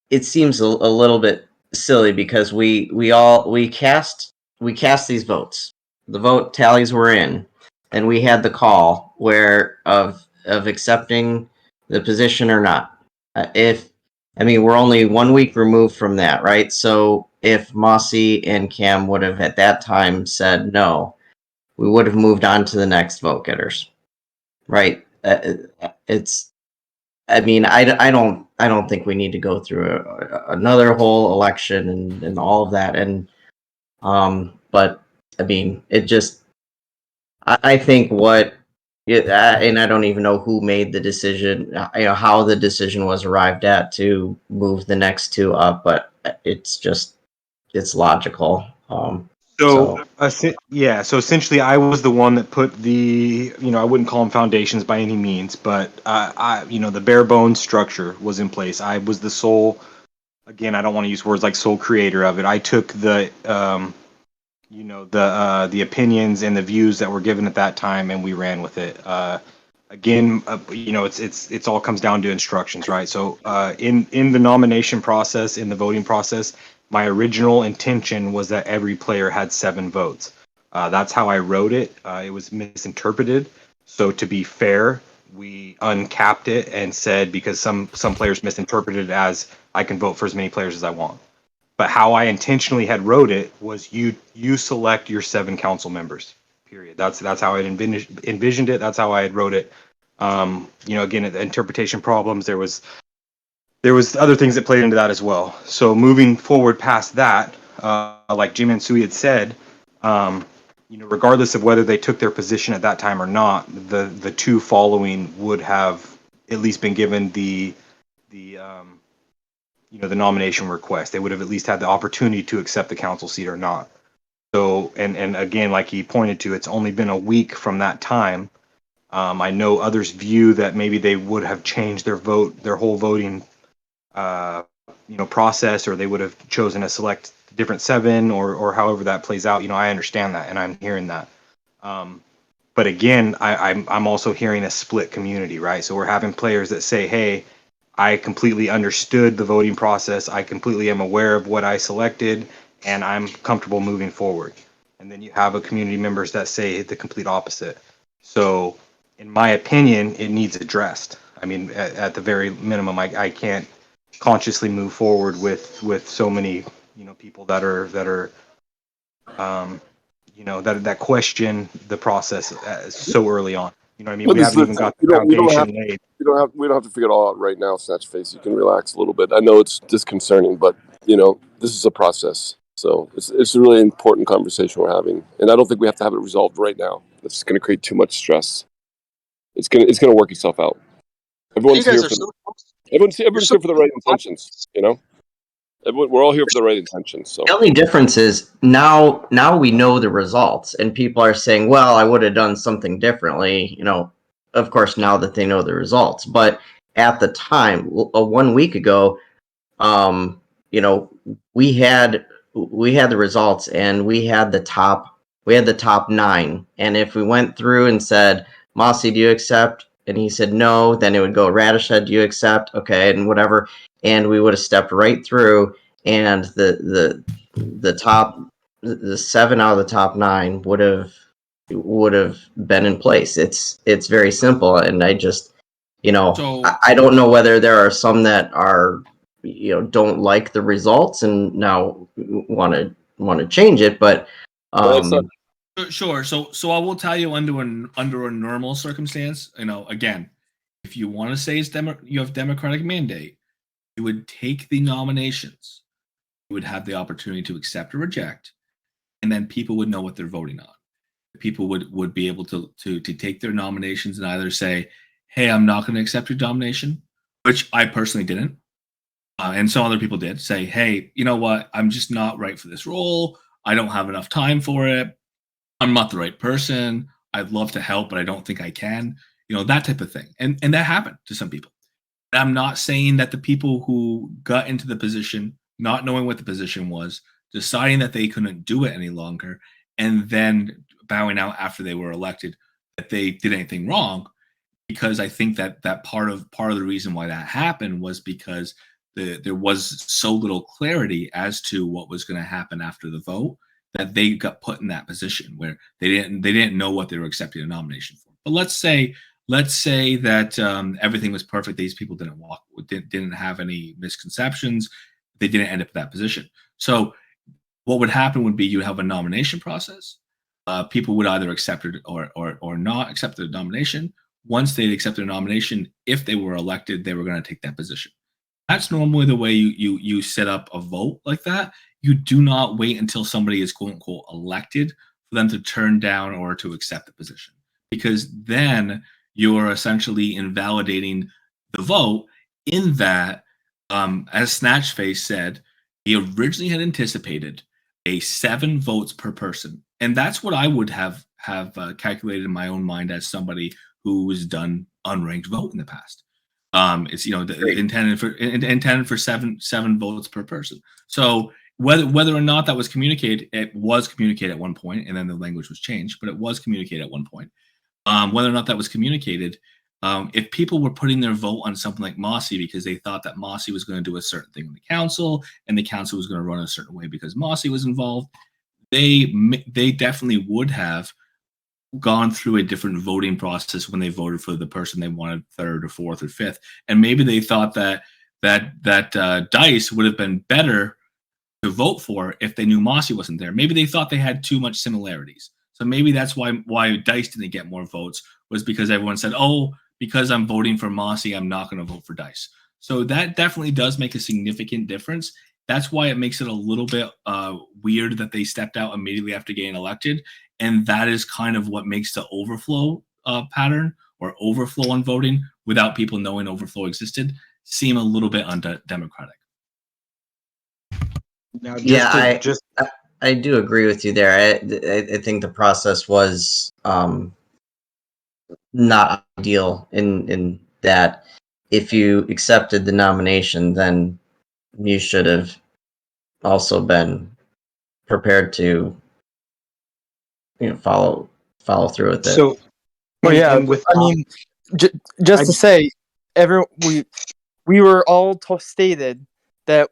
it seems a little bit silly because we cast these votes. The vote tallies were in, and we had the call of accepting the position or not. We're only 1 week removed from that, right? So if Mossy and Cam would have at that time said no, we would have moved on to the next vote getters, right? I don't think we need to go through another whole election and all of that. And but it just I think what and I don't even know who made the decision, how the decision was arrived at to move the next two up, but it's logical. So essentially, I was the one that put the, I wouldn't call them foundations by any means, but the bare bones structure was in place. I was the sole, again, I don't want to use words like sole creator of it. I took the, the opinions and the views that were given at that time, and we ran with it. It's all comes down to instructions, right? So in the nomination process, in the voting process, my original intention was that every player had 7 votes. That's how I wrote it. It was misinterpreted. So to be fair, we uncapped it and said, because some players misinterpreted it as I can vote for as many players as I want. But how I intentionally had wrote it was you select your 7 council members. Period. That's how I envisioned it. That's how I had wrote it. Again, the interpretation problems. There was other things that played into that as well. So moving forward past that, like Jim and Sui had said, regardless of whether they took their position at that time or not, the 2 following would have at least been given the nomination request. They would have at least had the opportunity to accept the council seat or not. So, and again, like he pointed to, it's only been a week from that time. I know others view that maybe they would have changed their whole voting, process, or they would have chosen to select different 7, or however that plays out. I understand that, and I'm hearing that. But again, I'm also hearing a split community, right? So we're having players that say, hey, I completely understood the voting process. I completely am aware of what I selected, and I'm comfortable moving forward. And then you have a community members that say the complete opposite. So in my opinion, it needs addressed. I mean, at the very minimum, I can't consciously move forward with so many, people that question the process so early on. You know what I mean? But We haven't even got the foundation laid. We don't have to figure it all out right now, Snatch Face. You can relax a little bit. I know it's disconcerting, but this is a process. So it's a really important conversation we're having, and I don't think we have to have it resolved right now. It's going to create too much stress. It's gonna work itself out. Everyone's here for the right intentions. We're all here for the right intentions. So the only difference is now we know the results, and people are saying, well, I would have done something differently. Of course, now that they know the results, but at the time, 1 week ago, we had the results, and we had the top 9. And if we went through and said, Mossy, do you accept? And he said no, then it would go, Radished, do you accept? Okay, and whatever. And we would have stepped right through, and the 7 out of the top 9 would have been in place. It's very simple, and I just I don't know whether there are some that are don't like the results and now want to change it, but Sure. So I will tell you, under a normal circumstance, again, if you want to say you have democratic mandate, you would take the nominations, you would have the opportunity to accept or reject, and then people would know what they're voting on. People would be able to take their nominations and either say, hey, I'm not going to accept your nomination, which I personally didn't. And some other people did say, hey, you know what? I'm just not right for this role. I don't have enough time for it. I'm not the right person. I'd love to help, but I don't think I can. That type of thing. And that happened to some people. I'm not saying that the people who got into the position, not knowing what the position was, deciding that they couldn't do it any longer, and then bowing out after they were elected, that they did anything wrong. Because I think that part of the reason why that happened was because there was so little clarity as to what was going to happen after the vote, that they got put in that position where they didn't know what they were accepting a nomination for. But let's say that everything was perfect. These people didn't have any misconceptions. They didn't end up in that position. So what would happen would be you have a nomination process. People would either accept it or not accept the nomination. Once they accepted a nomination, if they were elected, they were going to take that position. That's normally the way you set up a vote like that. You do not wait until somebody is quote unquote elected for them to turn down or to accept the position. because then you're essentially invalidating the vote in that, as Snatchface said, he originally had anticipated a 7 votes per person. And that's what I would have calculated in my own mind as somebody who has done unranked vote in the past. It's intended for seven votes per person. So whether or not that was communicated, it was communicated at one point, and then the language was changed, but it was communicated at one point. Whether or not that was communicated, if people were putting their vote on something like Mossy because they thought that Mossy was going to do a certain thing in the council, and the council was going to run a certain way because Mossy was involved, they definitely would have gone through a different voting process when they voted for the person they wanted third or fourth or fifth, and maybe they thought that Dice would have been better to vote for if they knew Mossy wasn't there. Maybe they thought they had too much similarities, so maybe that's why Dice didn't get more votes, was because everyone said, "Oh, because I'm voting for Mossy, I'm not going to vote for Dice." So that definitely does make a significant difference. That's why it makes it a little bit weird that they stepped out immediately after getting elected. And that is kind of what makes the overflow pattern or overflow on voting without people knowing overflow existed seem a little bit undemocratic. Now, I do agree with you there. I think the process was not ideal in that if you accepted the nomination, then you should have also been prepared to follow through with it. So, just to say, we were all stated that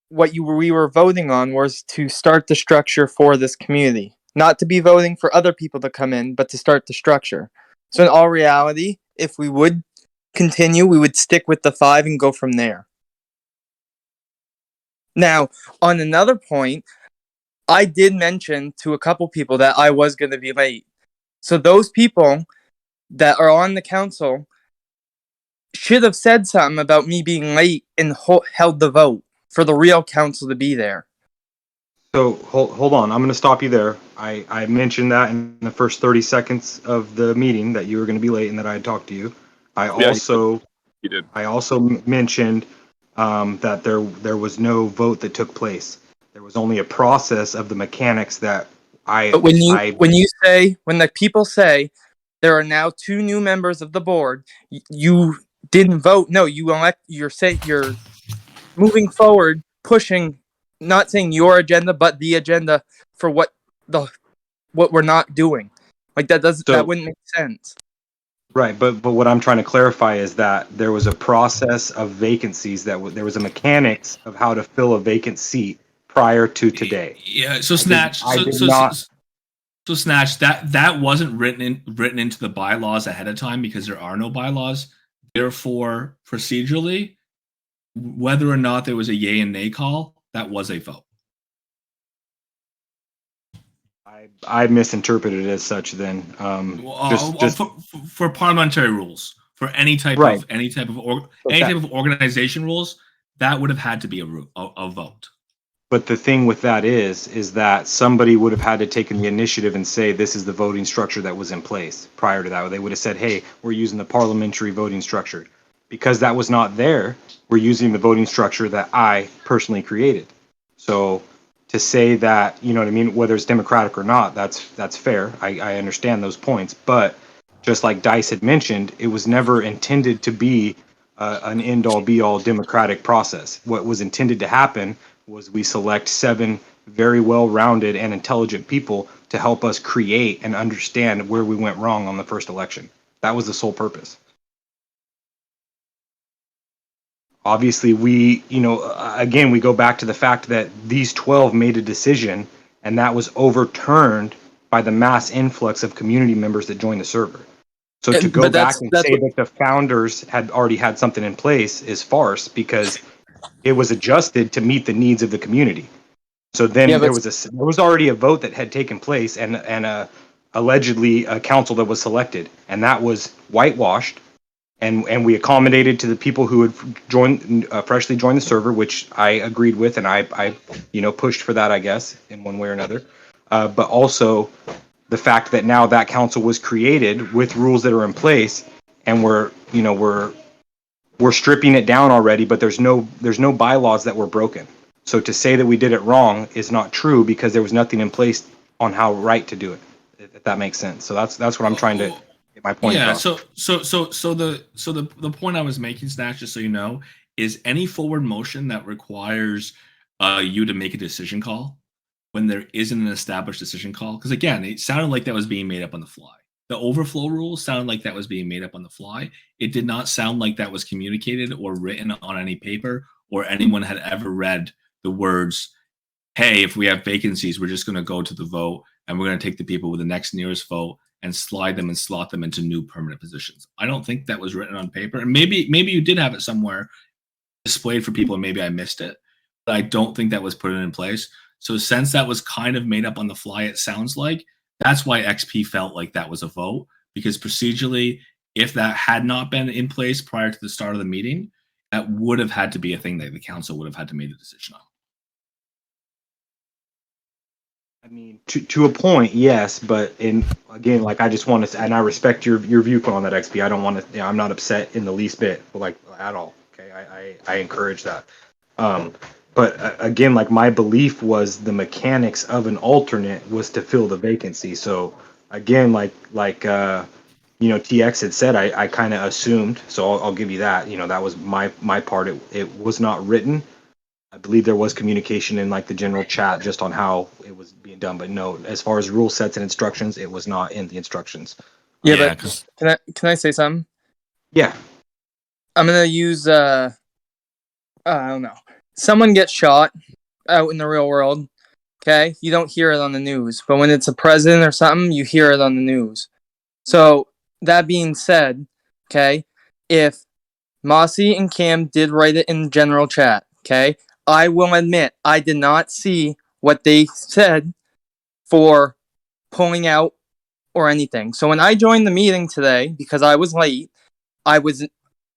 we were voting on was to start the structure for this community, not to be voting for other people to come in, but to start the structure. So in all reality, if we would continue, we would stick with the 5 and go from there. Now, on another point, I did mention to a couple people that I was going to be late. So those people that are on the council should have said something about me being late and held the vote for the real council to be there. So hold on, I'm going to stop you there. I mentioned that in the first 30 seconds of the meeting that you were going to be late and that I had talked to you. I also mentioned that there was no vote that took place. There was only a process of the mechanics that But when the people say there are now 2 new members of the board, you didn't vote. No, you're moving forward, pushing, not saying your agenda, but the agenda for what we're not doing. Like that wouldn't make sense. Right, but what I'm trying to clarify is that there was a process of vacancies there was a mechanics of how to fill a vacant seat prior to today. Yeah, so Snatch, Snatch, that wasn't written into the bylaws ahead of time because there are no bylaws. Therefore, procedurally, whether or not there was a yay and nay call, that was a vote. I misinterpreted it as such. Then, for parliamentary rules, for any type of organization rules, that would have had to be a vote. But the thing with that is that somebody would have had to take the initiative and say this is the voting structure that was in place prior to that. They would have said, "Hey, we're using the parliamentary voting structure." Because that was not there, we're using the voting structure that I personally created. So to say that, you know what I mean, whether it's democratic or not, that's fair. I understand those points. But just like Dice had mentioned, it was never intended to be an end-all be-all democratic process. What was intended to happen was we select 7 very well-rounded and intelligent people to help us create and understand where we went wrong on the first election. That was the sole purpose. Obviously, again, we go back to the fact that these 12 made a decision, and that was overturned by the mass influx of community members that joined the server. So to go back and say that the founders had already had something in place is farce, because it was adjusted to meet the needs of the community. So then there was already a vote that had taken place, and allegedly a council that was selected, and that was whitewashed. And we accommodated to the people who had freshly joined the server, which I agreed with, and I pushed for that, I guess, in one way or another. But also, the fact that now that council was created with rules that are in place, and we're stripping it down already, but there's no bylaws that were broken. So to say that we did it wrong is not true, because there was nothing in place on how right to do it, if that makes sense. So that's what I'm trying to get my point across. So the point I was making, Snatch, just so you know, is any forward motion that requires you to make a decision call when there isn't an established decision call, because again, it sounded like that was being made up on the fly. The overflow rule sounded like that was being made up on the fly. It did not sound like that was communicated or written on any paper, or anyone had ever read the words, hey, if we have vacancies, we're just going to go to the vote and we're going to take the people with the next nearest vote and slide them and slot them into new permanent positions. I don't think that was written on paper. And maybe you did have it somewhere displayed for people and maybe I missed it, but I don't think that was put in place. So since that was kind of made up on the fly, it sounds like, that's why XP felt like that was a vote, because procedurally, if that had not been in place prior to the start of the meeting, that would have had to be a thing that the council would have had to make a decision on. I mean, to a point, yes, but again, like, I just want to, and I respect your viewpoint on that, XP. I don't want to, I'm not upset in the least bit, like, at all. Okay, I encourage that. But again, like, my belief was the mechanics of an alternate was to fill the vacancy. So again, like TX had said, I kind of assumed. So I'll give you that. That was my part. It was not written. I believe there was communication in like the general chat just on how it was being done. But no, as far as rule sets and instructions, it was not in the instructions. Yeah, but can I say something? Yeah. I'm gonna use I don't know. Someone gets shot out in the real world, okay? You don't hear it on the news. But when it's a president or something, you hear it on the news. So, that being said, okay, if Mossy and Cam did write it in the general chat, okay, I will admit I did not see what they said for pulling out or anything. So when I joined the meeting today, because I was late, I was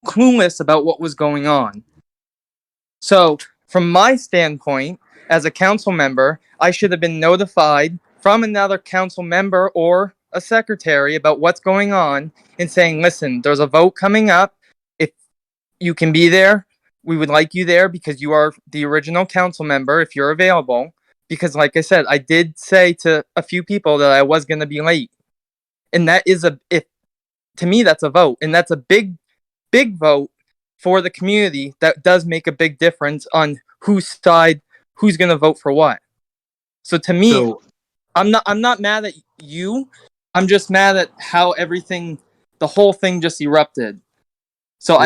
clueless about what was going on. So, from my standpoint, as a council member, I should have been notified from another council member or a secretary about what's going on and saying, listen, there's a vote coming up. If you can be there, we would like you there because you are the original council member if you're available. Because like I said, I did say to a few people that I was going to be late. And that is to me, that's a vote. And that's a big, big vote for the community that does make a big difference on whose side, who's going to vote for what. So to me, I'm not mad at you. I'm just mad at how the whole thing just erupted. So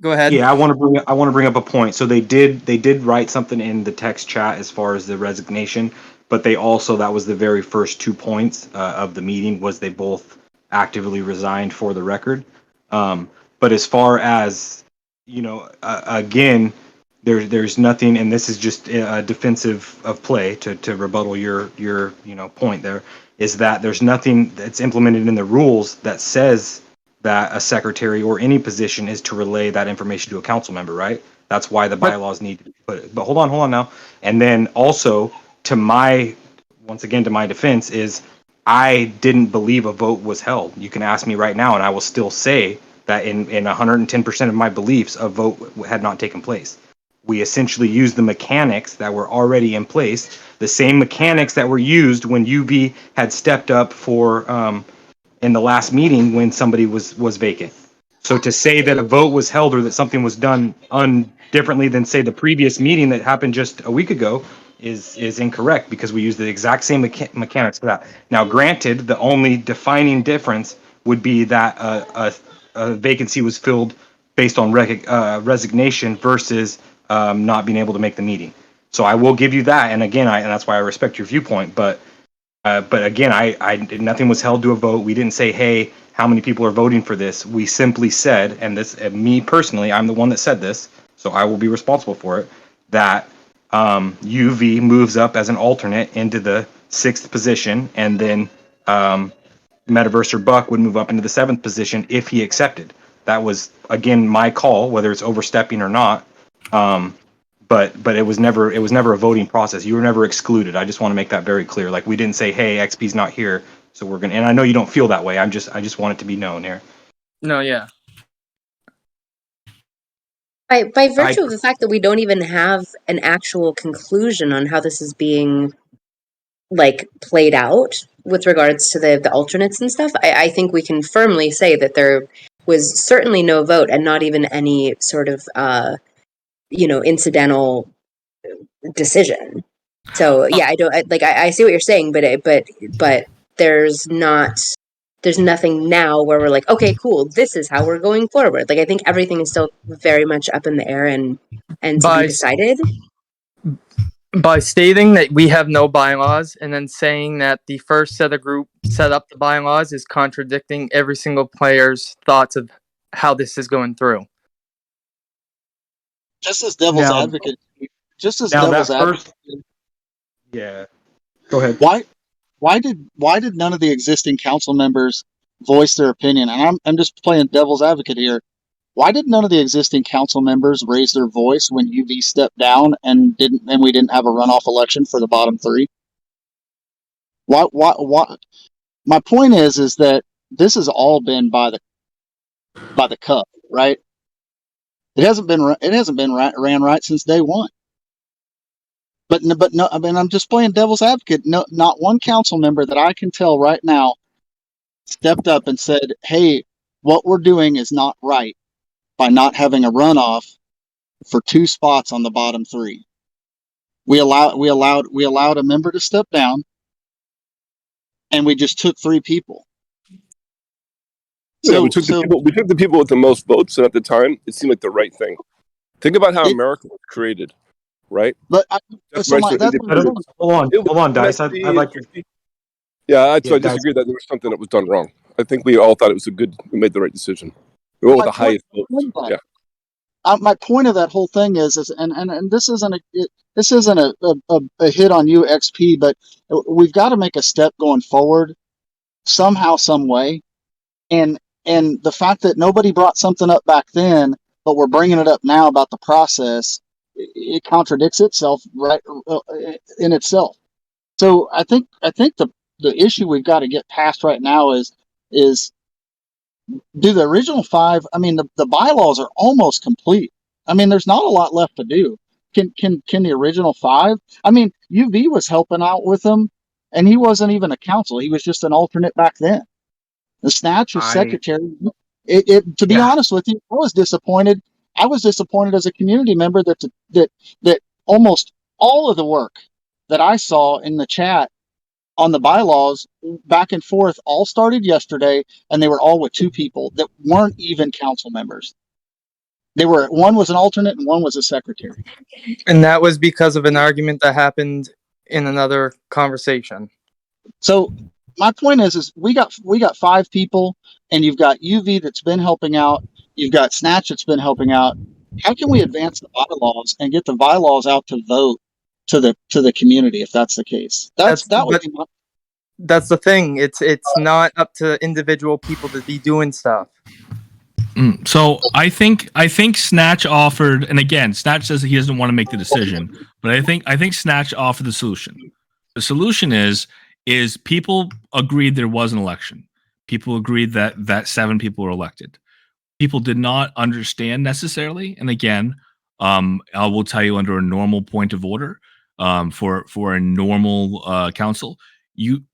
go ahead. Yeah, I want to bring up a point. So they did write something in the text chat as far as the resignation, but they also, that was the very first 2 points of the meeting, was they both actively resigned for the record. But as far as, again, there's nothing, and this is just a defensive of play to rebuttal your point there, is that there's nothing that's implemented in the rules that says that a secretary or any position is to relay that information to a council member, right? That's why the bylaws need to be put. But hold on now. And then also, once again, to my defense, is I didn't believe a vote was held. You can ask me right now, and I will still say that in 110% of my beliefs, a vote had not taken place. We essentially used the mechanics that were already in place, the same mechanics that were used when UV had stepped up for in the last meeting when somebody was vacant. So to say that a vote was held or that something was done differently than, say, the previous meeting that happened just a week ago is incorrect, because we use the exact same mechanics for that. Now, granted, the only defining difference would be that a vacancy was filled based on resignation versus not being able to make the meeting. So I will give you that, and again, and that's why I respect your viewpoint. But again, nothing was held to a vote. We didn't say, hey, how many people are voting for this? We simply said, and this, me personally, I'm the one that said this, so I will be responsible for it, that UV moves up as an alternate into the 6th position, and then Metaverse or Buck would move up into the 7th position if he accepted. That was, again, my call, whether it's overstepping or not. but it was never a voting process. You were never excluded. I just want to make that very clear. Like, we didn't say, hey, XP's not here, so we're gonna. And I know you don't feel that way. I just want it to be known here. No, yeah. By virtue of the fact that we don't even have an actual conclusion on how this is being like played out with regards to the alternates and stuff, I think we can firmly say that there was certainly no vote and not even any sort of incidental decision. So yeah, I see what you're saying, but there's nothing now where we're like, okay, cool, this is how we're going forward. Like, I think everything is still very much up in the air and to be decided. By stating that we have no bylaws and then saying that the first set up the bylaws is contradicting every single player's thoughts of how this is going through. Just as devil's advocate. Yeah. Go ahead. Why did none of the existing council members voice their opinion? And I'm just playing devil's advocate here. Why did none of the existing council members raise their voice when UV stepped down and we didn't have a runoff election for the bottom three? Why? My point is that this has all been by the cup, right? It hasn't been ran right since day one. But no, I mean, I'm just playing devil's advocate. No, not one council member that I can tell right now stepped up and said, "Hey, what we're doing is not right by not having a runoff for 2 spots on the bottom 3." We allowed a member to step down, and we just took 3 people. Yeah, we took the people with the most votes, and at the time, it seemed like the right thing. Think about how America was created, right? But hold on, Dice. I'd like to. Yeah, I disagree that there was something that was done wrong. I think we all thought we made the right decision. We went with the highest votes. Yeah. My point of that whole thing is and this isn't a hit on you, XP, but we've got to make a step going forward somehow, some way, and the fact that nobody brought something up back then, but we're bringing it up now about the process, it contradicts itself right in itself. So I think the issue we've got to get past right now is do the original 5. I mean, the bylaws are almost complete. I mean, there's not a lot left to do. Can the original 5? I mean, UV was helping out with them, and he wasn't even a council. He was just an alternate back then. The Snatch was secretary. To be honest with you, I was disappointed. I was disappointed as a community member that almost all of the work that I saw in the chat on the bylaws back and forth all started yesterday, and they were all with 2 people that weren't even council members. One was an alternate and one was a secretary. And that was because of an argument that happened in another conversation. So my point is we got 5 people, and you've got UV that's been helping out. You've got Snatch that's been helping out. How can we advance the bylaws and get the bylaws out to vote to the community if that's the case? That's the thing. It's not up to individual people to be doing stuff. So I think Snatch offered, and again, Snatch says that he doesn't want to make the decision, but I think Snatch offered the solution. The solution is people agreed there was an election. People agreed that 7 people were elected. People did not understand necessarily, and again, I will tell you under a normal point of order, for a normal council,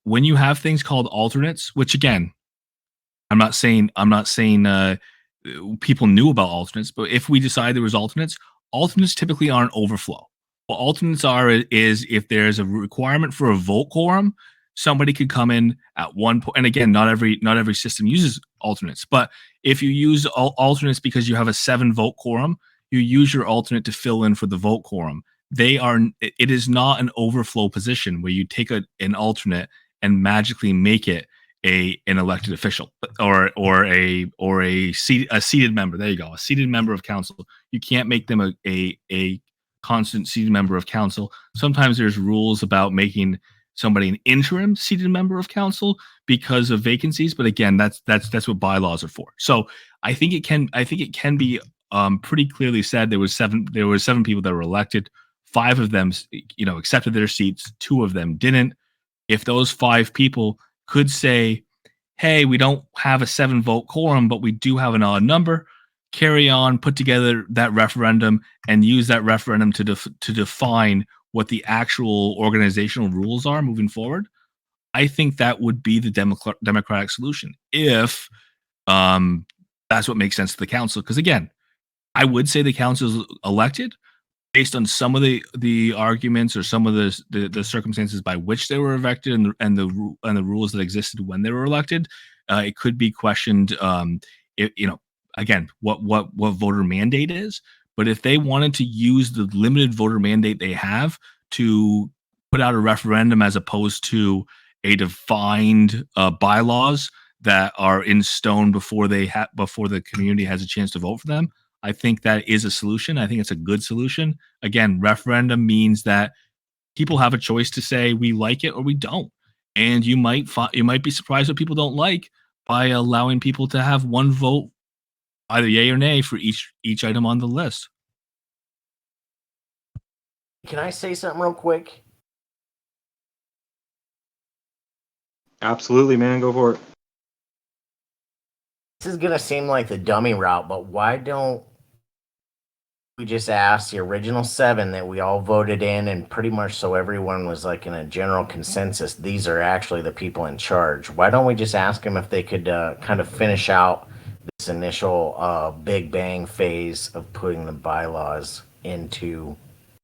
when you have things called alternates, which again, I'm not saying people knew about alternates, but if we decide there was alternates typically aren't overflow. What alternates are is if there's a requirement for a vote quorum, somebody could come in at one point. And again, not every system uses alternates, but if you use alternates because you have a 7 vote quorum, you use your alternate to fill in for the vote quorum. It is not an overflow position where you take an alternate and magically make it an elected official or a seated member. There you go, a seated member of council. You can't make them a constant seated member of council. Sometimes there's rules about making somebody an interim seated member of council because of vacancies, but again, that's what bylaws are for. So I think it can be pretty clearly said there were seven people that were elected. 5 of them, accepted their seats. 2 of them didn't. If those 5 people could say, hey, we don't have a 7-vote quorum, but we do have an odd number, carry on, put together that referendum, and use that referendum to define what the actual organizational rules are moving forward, I think that would be the democratic solution, if that's what makes sense to the council. Because again, I would say the council is elected based on some of the arguments or some of the circumstances by which they were elected and the rules that existed when they were elected. It could be questioned, again, what voter mandate is. But if they wanted to use the limited voter mandate they have to put out a referendum as opposed to a defined bylaws that are in stone before the community has a chance to vote for them, I think that is a solution. I think it's a good solution. Again, referendum means that people have a choice to say we like it or we don't, and you might be surprised what people don't like by allowing people to have one vote, either yay or nay, for each item on the list. Can I say something real quick? Absolutely, man. Go for it. This is gonna seem like the dummy route, but why don't we just ask the original 7 that we all voted in, and pretty much so everyone was like in a general consensus, these are actually the people in charge. Why don't we just ask them if they could kind of finish out this initial big bang phase of putting the bylaws into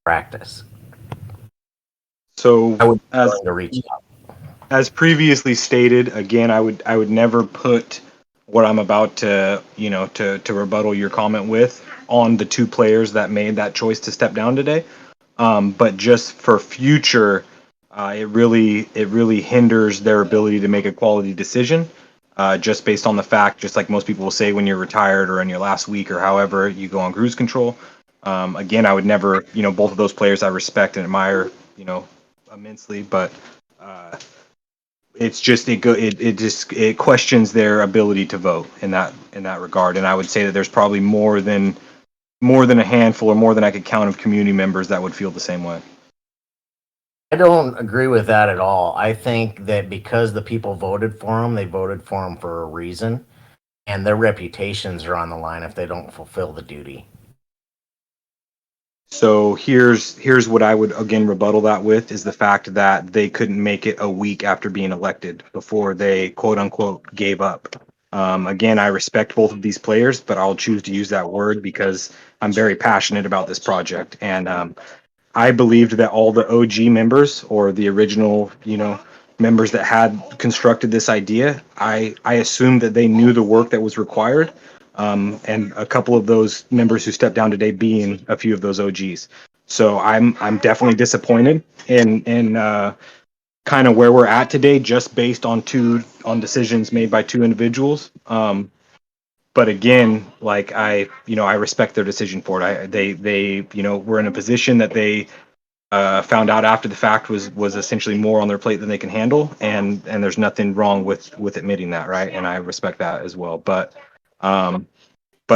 practice? So I would be willing to reach out. As previously stated, again, I would never put what I'm about to rebuttal your comment with on the 2 players that made that choice to step down today. But just for future, it really hinders their ability to make a quality decision. Just based on the fact, just like most people will say when you're retired or in your last week or however you go on cruise control. Again, I would never, both of those players I respect and admire, immensely, but it's just it questions their ability to vote in that regard. And I would say that there's probably more than a handful or more than I could count of community members that would feel the same way. I don't agree with that at all. I think that because the people voted for them, they voted for them for a reason, and their reputations are on the line if they don't fulfill the duty. So here's what I would again rebuttal that with is the fact that they couldn't make it a week after being elected before they quote unquote gave up. Again, I respect both of these players, but I'll choose to use that word because I'm very passionate about this project. And I believed that all the OG members or the original, members that had constructed this idea, I assumed that they knew the work that was required. And a couple of those members who stepped down today being a few of those OGs. So I'm definitely disappointed in kind of where we're at today, just based on decisions made by 2 individuals. But again, like I respect their decision for it. They were in a position that they found out after the fact was essentially more on their plate than they can handle, and there's nothing wrong with admitting that, right? And I respect that as well. But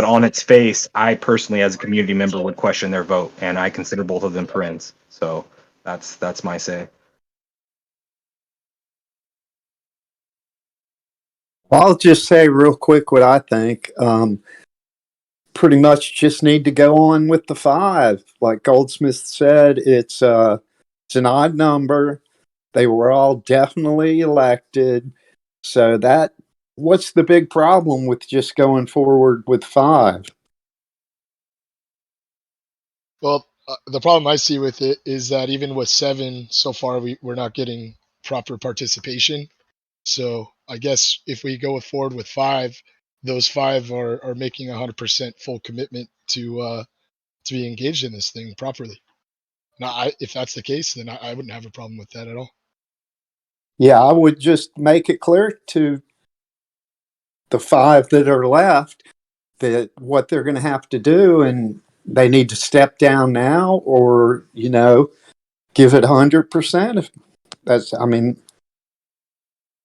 on its face, I personally, as a community member, would question their vote, and I consider both of them friends. So that's my say. I'll just say real quick what I think. Pretty much just need to go on with the 5. Like Goldsmith said, it's an odd number. They were all definitely elected. So what's the big problem with just going forward with 5? Well, the problem I see with it is that even with 7 so far, we're not getting proper participation. So I guess if we go forward with 5, those 5 are making 100% full commitment to be engaged in this thing properly. Now, if that's the case, then I wouldn't have a problem with that at all. Yeah, I would just make it clear to the 5 that are left that what they're going to have to do, and they need to step down now or, give it 100%.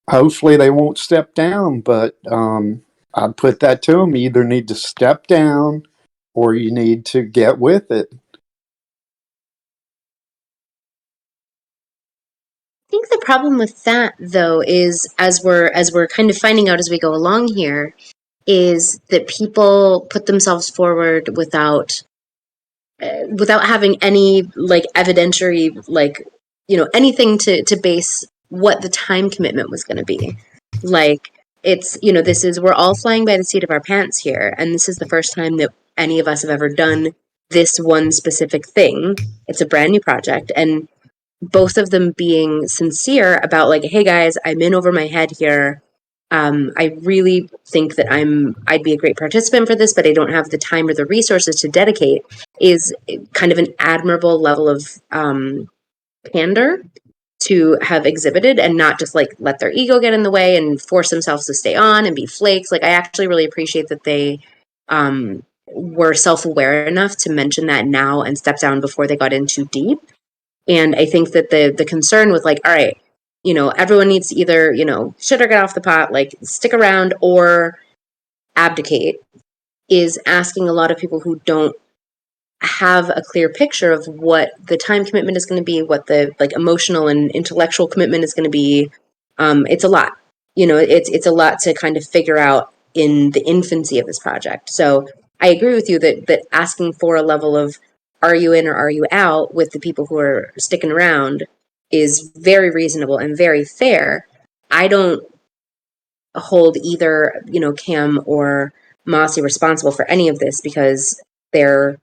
Hopefully they won't step down, but I'd put that to them. You either need to step down or you need to get with it. I think the problem with that, though, is as we're kind of finding out as we go along here, is that people put themselves forward without having any like evidentiary, like, you know, anything to base what the time commitment was going to be. Like, it's, you know, we're all flying by the seat of our pants here, and this is the first time that any of us have ever done this one specific thing. It's a brand new project, and both of them being sincere about like, hey guys, I'm in over my head here. I really think that I'd be a great participant for this, but I don't have the time or the resources to dedicate, is kind of an admirable level of candor to have exhibited, and not just like let their ego get in the way and force themselves to stay on and be flakes. Like, I actually really appreciate that they were self-aware enough to mention that now and step down before they got in too deep. And I think that the concern with like, all right, you know, everyone needs to either, you know, shit or get off the pot, like stick around or abdicate, is asking a lot of people who don't have a clear picture of what the time commitment is going to be, what the like emotional and intellectual commitment is going to be. It's a lot, you know, it's a lot to kind of figure out in the infancy of this project. So I agree with you that asking for a level of are you in or are you out with the people who are sticking around is very reasonable and very fair. I don't hold either, you know, Cam or Mossy responsible for any of this, because they're,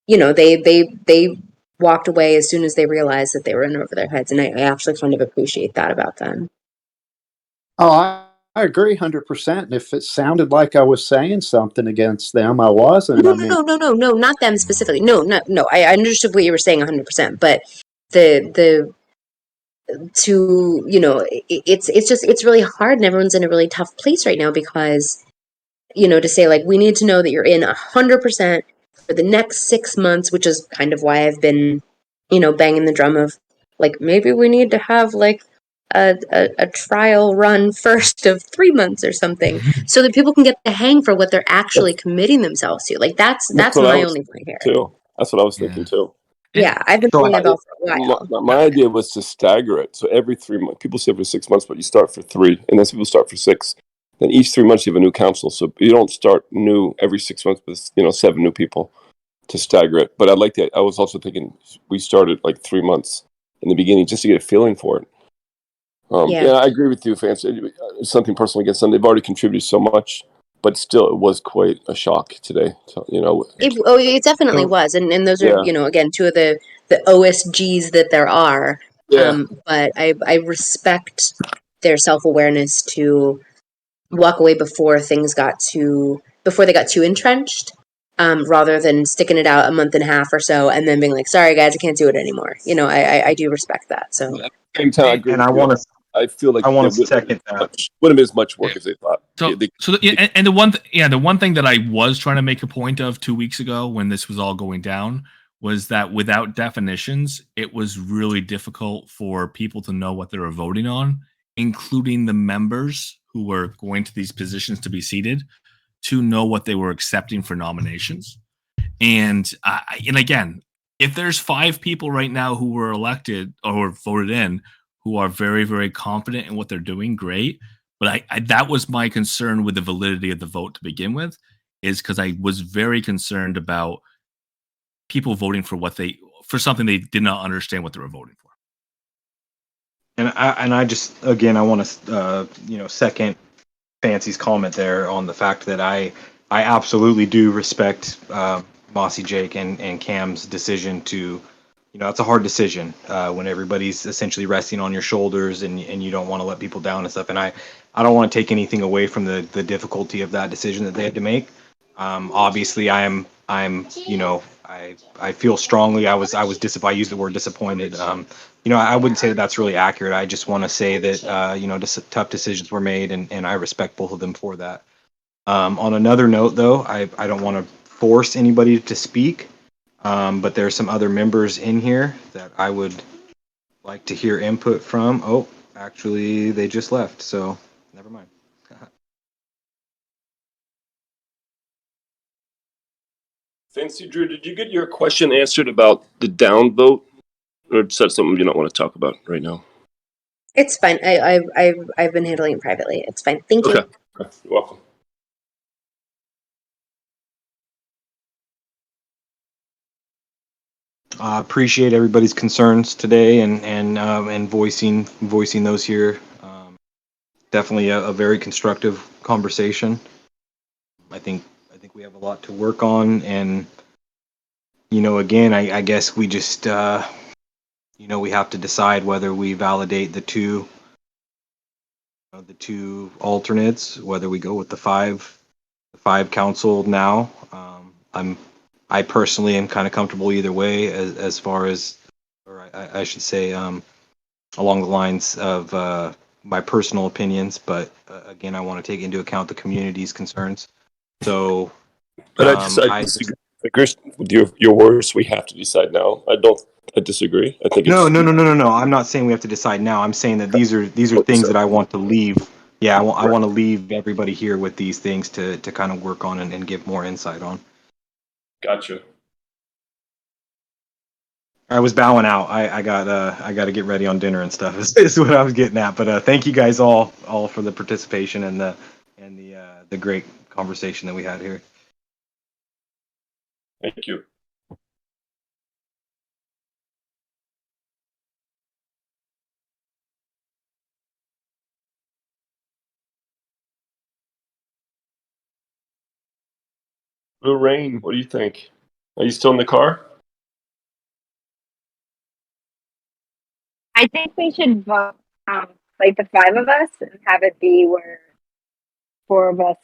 you know, they walked away as soon as they realized that they were in over their heads, and I actually kind of appreciate that about them. Oh, I agree 100%. And if it sounded like I was saying something against them, I wasn't. No, I mean, no, not them specifically. No. I understood what you were saying 100%, but the to, you know, it's really hard, and everyone's in a really tough place right now, because, you know, to say like, we need to know that you're in 100% for the next 6 months, which is kind of why I've been, you know, banging the drum of like, maybe we need to have like a trial run first of 3 months or something, so that people can get the hang for what they're actually committing themselves to. Like, that's what I my was only point here. too. That's what I was thinking too. Yeah, I've been saying that for a while. My idea was to stagger it. So every 3 months, people say for 6 months, but you start for 3, and then people start for 6. Then each 3 months you have a new council. So you don't start new every 6 months with, you know, 7 new people, to stagger it. But I like that. I was also thinking we started like 3 months in the beginning just to get a feeling for it. Yeah, I agree with you, fans. Something personal against them. They've already contributed so much, but still, it was quite a shock today. So, you know, It definitely was, and those are, you know, again, two of the OSGs that there are. But I respect their self-awareness to walk away before they got too entrenched, rather than sticking it out a month and a half or so and then being like, sorry guys, I can't do it anymore. You know, I do respect that. So at the same time, I agree. And I feel like want to second that. Wouldn't be as much work as they thought. The one thing that I was trying to make a point of 2 weeks ago when this was all going down was that without definitions, it was really difficult for people to know what they were voting on, including the members who were going to these positions to be seated, to know what they were accepting for nominations. And again, if there's 5 people right now who were elected or voted in who are very, very confident in what they're doing, great. But that was my concern with the validity of the vote to begin with, is because I was very concerned about people voting for something they did not understand what they were voting for. And I just, again, I want to you know, second Fancy's comment there on the fact that I absolutely do respect Mossy Jake and Cam's decision to, you know, it's a hard decision when everybody's essentially resting on your shoulders and you don't want to let people down and stuff. And I don't want to take anything away from the difficulty of that decision that they had to make. Obviously, I'm you know, I feel strongly. I I used the word disappointed. You know, I wouldn't say that that's really accurate. I just want to say that you know, tough decisions were made, and I respect both of them for that. On another note, though, I don't want to force anybody to speak. But there's some other members in here that I would like to hear input from. Oh, actually, they just left, so never mind. Fancy Drew, did you get your question answered about the down vote, or is that something you don't want to talk about right now? It's fine. I've been handling it privately. It's fine. Thank you. Okay, you're welcome. Appreciate everybody's concerns today and voicing those here. Definitely a very constructive conversation. I think we have a lot to work on, and again, I guess we just we have to decide whether we validate the two alternates, whether we go with the five council now. I personally am kind of comfortable either way, as far as, or I should say, along the lines of my personal opinions. But again, I want to take into account the community's concerns. So, but I disagree. I agree with your words. We have to decide now. I disagree. I think no. I'm not saying we have to decide now. I'm saying that these are things that I want to leave. Yeah, I want to leave everybody here with these things to kind of work on and give more insight on. Gotcha. I was bowing out. I got to get ready on dinner and stuff. Is what I was getting at. But thank you guys all for the participation and the great conversation that we had here. Thank you. Blue Rain, what do you think? Are you still in the car? I think we should vote, like the five of us, and have it be where four of us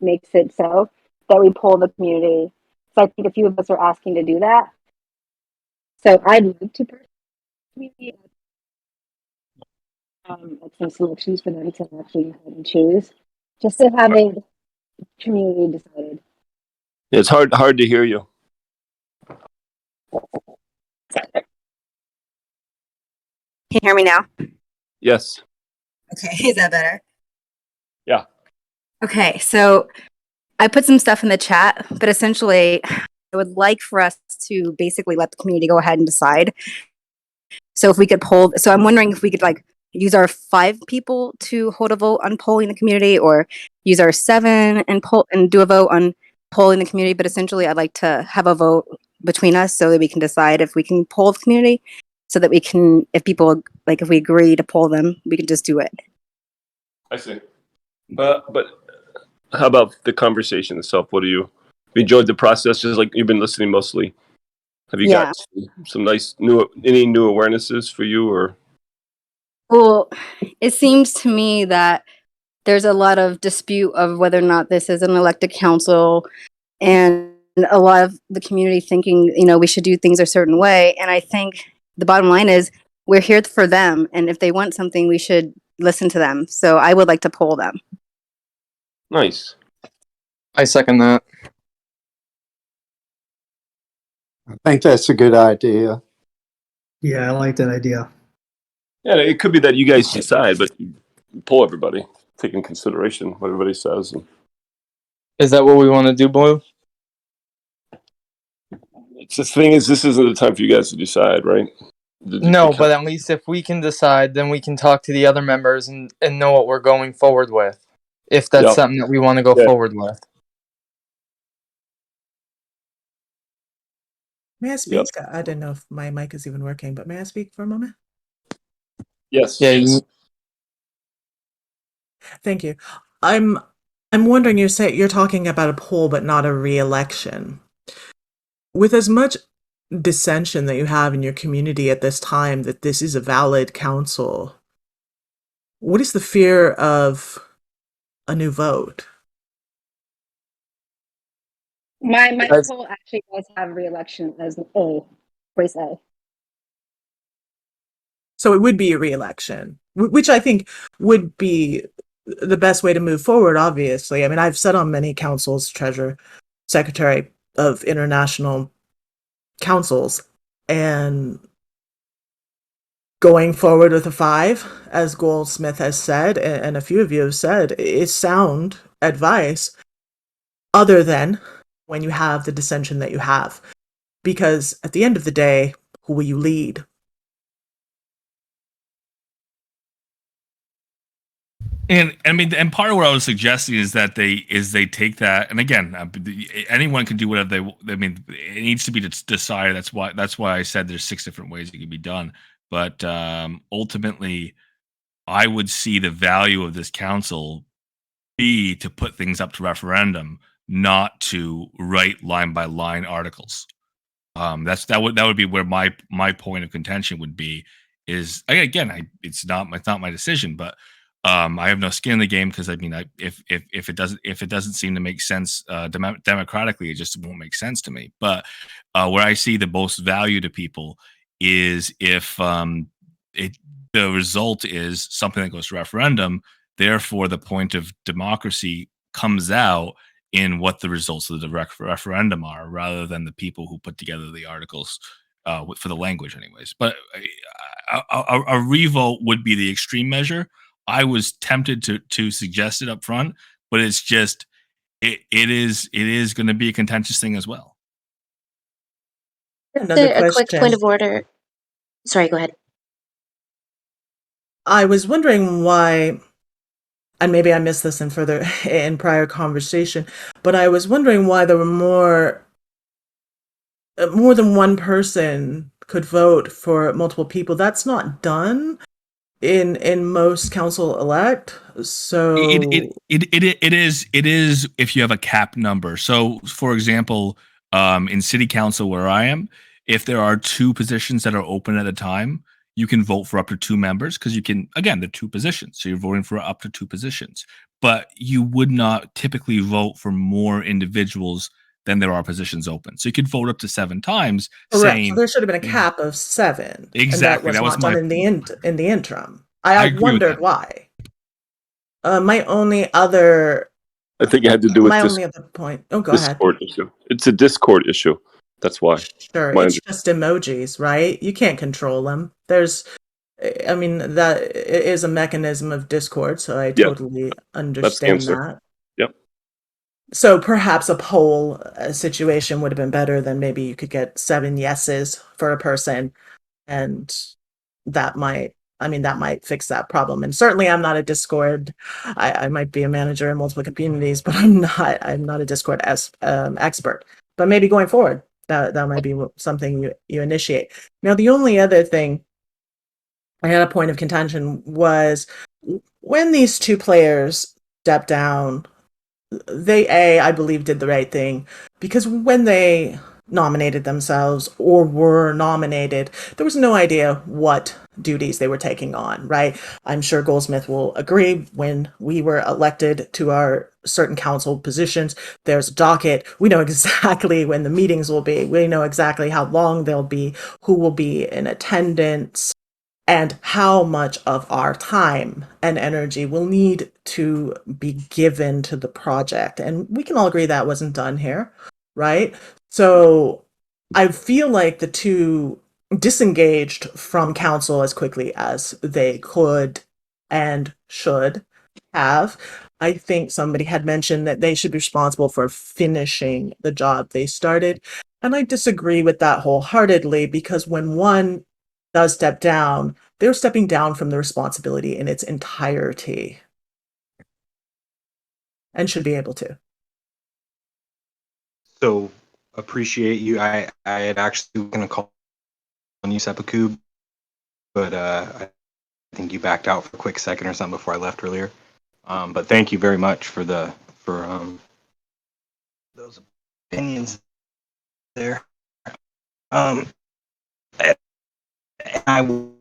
makes it so that we pull the community. So I think a few of us are asking to do that. So I'd love to personally make some selections for them to actually go ahead and choose, just to have a community decided. It's hard to hear you. Can you hear me now? Yes. Okay, is that better? Yeah. Okay, so I put some stuff in the chat, but essentially I would like for us to basically let the community go ahead and decide. So if we could poll, so I'm wondering if we could like use our 5 people to hold a vote on polling the community, or use our 7 and do a vote on polling the community. But essentially I'd like to have a vote between us so that we can decide if we can poll the community, so that we can, if people, like if we agree to poll them, we can just do it. I see. But how about the conversation itself? What do you enjoyed the process? Just like you've been listening mostly. Have you got some nice any new awarenesses for you, or? Well, it seems to me that there's a lot of dispute of whether or not this is an elected council, and a lot of the community thinking, we should do things a certain way. And I think the bottom line is we're here for them. And if they want something, we should listen to them. So I would like to poll them. Nice. I second that. I think that's a good idea. Yeah, I like that idea. Yeah, it could be that you guys decide, but you poll everybody, take in consideration what everybody says. Is that what we want to do, Blue? It's the thing is, this isn't the time for you guys to decide, right? No, but at least if we can decide, then we can talk to the other members and know what we're going forward with. If that's something that we want to go forward with. May I speak? I don't know if my mic is even working, but may I speak for a moment? Yes. Yeah. Thank you. I'm wondering, you're talking about a poll, but not a re-election. With as much dissension that you have in your community at this time, that this is a valid council, what is the fear of a new vote? My poll actually does have re-election as choice A. So it would be a re-election, which I think would be the best way to move forward, obviously. I mean, I've sat on many councils, treasurer, secretary of international councils, and going forward with a 5, as Goldsmith has said, and a few of you have said, is sound advice, other than when you have the dissension that you have. Because at the end of the day, who will you lead? And I mean, and part of what I was suggesting is that they take that, and again, anyone can do whatever they. I mean, it needs to be decided. That's why I said there's 6 different ways it can be done. But ultimately, I would see the value of this council be to put things up to referendum, not to write line by line articles. That would be where my point of contention would be. Is again, it's not my decision, but I have no skin in the game because I mean, if it doesn't seem to make sense democratically, it just won't make sense to me. But where I see the most value to people is if the result is something that goes to referendum. Therefore, the point of democracy comes out in what the results of the referendum are, rather than the people who put together the articles for the language, anyways. But a revote would be the extreme measure. I was tempted to suggest it up front, but it's just it is going to be a contentious thing as well. A quick point of order. Sorry, go ahead. I was wondering why, and maybe I missed this in prior conversation, but I was wondering why there were more than one person could vote for multiple people. That's not done in most council elect. So it is if you have a cap number. So for example, in city council where I am, if there are 2 positions that are open at a time, you can vote for up to 2 members because you can, again, the 2 positions. So you're voting for up to 2 positions, but you would not typically vote for more individuals than there are positions open. So you could vote up to 7 times. Correct. So there should have been a cap of 7. Exactly. And that was not done in the interim. I wondered why. My only other. I think it had to do with my only other point. Oh, go ahead. Discord issue. It's a Discord issue. That's why. Sure, it's just emojis, right? You can't control them. I mean, that is a mechanism of Discord, so I totally understand that. Yep. So perhaps a poll situation would have been better than maybe you could get 7 yeses for a person, and that might fix that problem. And certainly I'm not a Discord. I might be a manager in multiple communities, but I'm not a Discord expert. But maybe going forward, that might be something you initiate. Now, the only other thing I had a point of contention was when these 2 players stepped down, they, I believe, did the right thing, because when they nominated themselves or were nominated, there was no idea what duties they were taking on, right? I'm sure Goldsmith will agree. When we were elected to our certain council positions, there's a docket. We know exactly when the meetings will be. We know exactly how long they'll be, who will be in attendance, and how much of our time and energy will need to be given to the project. And we can all agree that wasn't done here, right? So I feel like the 2 disengaged from council as quickly as they could and should have. I think somebody had mentioned that they should be responsible for finishing the job they started. And I disagree with that wholeheartedly, because when one does step down, they're stepping down from the responsibility in its entirety and should be able to. So appreciate you. I had actually going to call on you, Seppuku, but I think you backed out for a quick second or something before I left earlier. But thank you very much for those opinions there. I will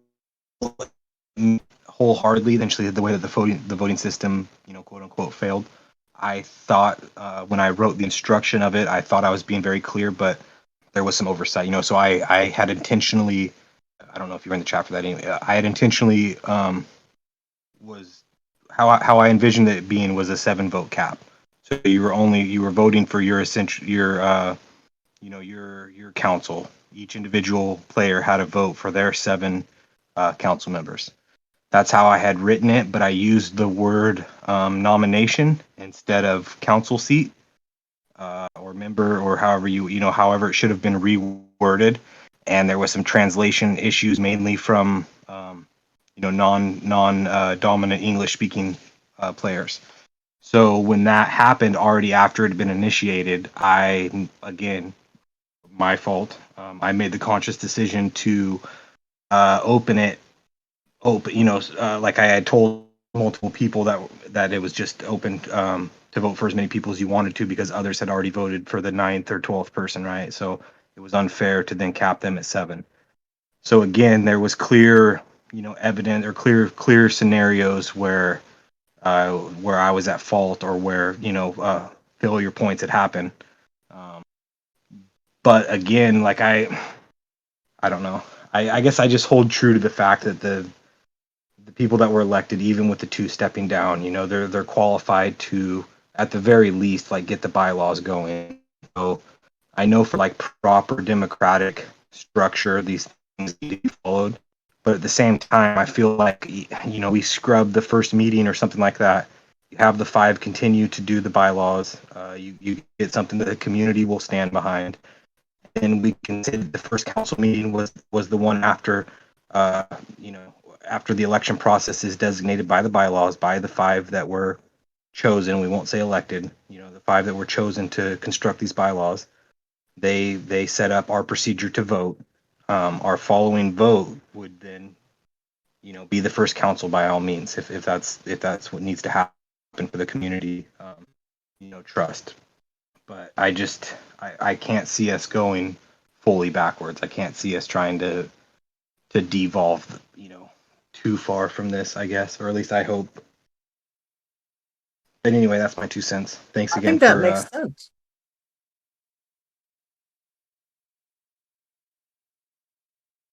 wholeheartedly, eventually, the way that the voting system, quote unquote, failed. I thought when I wrote the instruction of it, I thought I was being very clear, but there was some oversight, so I had intentionally, I don't know if you were in the chat for that anyway, I had intentionally was how I envisioned it being was a 7 vote cap. So you were voting for your your council. Each individual player had a vote for their 7 council members. That's how I had written it, but I used the word nomination instead of council seat. or member, or however however it should have been reworded, and there was some translation issues, mainly from non dominant English speaking players. So when that happened, already after it had been initiated, again, my fault. I made the conscious decision to open it, like I had told multiple people that it was just open to vote for as many people as you wanted to, because others had already voted for the 9th or 12th person, right? So it was unfair to then cap them at 7. So again, there was clear, evident or clear scenarios where I was at fault, or where failure points had happened. But again, like I don't know. I guess I just hold true to the fact that the people that were elected, even with the 2 stepping down, they're qualified to, at the very least, like get the bylaws going. So I know for like proper democratic structure, these things need to be followed. But at the same time, I feel like, we scrub the first meeting or something like that. You have the 5 continue to do the bylaws. You get something that the community will stand behind. And we can say that the first council meeting was the one after, after the election process is designated by the bylaws, by the 5 that were chosen. We won't say elected. The 5 that were chosen to construct these bylaws. They set up our procedure to vote. Our following vote would then, be the first council by all means, if that's what needs to happen for the community, trust. But I can't see us going fully backwards. I can't see us trying to devolve, too far from this, I guess, or at least I hope. But anyway, that's my 2 cents. Thanks I again think that for makes sense.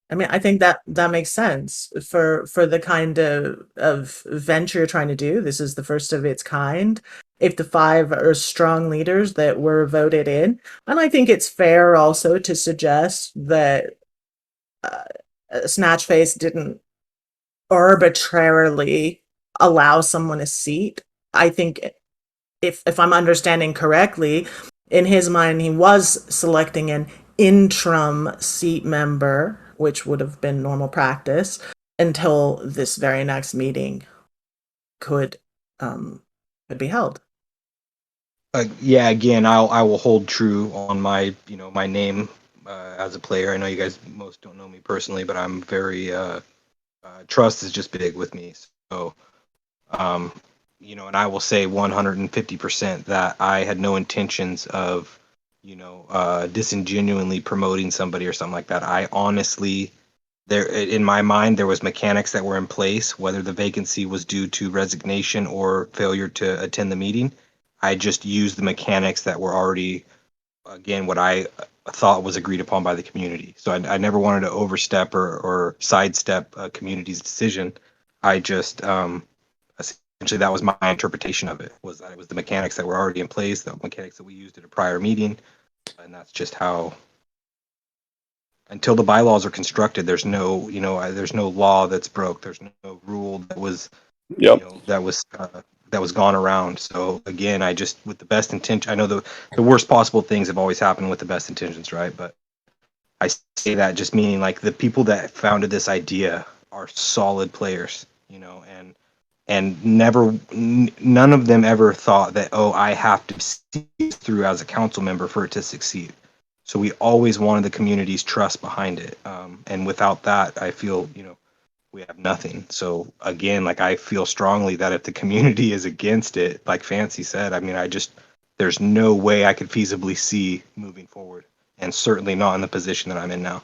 I mean, I think that makes sense for the kind of venture you're trying to do. This is the first of its kind. If the 5 are strong leaders that were voted in, and I think it's fair also to suggest that Snatchface didn't arbitrarily allow someone a seat. I think if I'm understanding correctly, in his mind, he was selecting an interim seat member, which would have been normal practice, until this very next meeting could be held. Yeah, again, I will hold true on my my name as a player. I know you guys most don't know me personally, but I'm very trust is just big with me. So and I will say 150% that I had no intentions of disingenuinely promoting somebody or something like that. I honestly, in my mind, there was mechanics that were in place, whether the vacancy was due to resignation or failure to attend the meeting. I just used the mechanics that were already, again, what I thought was agreed upon by the community. So I never wanted to overstep or sidestep a community's decision. I just essentially, that was my interpretation of it, was that it was the mechanics that were already in place, the mechanics that we used at a prior meeting, and that's just how. Until the bylaws are constructed, there's no there's no law that's broke. There's no rule that was that was gone around. So again, I just, with the best intention, I know the worst possible things have always happened with the best intentions, right? But I say that just meaning like the people that founded this idea are solid players, and none of them ever thought that, oh, I have to see this through as a council member for it to succeed. So we always wanted the community's trust behind it. And without that, I feel, we have nothing. So again, like I feel strongly that if the community is against it, like Fancy said, I mean, there's no way I could feasibly see moving forward, and certainly not in the position that I'm in now.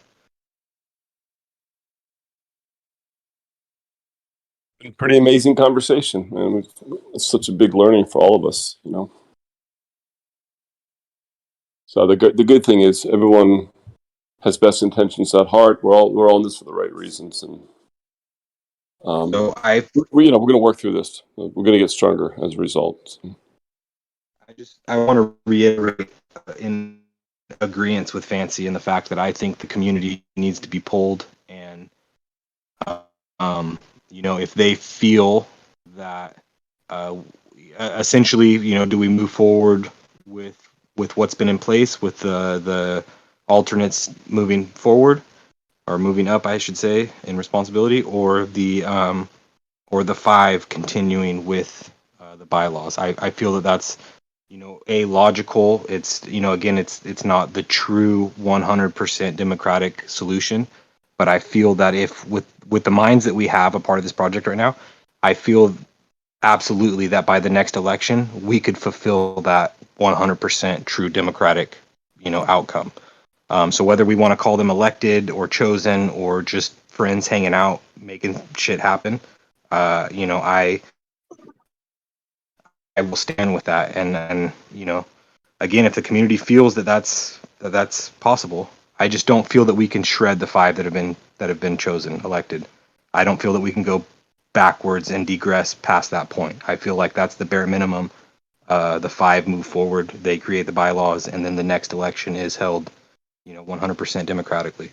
Pretty amazing conversation, man. It's such a big learning for all of us, So the good thing is everyone has best intentions at heart. We're all in this for the right reasons, and so we're going to work through this. We're going to get stronger as a result. So. I want to reiterate in agreement with Fancy in the fact that I think the community needs to be polled, and if they feel that essentially, do we move forward with with what's been in place with the alternates moving forward or moving up, I should say, in responsibility, or the 5 continuing with the bylaws. I feel that that's a logical. It's again it's not the true 100% democratic solution, but I feel that if with the minds that we have a part of this project right now, I feel absolutely that by the next election we could fulfill that 100% true democratic outcome. So whether we want to call them elected or chosen or just friends hanging out making shit happen, I will stand with that. And again, if the community feels that that's possible, I just don't feel that we can shred the 5 that have been chosen, elected. I don't feel that we can go backwards and degress past that point. I feel like that's the bare minimum. The 5 move forward, they create the bylaws, and then the next election is held, 100% democratically.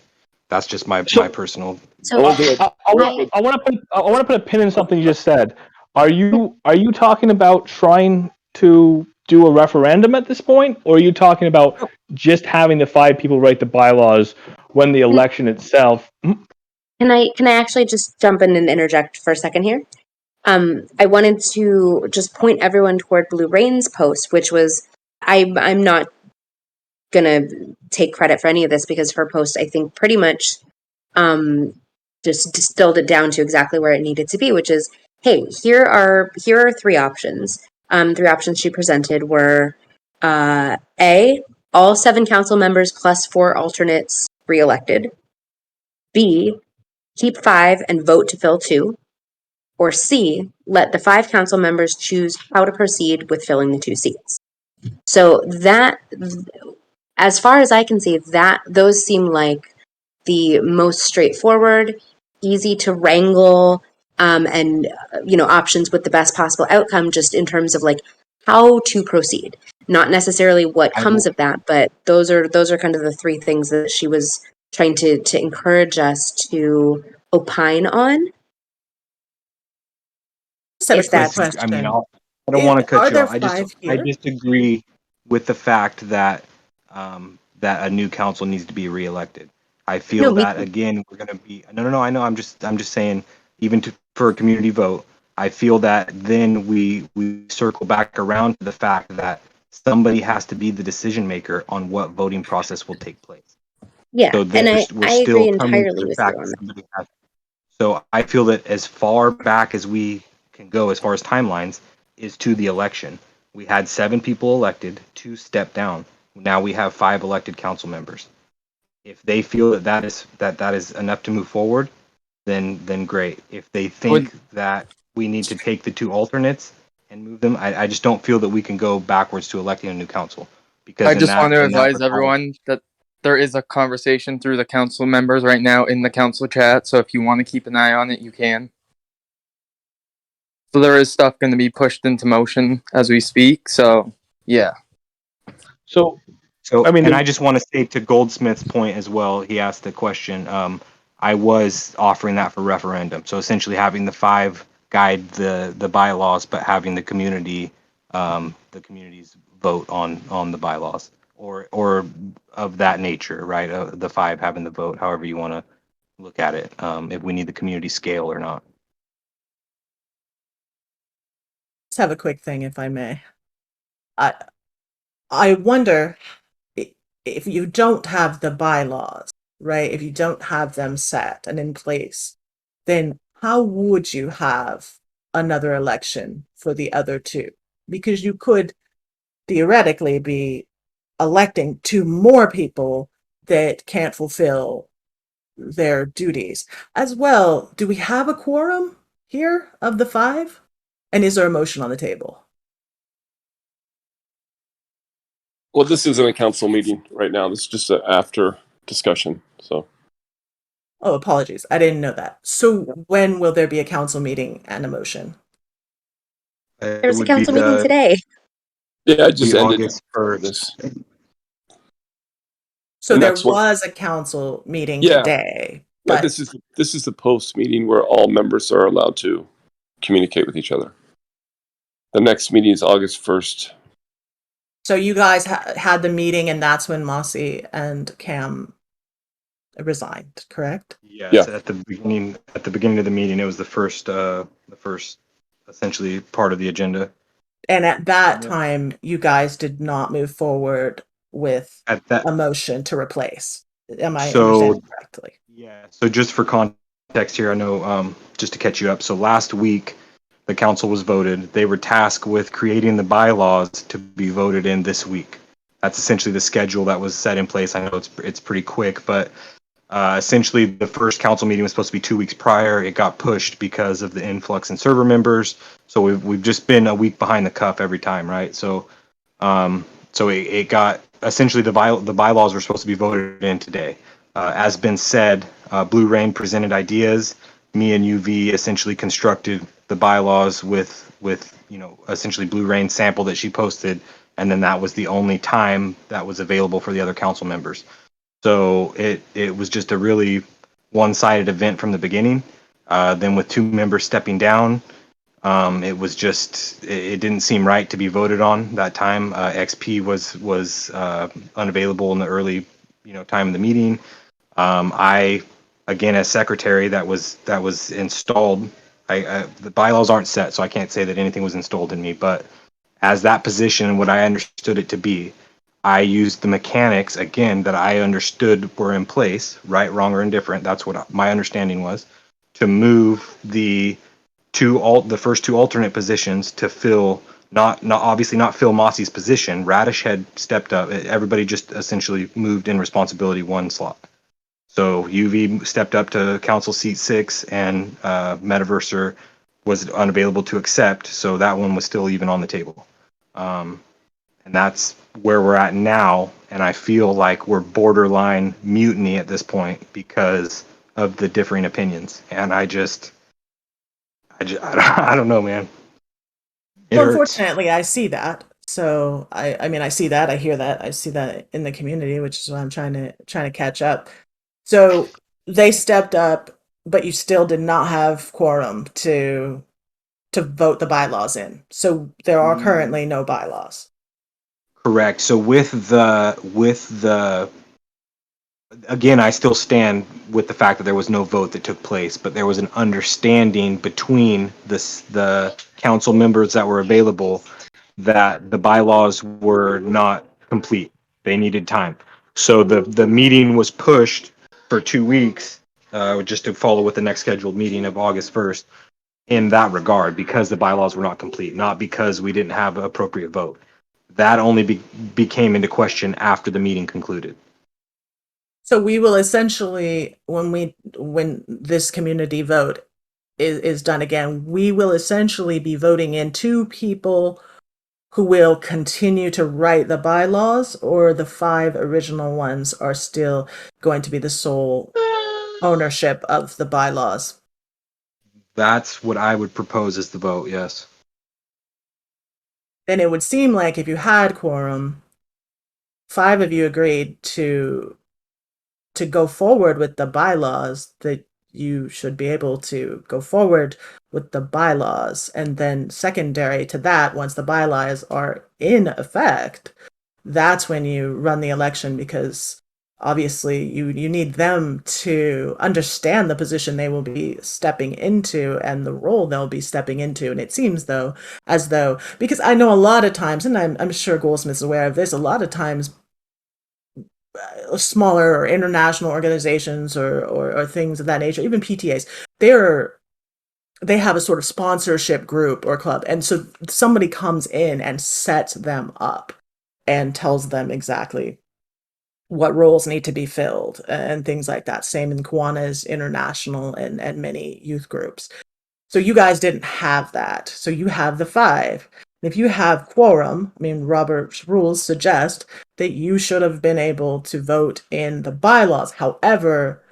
That's just my personal. So I want to put a pin in something you just said. Are you talking about trying to do a referendum at this point, or are you talking about just having the 5 people write the bylaws when the election itself? Can I actually just jump in and interject for a second here? I wanted to just point everyone toward Blue Rain's post, which was I'm not gonna take credit for any of this because her post I think pretty much just distilled it down to exactly where it needed to be, which is, hey, here are 3 options. 3 options she presented were A, all 7 council members plus 4 alternates reelected. B, keep 5 and vote to fill 2. Or C, let the 5 council members choose how to proceed with filling the 2 seats. So that, as far as I can see, those seem like the most straightforward, easy to wrangle, and options with the best possible outcome, just in terms of like how to proceed. Not necessarily what comes of that, but those are kind of the 3 things that she was trying to encourage us to opine on. If that's, I mean, I don't want to cut you off. I disagree with the fact that that a new council needs to be reelected. I feel that again we're going to be no. I know. I'm just saying, even for a community vote, I feel that then we circle back around to the fact that somebody has to be the decision maker on what voting process will take place. Yeah, so and I agree entirely with you on that. So I feel that as far back as we can go, as far as timelines, is to the election. We had 7 people elected, 2 stepped down. Now we have 5 elected council members. If they feel that is enough to move forward, then great. If they think that we need to take the 2 alternates and move them, I just don't feel that we can go backwards to electing a new council. Because I just want to advise everyone that there is a conversation through the council members right now in the council chat, so if you want to keep an eye on it, you can. So there is stuff going to be pushed into motion as we speak, so yeah. So I mean, and I just want to say to Goldsmith's point as well, he asked the question, I was offering that for referendum. So essentially having the 5 guide the bylaws, but having the community's vote on the bylaws or of that nature, right? The 5 having the vote, however you want to look at it, if we need the community scale or not. Let's have a quick thing, if I may. I wonder if you don't have the bylaws, right? If you don't have them set and in place, then how would you have another election for the other 2? Because you could theoretically be electing 2 more people that can't fulfill their duties. As well, do we have a quorum here of the 5? And is there a motion on the table? Well, this isn't a council meeting right now. This is just an after discussion. So. Oh, apologies. I didn't know that. So when will there be a council meeting and a motion? There's a council meeting today. Yeah, I just ended August 1st. So there was a council meeting today. But this is the post meeting where all members are allowed to communicate with each other. The next meeting is August 1st. So you guys had the meeting, and that's when Mossy and Cam resigned, correct? Yes, at the beginning of the meeting, it was the first essentially part of the agenda. And at that time, you guys did not move forward with a motion to replace. Am I understanding correctly? Yeah. So just for context here, I know just to catch you up. So last week, the council was voted. They were tasked with creating the bylaws to be voted in this week. That's essentially the schedule that was set in place. I know it's pretty quick, but essentially the first council meeting was supposed to be 2 weeks prior. It got pushed because of the influx in server members. So we've just been a week behind the cuff every time, right? So it got essentially the bylaws were supposed to be voted in today. As been said, Blue Rain presented ideas. Me and UV essentially constructed the bylaws with essentially Blue Rain sample that she posted, and then that was the only time that was available for the other council members. So it was just a really one-sided event from the beginning. Then with 2 members stepping down, it was just it didn't seem right to be voted on that time. XP was unavailable in the early time of the meeting. I again as secretary that was installed. The bylaws aren't set, so I can't say that anything was installed in me. But as that position, what I understood it to be, I used the mechanics again that I understood were in place, right, wrong, or indifferent. That's what my understanding was, to move the first 2 alternate positions to fill not fill Mossy's position. Radish had stepped up. Everybody just essentially moved in responsibility 1 slot. So UV stepped up to council seat 6, and Metaverser was unavailable to accept. So that one was still even on the table. And that's where we're at now. And I feel like we're borderline mutiny at this point because of the differing opinions. And I don't know, man. Well, unfortunately, I see that. So I mean, I see that. I hear that. I see that in the community, which is why I'm trying to catch up. So they stepped up, but you still did not have quorum to vote the bylaws in. So there are currently no bylaws. Correct. So with the again, I still stand with the fact that there was no vote that took place, but there was an understanding between the council members that were available that the bylaws were not complete. They needed time. So the meeting was pushed for 2 weeks, just to follow with the next scheduled meeting of August 1st in that regard, because the bylaws were not complete, not because we didn't have an appropriate vote. That only became into question after the meeting concluded. So we will essentially, when this community vote is done again, we will essentially be voting in 2 people who will continue to write the bylaws, or the 5 original ones are still going to be the sole ownership of the bylaws. That's what I would propose as the vote, yes. Then it would seem like if you had quorum, 5 of you agreed to go forward with the bylaws, that you should be able to go forward with the bylaws. And then secondary to that, once the bylaws are in effect, that's when you run the election, because obviously you need them to understand the position they will be stepping into and the role they'll be stepping into. And it seems as though, because I know a lot of times, and I'm sure Goldsmith's aware of this, a lot of times smaller or international organizations or things of that nature, even PTAs, they have a sort of sponsorship group or club. And so somebody comes in and sets them up and tells them exactly what roles need to be filled and things like that. Same in Kiwanis International and many youth groups. So you guys didn't have that. So you have the 5. If you have quorum, I mean, Robert's rules suggest that you should have been able to vote in the bylaws. However,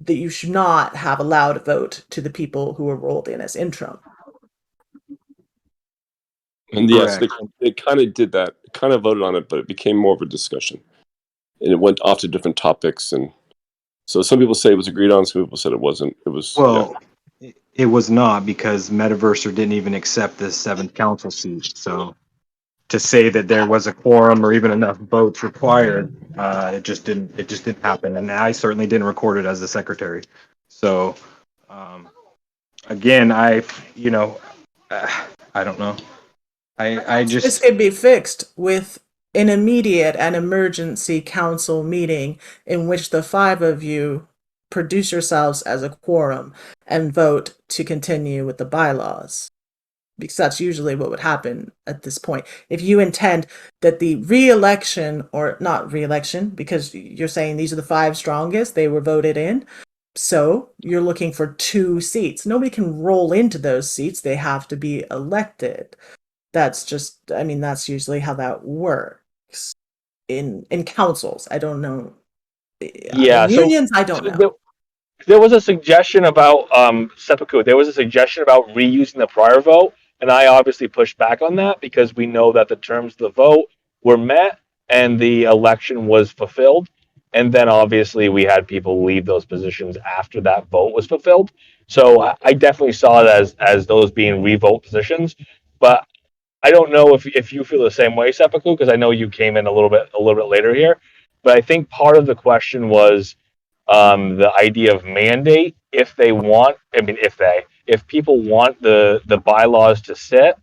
that you should not have allowed a vote to the people who were rolled in as interim. And yes, they kind of did that, kind of voted on it, but it became more of a discussion. And it went off to different topics. And so some people say it was agreed on, some people said it wasn't. It was, It was not, because Metaverser didn't even accept the 7th council seat. So to say that there was a quorum or even enough votes required. It just didn't happen, and I certainly didn't record it as the secretary. So again, I don't know. I This just could be fixed with an immediate and emergency council meeting in which the 5 of you produce yourselves as a quorum and vote to continue with the bylaws. Because that's usually what would happen at this point. If you intend that the re-election, or not re-election, because you're saying these are the 5 strongest, they were voted in, so you're looking for 2 seats. Nobody can roll into those seats. They have to be elected. That's just, I mean, that's usually how that works in councils. I don't know. Yeah, In unions, I don't know. There was a suggestion about seppuku. There was a suggestion about reusing the prior vote, and I obviously pushed back on that because we know that the terms of the vote were met and the election was fulfilled. And then obviously we had people leave those positions after that vote was fulfilled. So I definitely saw it as those being revote positions. But I don't know if you feel the same way, seppuku, because I know you came in a little bit later here. But I think part of the question was the idea of mandate. If they want, I mean, if people want the bylaws to sit,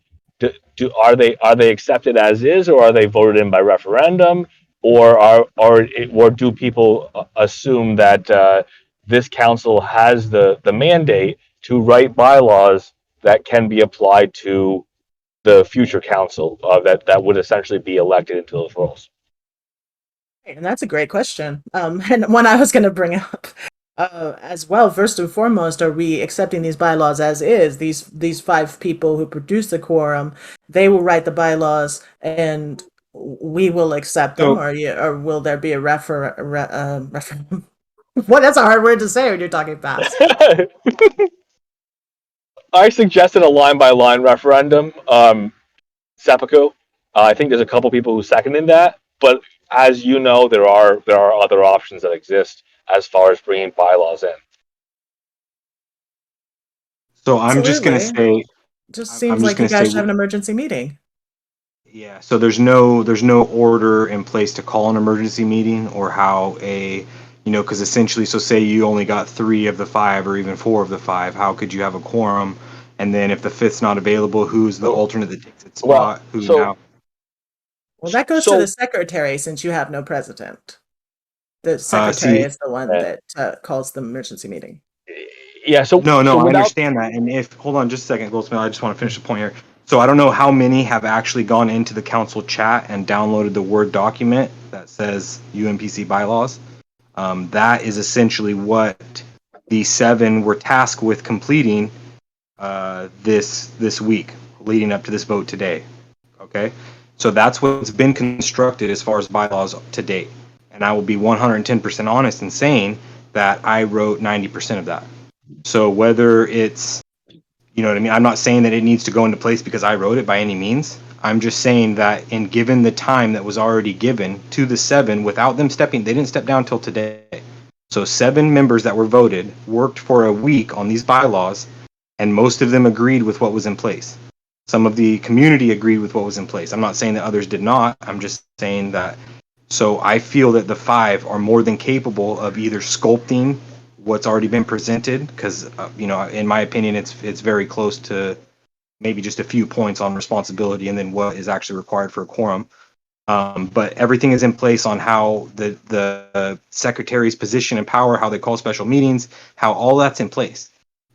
are they accepted as is, or are they voted in by referendum, or do people assume that this council has the mandate to write bylaws that can be applied to the future council that would essentially be elected into those roles? And that's a great question. And one I was going to bring up as well. First and foremost, are we accepting these bylaws as is? These 5 people who produce the quorum, they will write the bylaws, and we will accept them, or will there be a referendum? What? That's a hard word to say when you're talking fast. I suggested a line-by-line referendum, seppuku. I think there's a couple people who seconded that, but as you know, there are other options that exist as far as bringing bylaws in. So I'm just going to say, Just seems like you guys should have an emergency meeting. yeah. So there's no order in place to call an emergency meeting, or how because essentially, so say you only got 3 of the 5 or even 4 of the 5, how could you have a quorum? And then if the 5th's not available, who's the alternate that takes its spot? Well, that goes to the secretary, since you have no president. The secretary is the one that calls the emergency meeting. Yeah. So no, I understand that. And hold on just a second, Goldsmith. I just want to finish the point here. So I don't know how many have actually gone into the council chat and downloaded the Word document that says UMPC bylaws. That is essentially what the 7 were tasked with completing this week, leading up to this vote today. Okay, so that's what's been constructed as far as bylaws to date. And I will be 110% honest in saying that I wrote 90% of that. So whether it's, you know what I mean, I'm not saying that it needs to go into place because I wrote it by any means. I'm just saying that given the time that was already given to the 7 without them they didn't step down till today. So 7 members that were voted worked for a week on these bylaws, and most of them agreed with what was in place. Some of the community agreed with what was in place. I'm not saying that others did not. I'm just saying that. So I feel that the 5 are more than capable of either sculpting what's already been presented, because in my opinion, it's very close to maybe just a few points on responsibility and then what is actually required for a quorum. But everything is in place on how the secretary's position and power, how they call special meetings, how all that's in place.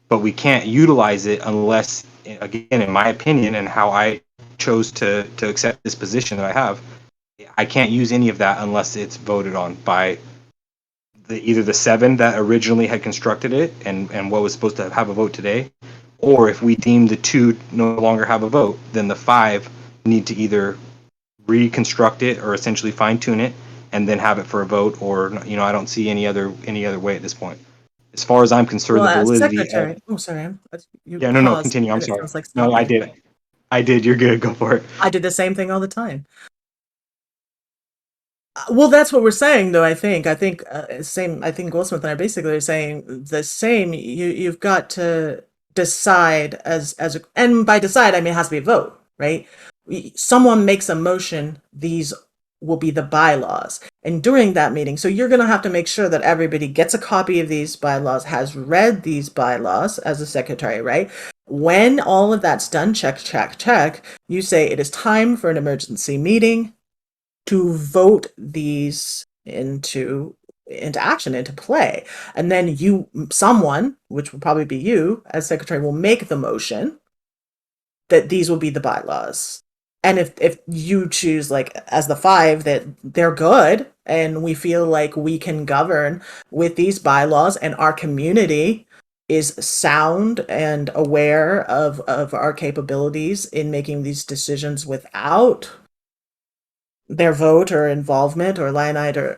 But we can't utilize it unless, again, in my opinion, and how I chose to accept this position that I have, I can't use any of that unless it's voted on by either the 7 that originally had constructed it and what was supposed to have a vote today, or if we deem the 2 no longer have a vote, then the 5 need to either reconstruct it or essentially fine tune it and then have it for a vote, or I don't see any other way at this point. As far as I'm concerned, the validity. Secretary. Oh, sorry. No, continue. I'm sorry. No, I did. You're good. Go for it. I did the same thing all the time. Well, that's what we're saying, though. I think same. I think Goldsmith and I basically are saying the same. You've got to decide and by decide I mean it has to be a vote, right? someone makes a motion, these will be the bylaws. And during that meeting, so you're going to have to make sure that everybody gets a copy of these bylaws, has read these bylaws as a secretary, right? When all of that's done, check, check, check, you say it is time for an emergency meeting to vote these into action, into play. And then someone, which will probably be you as secretary, will make the motion that these will be the bylaws. And if you choose, like, as the 5, that they're good and we feel like we can govern with these bylaws and our community is sound and aware of our capabilities in making these decisions without their vote or involvement or line item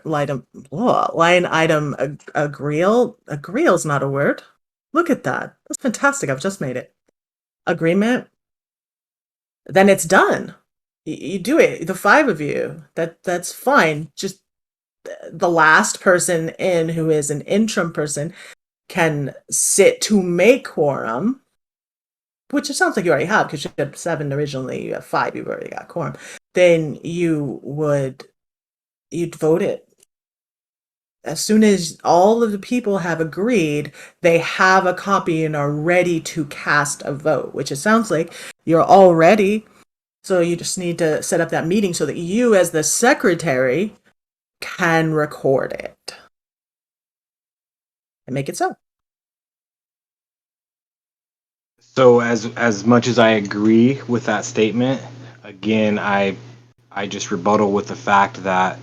agree is not a word. Look at that. That's fantastic. I've just made it. Agreement. Then it's done. You do it. The 5 of you. That's fine. Just the last person in, who is an interim person, can sit to make quorum, which it sounds like you already have, because you had 7 originally, you have 5, you've already got quorum. Then you'd vote it. As soon as all of the people have agreed, they have a copy and are ready to cast a vote, which it sounds like you're all ready. So you just need to set up that meeting so that you, as the secretary, can record it and make it so. So as much as I agree with that statement, again, I just rebuttal with the fact that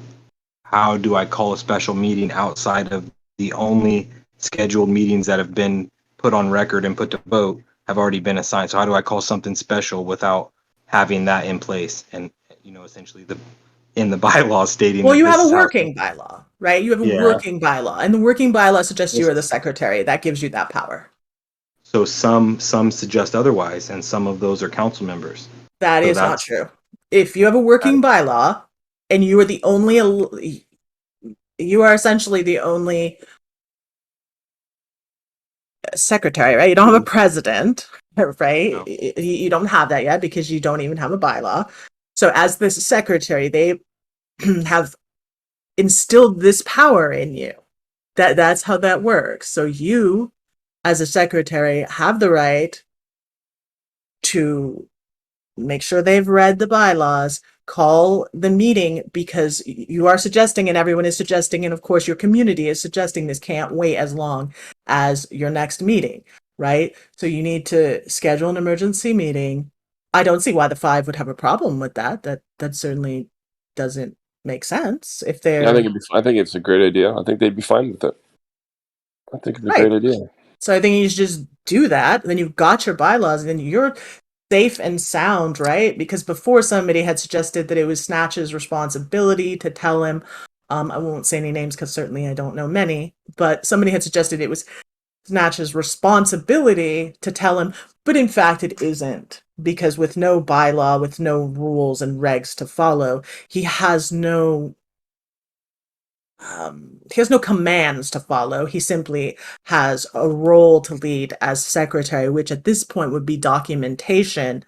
how do I call a special meeting outside of the only scheduled meetings that have been put on record and put to vote have already been assigned? So how do I call something special without having that in place? And, essentially in the bylaws stating. Well, you have a working bylaw, right? You have a Yeah. working bylaw, and the working bylaw suggests you are the secretary. That gives you that power. So some suggest otherwise, and some of those are council members. That is not true. If you have a working bylaw and you are the only, you are essentially the only secretary, right? You don't have a president, right? No. You don't have that yet because you don't even have a bylaw. So as this secretary, they have instilled this power in you. That's how that works. So you, as a secretary, have the right to make sure they've read the bylaws, call the meeting, because you are suggesting, and everyone is suggesting, and of course your community is suggesting, this can't wait as long as your next meeting, right? So you need to schedule an emergency meeting. I don't see why the 5 would have a problem with that. That certainly doesn't make sense. If they're, I think it's a great idea. I think they'd be fine with it. I think it's a great idea. So I think you should just do that. Then you've got your bylaws, and then you're safe and sound, right? Because before, somebody had suggested that it was Snatch's responsibility to tell him. I won't say any names because certainly I don't know many, but somebody had suggested it was Snatch's responsibility to tell him, but in fact it isn't, because with no bylaw, with no rules and regs to follow, he has no commands to follow. He simply has a role to lead as secretary, which at this point would be documentation.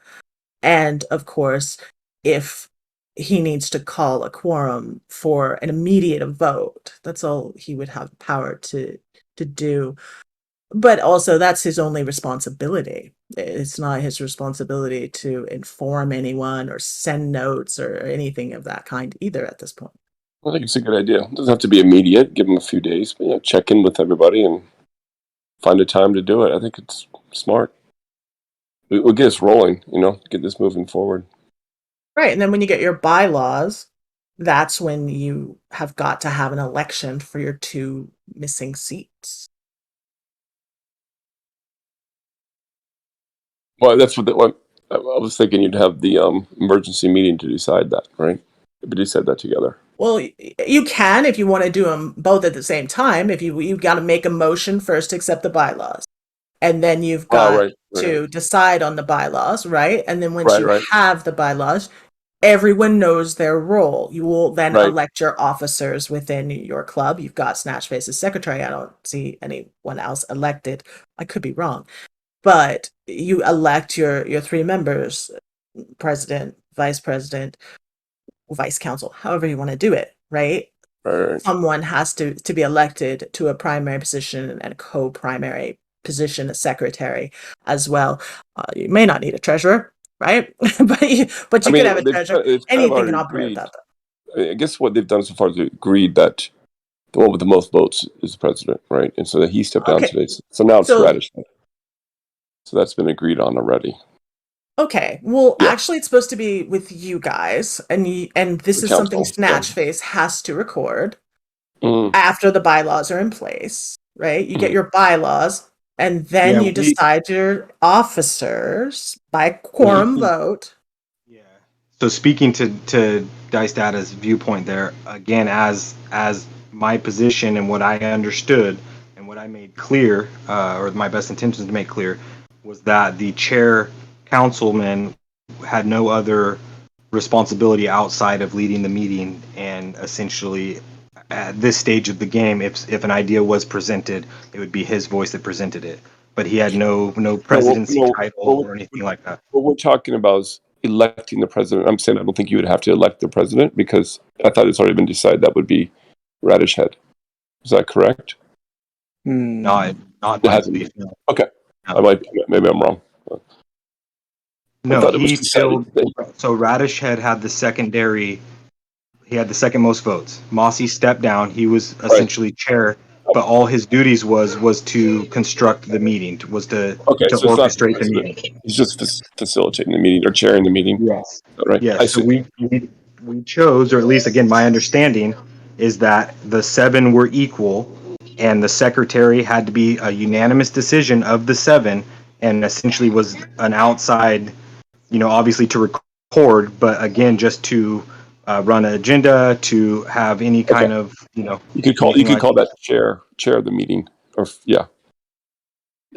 And of course, if he needs to call a quorum for an immediate vote, that's all he would have power to do. But also, that's his only responsibility. It's not his responsibility to inform anyone or send notes or anything of that kind either at this point. I think it's a good idea. It doesn't have to be immediate. Give them a few days, but check in with everybody and find a time to do it. I think it's smart. We'll get us rolling, get this moving forward. Right, and then when you get your bylaws, that's when you have got to have an election for your 2 missing seats. Well, that's what I was thinking. You'd have the emergency meeting to decide that, right? But you said that together. Well, you can if you want to do them both at the same time. If you've got to make a motion first to accept the bylaws, and then you've got to decide on the bylaws, right? And then once you have the bylaws, everyone knows their role. You will then elect your officers within your club. You've got Snatchface as secretary. I don't see anyone else elected. I could be wrong, but you elect your 3 members: president, vice president, vice council, however you want to do it, right? Right. Someone has to be elected to a primary position and a co-primary position, a secretary as well. You may not need a treasurer, right? but you could have a treasurer. Anything can operate without that. I guess what they've done so far is they agreed that the one with the most votes is the president, right? And so that he stepped down today. So now it's Radish. So that's been agreed on already. Okay, well, actually, it's supposed to be with you guys, and this is something Snatchface has to record after the bylaws are in place, right? You get your bylaws, and then you decide your officers by quorum vote. So speaking to Dice Data's viewpoint there, again, as my position and what I understood and what I made clear, or my best intentions to make clear, was that the chair councilman had no other responsibility outside of leading the meeting, and essentially at this stage of the game, if an idea was presented, it would be his voice that presented it. But he had no presidency title or anything like that. What we're talking about is electing the president. I'm saying I don't think you would have to elect the president because I thought it's already been decided that would be Radish Head. Is that correct? Not it hasn't been. Okay. Maybe I'm wrong. No, he filled. So Radish had the secondary. He had the second most votes. Mossy stepped down. He was essentially chair, but all his duties was to construct the meeting. Was to orchestrate the meeting. He's just facilitating the meeting or chairing the meeting. Yes. Right. Yes. So we chose, or at least again, my understanding is that the 7 were equal, and the secretary had to be a unanimous decision of the 7, and essentially was an outside. Obviously to record, but again, just to run an agenda, to have any kind of, You could call that chair of the meeting, or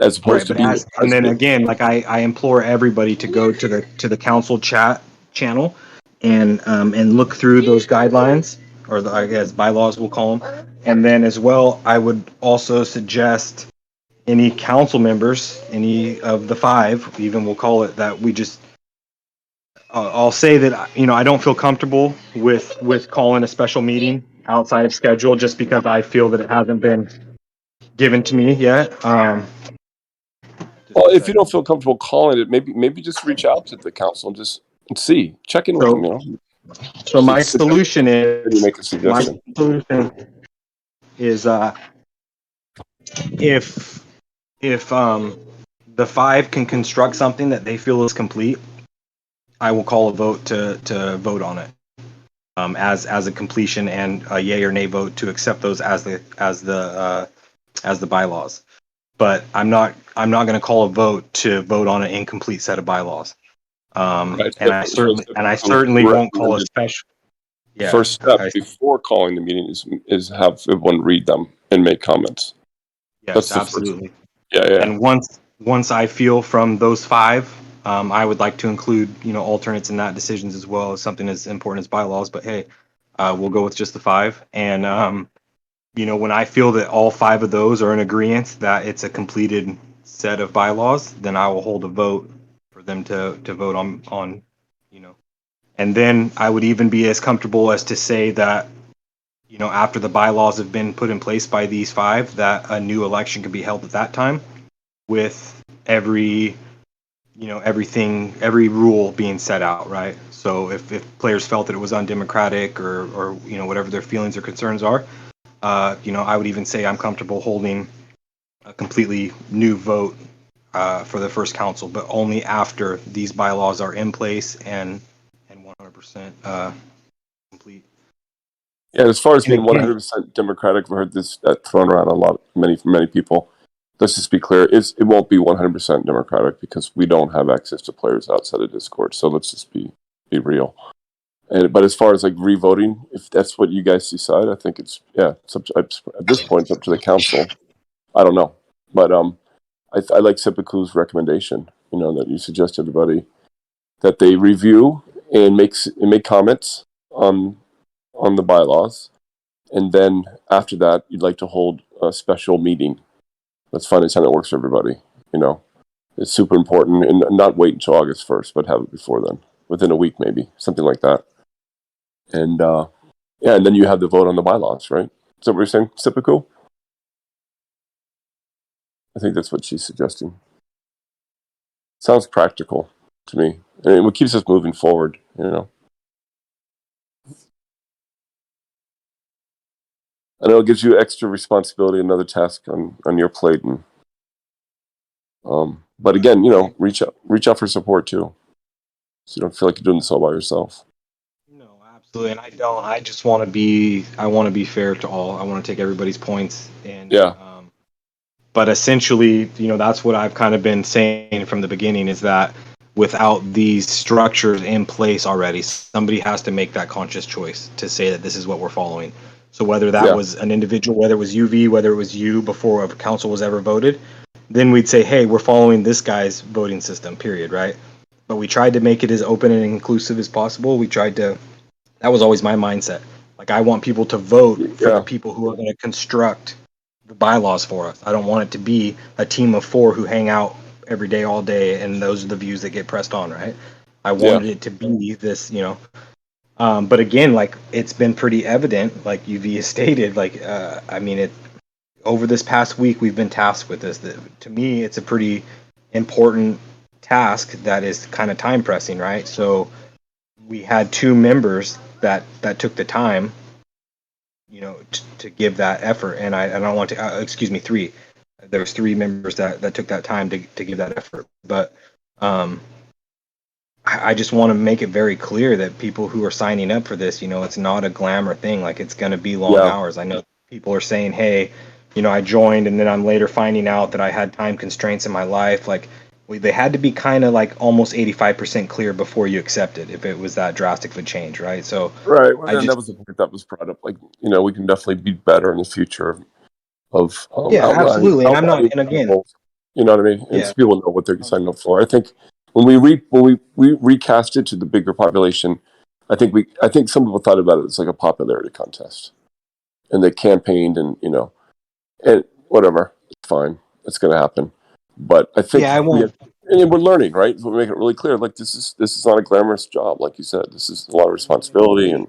as opposed to and then again, like I implore everybody to go to the council chat channel and look through those guidelines, or I guess bylaws we'll call them, and then as well, I would also suggest any council members, any of the 5, even we'll call it that, we just. I'll say that I don't feel comfortable with calling a special meeting outside of schedule, just because I feel that it hasn't been given to me yet. Well, if you don't feel comfortable calling it, maybe just reach out to the council and see, check in with them. So my solution is make a suggestion. If the 5 can construct something that they feel is complete, I will call a vote to vote on it as a completion, and a yay or nay vote to accept those as the bylaws. But I'm not going to call a vote to vote on an incomplete set of bylaws. And I certainly won't call a special. Yeah, First step before calling the meeting is have everyone read them and make comments. Yes, absolutely. Yeah. And once I feel from those 5. I would like to include, alternates in that decisions as well as something as important as bylaws. But hey, we'll go with just the 5. And when I feel that all 5 of those are in agreement that it's a completed set of bylaws, then I will hold a vote for them to vote on. And then I would even be as comfortable as to say that, after the bylaws have been put in place by these 5, that a new election could be held at that time, with every rule being set out, right? So if players felt that it was undemocratic or whatever their feelings or concerns are, I would even say I'm comfortable holding a completely new vote for the first council, but only after these bylaws are in place and 100% complete. Yeah, as far as being 100% democratic, I've heard this thrown around many people. Let's just be clear, it won't be 100% democratic because we don't have access to players outside of Discord. So let's just be real. But as far as like revoting, if that's what you guys decide, I think it's at this point, it's up to the council. I don't know. But I like Seppuku's recommendation, that you suggest to everybody that they review and make comments on the bylaws. And then after that, you'd like to hold a special meeting. Let's find a time that works for everybody. It's super important, and not wait until August 1st, but have it before then. within a week, maybe something like that. And yeah, and then you have the vote on the bylaws, right? Is that what you're saying, Sipico? I think that's what she's suggesting. Sounds practical to me, and it keeps us moving forward. You know, I know it gives you extra responsibility, another task on your plate, and but again, you know, reach out for support too, so you don't feel like you're doing this all by yourself. No, absolutely, and I just want to be. I want to be fair to all. I want to take everybody's points, and yeah. But essentially, you know, that's what I've kind of been saying from the beginning is that without these structures in place already, somebody has to make that conscious choice to say that this is what we're following. So whether that was an individual, whether it was UV, whether it was you before a council was ever voted, then we'd say, hey, we're following this guy's voting system, period, right? But we tried to make it as open and inclusive as possible. That was always my mindset. Like, I want people to vote for the people who are going to construct the bylaws for us. I don't want it to be a team of 4 who hang out every day, all day, and those are the views that get pressed on, right? I wanted it to be this, you know. But again, like, it's been pretty evident, like UV has stated, like, I mean, over this past week, we've been tasked with this. To me, it's a pretty important task that is kind of time pressing, right? So we had 2 members that took the time, you know, to give that effort, and I don't want to excuse me, 3. There was 3 members that took that time to give that effort, but I just want to make it very clear that people who are signing up for this, you know, it's not a glamour thing. Like, it's going to be long hours. I know people are saying, hey, you know, I joined and then I'm later finding out that I had time constraints in my life. Like, they had to be kind of like almost 85% clear before you accepted if it was that drastic of a change, right? So right, well, and that was the point that was brought up. Like, you know, we can definitely be better in the future of absolutely. And I'm not, and again, goals, you know what I mean? And so people know what they're signing up for. I think when we recast it to the bigger population, I think some people thought about it as like a popularity contest, and they campaigned, and you know, and whatever, it's fine, it's going to happen. But I think and we're learning, right? So we're making it really clear. Like, this is not a glamorous job, like you said. This is a lot of responsibility. And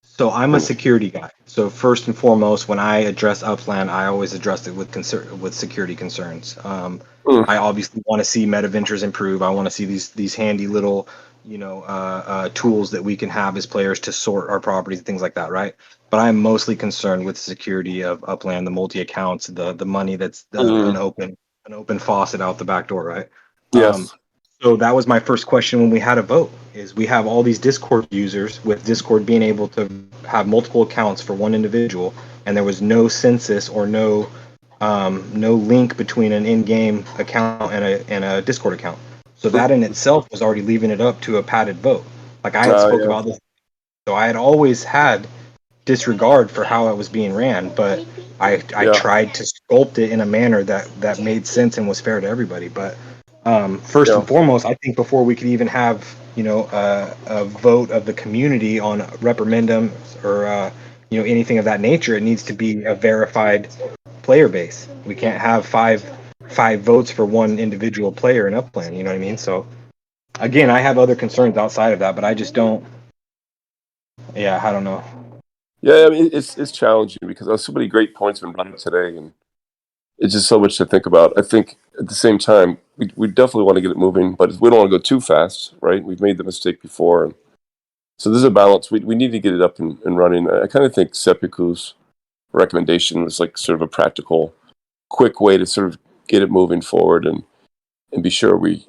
so I'm a security guy. So first and foremost, when I address Upland, I always address it with security concerns. I obviously want to see meta ventures improve. I want to see these handy little, you know, tools that we can have as players to sort our properties and things like that, right? But I'm mostly concerned with the security of Upland, the multi accounts, the money that's an open faucet out the back door, right? Yes. So that was my first question when we had a vote, is we have all these Discord users, with Discord being able to have multiple accounts for one individual, and there was no census or no link between an in-game account and a Discord account. So that in itself was already leaving it up to a padded vote. Like, I had spoke about this. So I had always had disregard for how it was being ran, but I tried to sculpt it in a manner that made sense and was fair to everybody. But first and foremost, I think before we could even have, you know, a vote of the community on referendum or you know, anything of that nature, it needs to be a verified player base. We can't have five votes for one individual player in Upland. You know what I mean? So again, I have other concerns outside of that, but I just don't. Yeah, I don't know. Yeah, I mean, it's challenging because there's so many great points been brought up today, and it's just so much to think about. I think at the same time, we definitely want to get it moving, but we don't want to go too fast, right? We've made the mistake before, and so there's a balance. We need to get it up and running. I kind of think Sepiku's recommendation was like sort of a practical, quick way to sort of get it moving forward and be sure we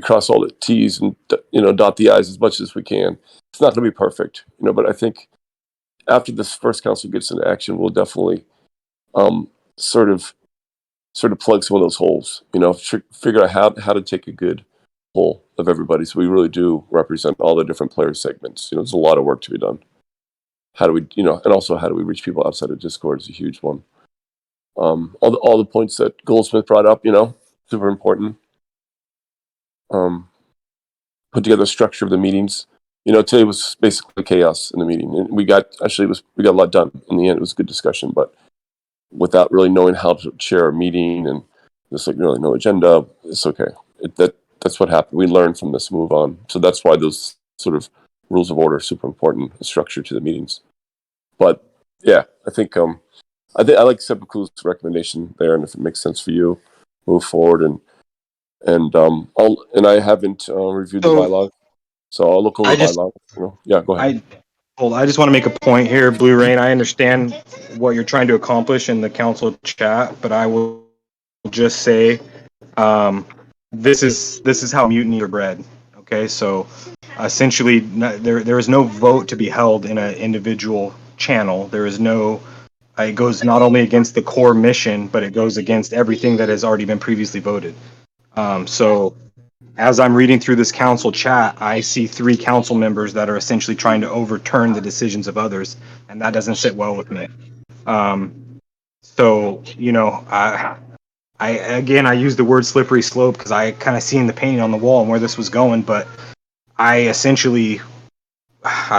cross all the T's and, you know, dot the I's as much as we can. It's not going to be perfect, you know, but I think after this first council gets into action, we'll definitely sort of plug some of those holes, you know, figure out how to take a good whole of everybody, so we really do represent all the different player segments. You know, there's a lot of work to be done. How do we, you know, and also how do we reach people outside of Discord is a huge one. All the points that Goldsmith brought up, you know, super important. Put together a structure of the meetings. You know, today was basically chaos in the meeting, and we got a lot done in the end. It was a good discussion, but without really knowing how to chair a meeting and just like really no agenda, it's okay. That That's what happened. We learned from this, move on. So that's why those sort of rules of order are super important, structure to the meetings. But yeah, I think I like Sepulku's recommendation there, and if it makes sense for you, move forward. And I haven't reviewed the bylaw, so I'll look over the bylaw. Yeah, go ahead. I just want to make a point here, Blue Rain. I understand what you're trying to accomplish in the council chat, but I will just say, this is how mutiny are bred. Okay, so essentially, there is no vote to be held in an individual channel. There is no. It goes not only against the core mission, but it goes against everything that has already been previously voted. So as I'm reading through this council chat, I see 3 council members that are essentially trying to overturn the decisions of others, and that doesn't sit well with me. So, I use the word slippery slope because I kind of seen the painting on the wall and where this was going, but I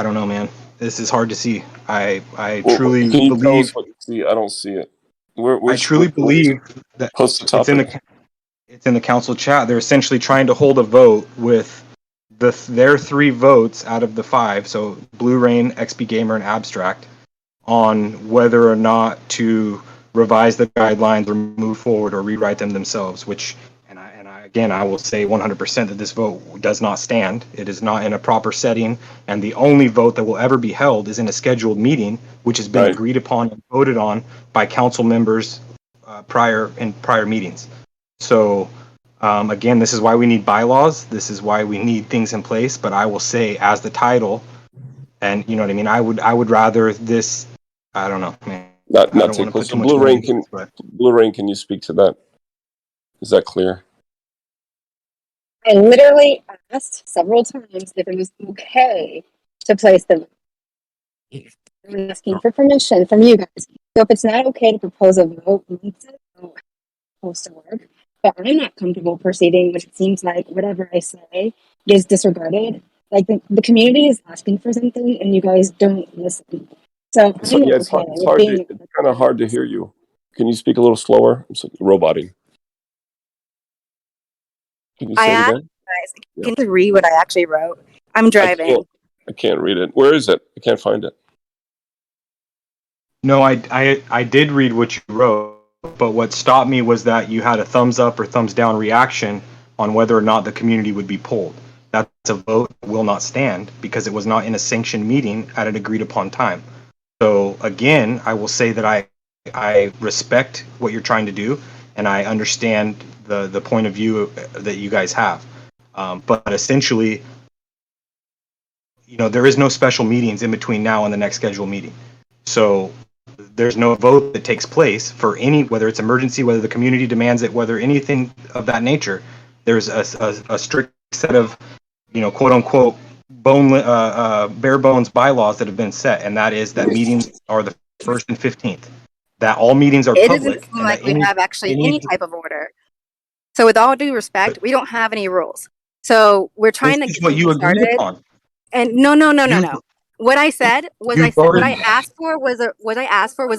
don't know, man. This is hard to see. I truly can you believe. tell us what you see? I don't see it. I truly believe that it's in the council chat. They're essentially trying to hold a vote with their 3 votes out of the 5. So Blue Rain, XP Gamer, and Abstract on whether or not to revise the guidelines or move forward or rewrite them themselves. Which, I will say 100% that this vote does not stand. It is not in a proper setting, and the only vote that will ever be held is in a scheduled meeting, which has been agreed upon and voted on by council members prior meetings. So, again, this is why we need bylaws. This is why we need things in place. But I will say, as the title, and you know what I mean, I would rather this. I don't know, man. Not take place. So Blue Rain, can you speak to that? Is that clear? I literally asked several times if it was okay to place the vote. I'm asking for permission from you guys. So if it's not okay to propose a vote, it's supposed to work. But I'm not comfortable proceeding, which it seems like whatever I say is disregarded. Like the community is asking for something, and you guys don't listen. So It's kind of hard to hear you. Can you speak a little slower? I'm roboting. Can you say it again? Can you read what I actually wrote? I'm driving. I can't read it. Where is it? I can't find it. No, I did read what you wrote, but what stopped me was that you had a thumbs up or thumbs down reaction on whether or not the community would be polled. That's a vote that will not stand because it was not in a sanctioned meeting at an agreed upon time. So again, I will say that I respect what you're trying to do, and I understand the point of view that you guys have. But essentially, there is no special meetings in between now and the next scheduled meeting. So there's no vote that takes place for whether it's emergency, whether the community demands it, whether anything of that nature. There's a strict set of, quote unquote, bare bones bylaws that have been set, and that is that meetings are the 1st and 15th. That all meetings are public. It doesn't seem like we have actually any type of order. So with all due respect, we don't have any rules. So we're trying to get what you agreed started. upon. And no. What I said was what I asked for was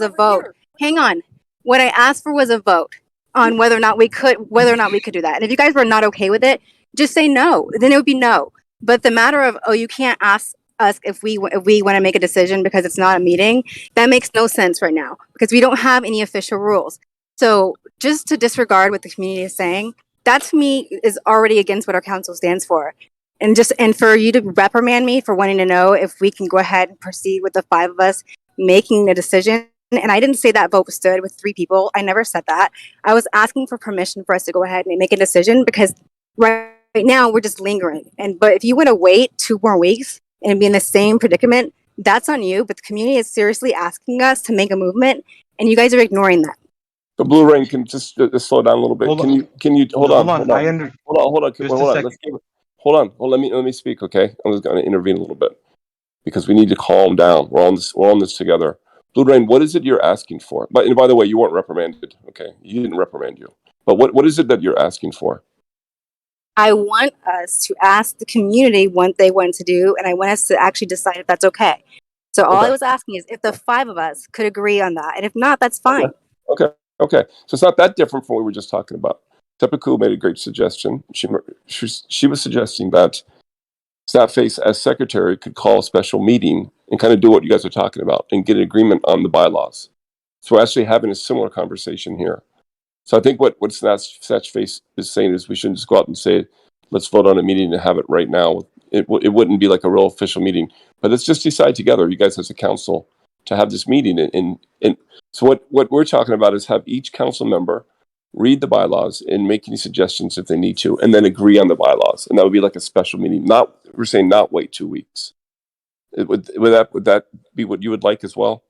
a vote. Hang on. What I asked for was a vote on whether or not we could do that. And if you guys were not okay with it, just say no. Then it would be no. But the matter of you can't ask us if we want to make a decision because it's not a meeting, that makes no sense right now because we don't have any official rules. So just to disregard what the community is saying, that to me is already against what our council stands for. And for you to reprimand me for wanting to know if we can go ahead and proceed with the 5 of us making a decision. And I didn't say that vote stood with 3 people. I never said that. I was asking for permission for us to go ahead and make a decision because right now we're just lingering. But if you want to wait 2 more weeks and be in the same predicament, that's on you. But the community is seriously asking us to make a movement, and you guys are ignoring that. The Blue Rain can just slow down a little bit. Can you hold on? Hold on. Let me speak, okay? I'm just going to intervene a little bit because we need to calm down. We're on this together. Blue Rain, what is it you're asking for? By the way, you weren't reprimanded, okay? You didn't reprimand you. But what is it that you're asking for? I want us to ask the community what they want to do, and I want us to actually decide if that's okay. So all I was asking is if the 5 of us could agree on that, and if not, that's fine. Okay. So it's not that different from what we were just talking about. Tepiku made a great suggestion. She was suggesting that Snapface as secretary could call a special meeting and kind of do what you guys are talking about and get an agreement on the bylaws. So we're actually having a similar conversation here. So I think what Snatchface is saying is we shouldn't just go out and say, let's vote on a meeting and have it right now. It wouldn't be like a real official meeting, but let's just decide together, you guys as a council, to have this meeting. And so what we're talking about is have each council member read the bylaws and make any suggestions if they need to, and then agree on the bylaws. And that would be like a special meeting. We're saying not wait 2 weeks. Would that be what you would like as well?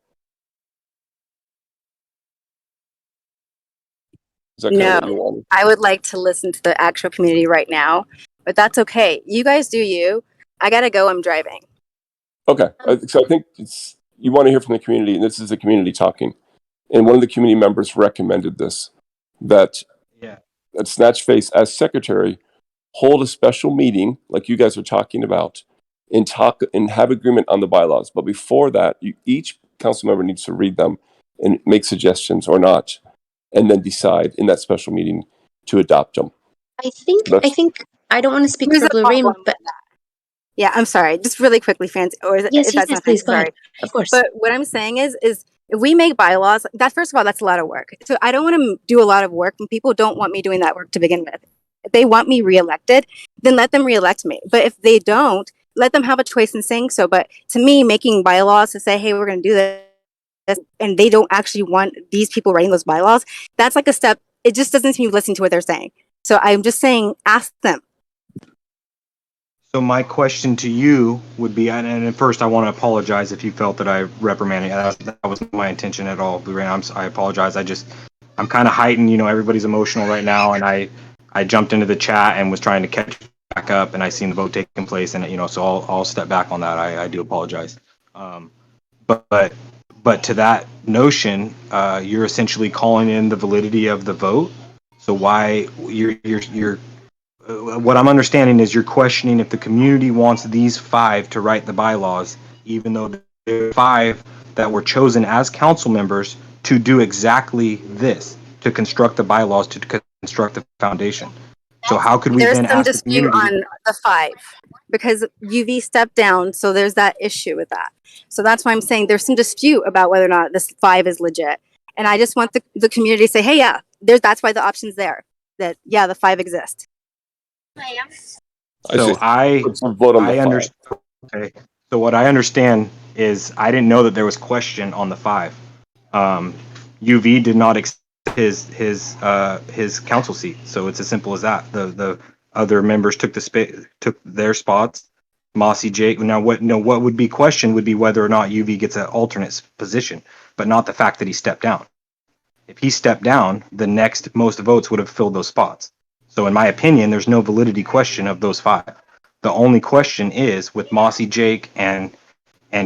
Is that kind of what you No, want? I would like to listen to the actual community right now, but that's okay. You guys do you. I gotta go. I'm driving. Okay, so I think you want to hear from the community, and this is the community talking. And one of the community members recommended this, that Snatchface as secretary hold a special meeting like you guys are talking about and talk and have agreement on the bylaws. But before that, each council member needs to read them and make suggestions or not, and then decide in that special meeting to adopt them. I think I don't want to speak Here's for the Blue Rain, problem but Yeah, I'm sorry. Just really quickly, Fancy, or if yes, that's not please Fancy, go ahead. sorry. Of course. But what I'm saying is if we make bylaws, that first of all, that's a lot of work. So I don't want to do a lot of work, and people don't want me doing that work to begin with. If they want me reelected, then let them reelect me. But if they don't, let them have a choice in saying so. But to me, making bylaws to say, hey, we're going to do this, and they don't actually want these people writing those bylaws, that's like a step. It just doesn't seem listening to what they're saying. So I'm just saying, ask them. So my question to you would be, and first I want to apologize if you felt that I reprimanded you. That was my intention at all, Blue Rain. I apologize. I'm kind of heightened. You know, everybody's emotional right now, and I jumped into the chat and was trying to catch back up, and I seen the vote taking place, and so I'll step back on that. I do apologize. But to that notion, you're essentially calling in the validity of the vote. So why you're what I'm understanding is you're questioning if the community wants these 5 to write the bylaws, even though there are 5 that were chosen as council members to do exactly this, to construct the bylaws, to construct the foundation. So how could we There's then some ask the dispute community? on the 5 because UV stepped down, so there's that issue with that. So that's why I'm saying there's some dispute about whether or not this 5 is legit. And I just want the community to say, hey, yeah, that's why the option's there. That yeah, the 5 exist. So I understand. Okay. So what I understand is I didn't know that there was question on the 5. UV did not accept his council seat, so it's as simple as that. The other members took their spots. Mossy Jake. Now what would be questioned would be whether or not UV gets an alternate position, but not the fact that he stepped down. If he stepped down, the next most votes would have filled those spots. So in my opinion, there's no validity question of those 5. The only question is with Mossy Jake and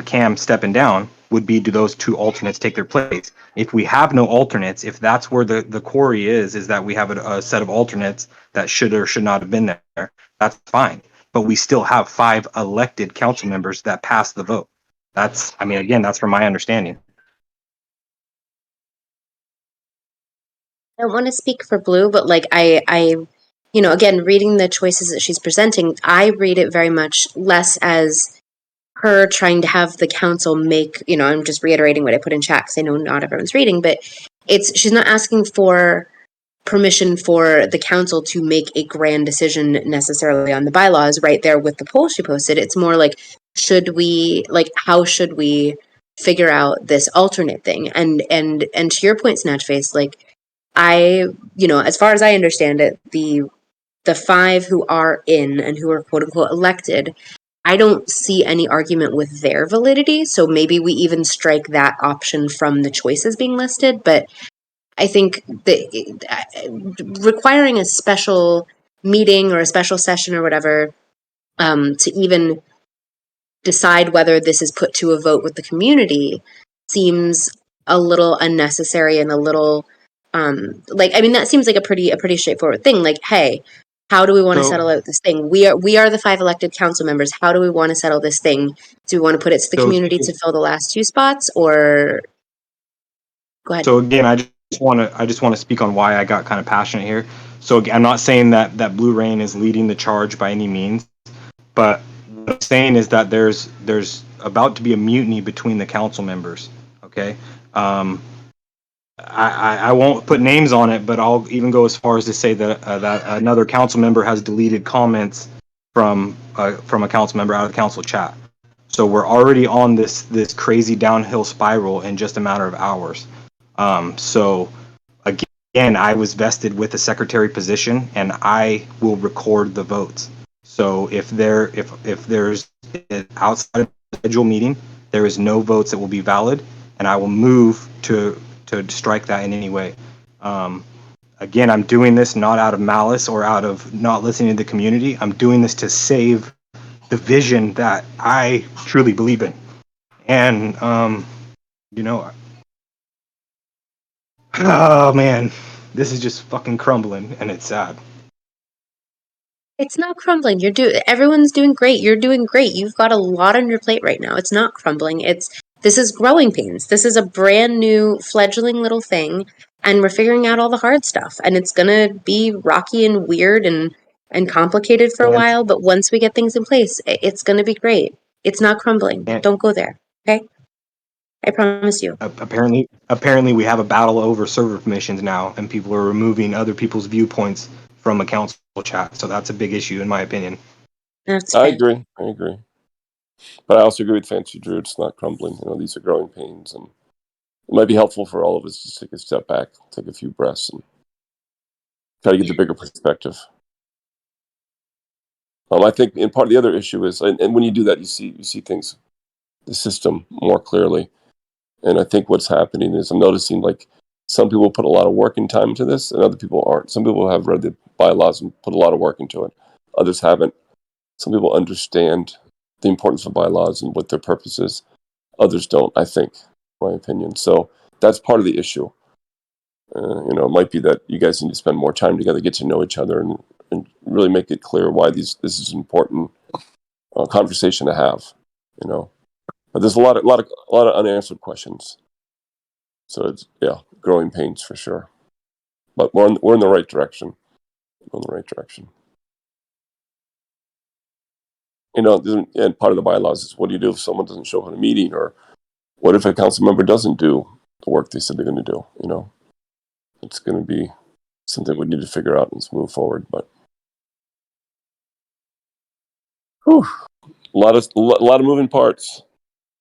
Cam stepping down would be, do those 2 alternates take their place? If we have no alternates, if that's where the query is that we have a set of alternates that should or should not have been there, that's fine. But we still have 5 elected council members that passed the vote. That's from my understanding. I don't want to speak for Blue, but like I again, reading the choices that she's presenting, I read it very much less as her trying to have the council make, I'm just reiterating what I put in chat because I know not everyone's reading, but she's not asking for permission for the council to make a grand decision necessarily on the bylaws right there with the poll she posted. It's more like, how should we figure out this alternate thing? And to your point, Snatchface, like as far as I understand it, the 5 who are in and who are quote unquote elected, I don't see any argument with their validity. So maybe we even strike that option from the choices being listed. But I think that requiring a special meeting or a special session or whatever to even decide whether this is put to a vote with the community seems a little unnecessary and a little that seems like a pretty straightforward thing. Like, hey, how do we want to settle out this thing? We are the 5 elected council members. How do we want to settle this thing? Do we want to put it to the community to fill the last 2 spots, or go ahead? So again, I just want to speak on why I got kind of passionate here. So I'm not saying that Blue Rain is leading the charge by any means, but what I'm saying is that there's about to be a mutiny between the council members. Okay. I won't put names on it, but I'll even go as far as to say that that another council member has deleted comments from a council member out of the council chat. So we're already on this crazy downhill spiral in just a matter of hours. So again, I was vested with the secretary position, and I will record the votes. So if there's outside of the scheduled meeting, there is no votes that will be valid, and I will move to strike that in any way. Again, I'm doing this not out of malice or out of not listening to the community. I'm doing this to save the vision that I truly believe in. And, you know, oh man, this is just fucking crumbling, and it's sad. It's not crumbling. Everyone's doing great. You're doing great. You've got a lot on your plate right now. It's not crumbling. This is growing pains. This is a brand new fledgling little thing, and we're figuring out all the hard stuff. And it's gonna be rocky and weird and complicated for a while, but once we get things in place, it's gonna be great. It's not crumbling. Don't go there. Okay? I promise you. Apparently we have a battle over server permissions now, and people are removing other people's viewpoints from a council chat. So that's a big issue, in my opinion. I agree. But I also agree with Fancy Drew. It's not crumbling. You know, these are growing pains, and it might be helpful for all of us to take a step back, take a few breaths, and try to get the bigger perspective. I think, and part of the other issue is, and when you do that, you see things, the system more clearly. And I think what's happening is I'm noticing like some people put a lot of work and time into this, and other people aren't. Some people have read the bylaws and put a lot of work into it. Others haven't. Some people understand the importance of bylaws and what their purpose is. Others don't, I think, in my opinion. So that's part of the issue. You know, it might be that you guys need to spend more time together, get to know each other, and really make it clear why this is an important conversation to have. You know, but there's a lot of unanswered questions. So it's growing pains for sure. But we're in the right direction. We're in the right direction. You know, and part of the bylaws is, what do you do if someone doesn't show up at a meeting, or what if a council member doesn't do the work they said they're going to do? You know, it's going to be something we need to figure out and move forward. But a lot of moving parts.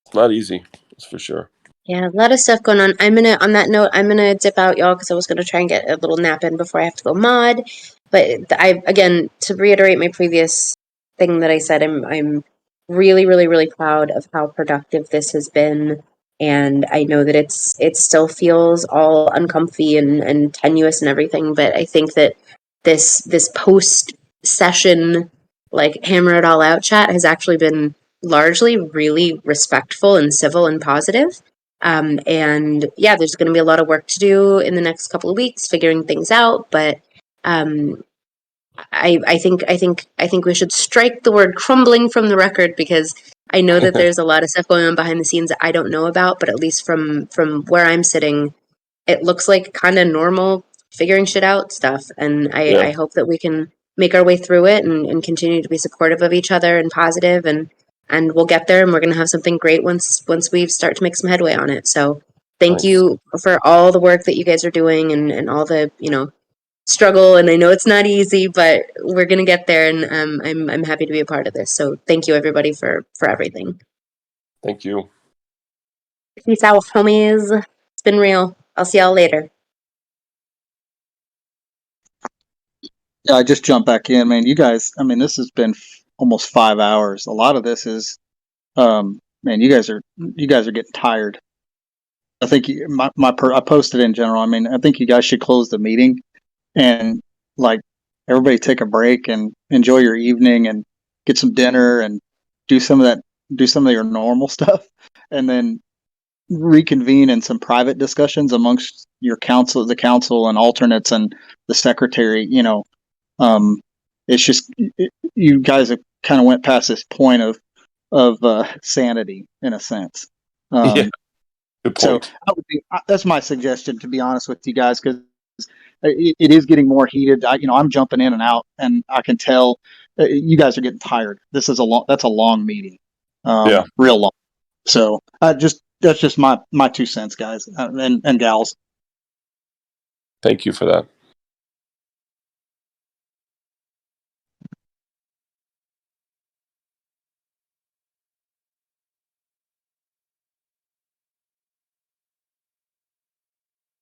It's not easy, that's for sure. Yeah, a lot of stuff going on. On that note, I'm gonna dip out, y'all, because I was gonna try and get a little nap in before I have to go mod. But again, to reiterate my previous thing that I said, I'm really, really, really proud of how productive this has been, and I know that it still feels all uncomfy and tenuous and everything, but I think that this post session, like, hammer it all out chat has actually been largely really respectful and civil and positive. And yeah, there's going to be a lot of work to do in the next couple of weeks, figuring things out. But I think we should strike the word crumbling from the record, because I know that there's a lot of stuff going on behind the scenes that I don't know about. But at least from where I'm sitting, it looks like kind of normal figuring shit out stuff. And I hope that we can make our way through it and continue to be supportive of each other and positive, and we'll get there, and we're going to have something great once we start to make some headway on it. So thank you for all the work that you guys are doing, and all the, struggle. And I know it's not easy, but we're going to get there, and I'm happy to be a part of this. So thank you, everybody, for everything. Thank you. Peace out, homies. It's been real. I'll see y'all later. Yeah, I just jumped back in, man. You guys, I mean, this has been almost 5 hours. A lot of this is, man, you guys are getting tired. I think I posted in general. I mean, I think you guys should close the meeting and, like, everybody take a break and enjoy your evening and get some dinner and do some of your normal stuff, and then reconvene in some private discussions amongst the council and alternates and the secretary. It's just you guys have kind of went past this point of sanity, in a sense. Yeah, good point. So that's my suggestion, to be honest with you guys, because it is getting more heated. I'm jumping in and out, and I can tell you guys are getting tired. That's a long meeting, real long. So that's just my 2 cents, guys and gals. Thank you for that.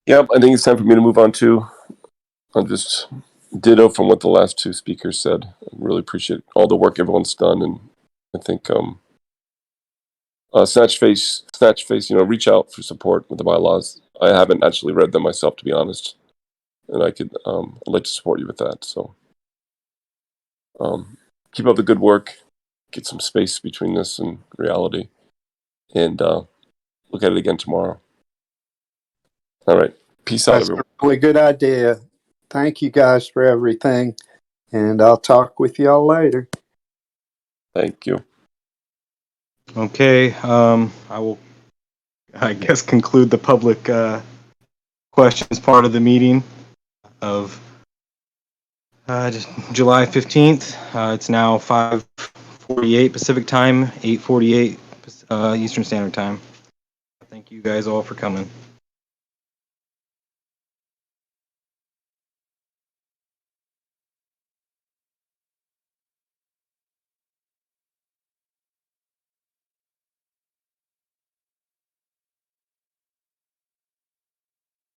Yep, I think it's time for me to move on to. I'm just ditto from what the last 2 speakers said. I really appreciate all the work everyone's done, and I think Snatch Face, reach out for support with the bylaws. I haven't actually read them myself, to be honest, and I'd like to support you with that. So keep up the good work, get some space between this and reality, and look at it again tomorrow. All right. Peace out, That's everyone. a really good idea. Thank you guys for everything. And I'll talk with y'all later. Thank you. Okay. I will, I guess, conclude the public questions part of the meeting of just July 15th. It's now 5:48 Pacific time, 8:48 Eastern Standard Time. Thank you guys all for coming.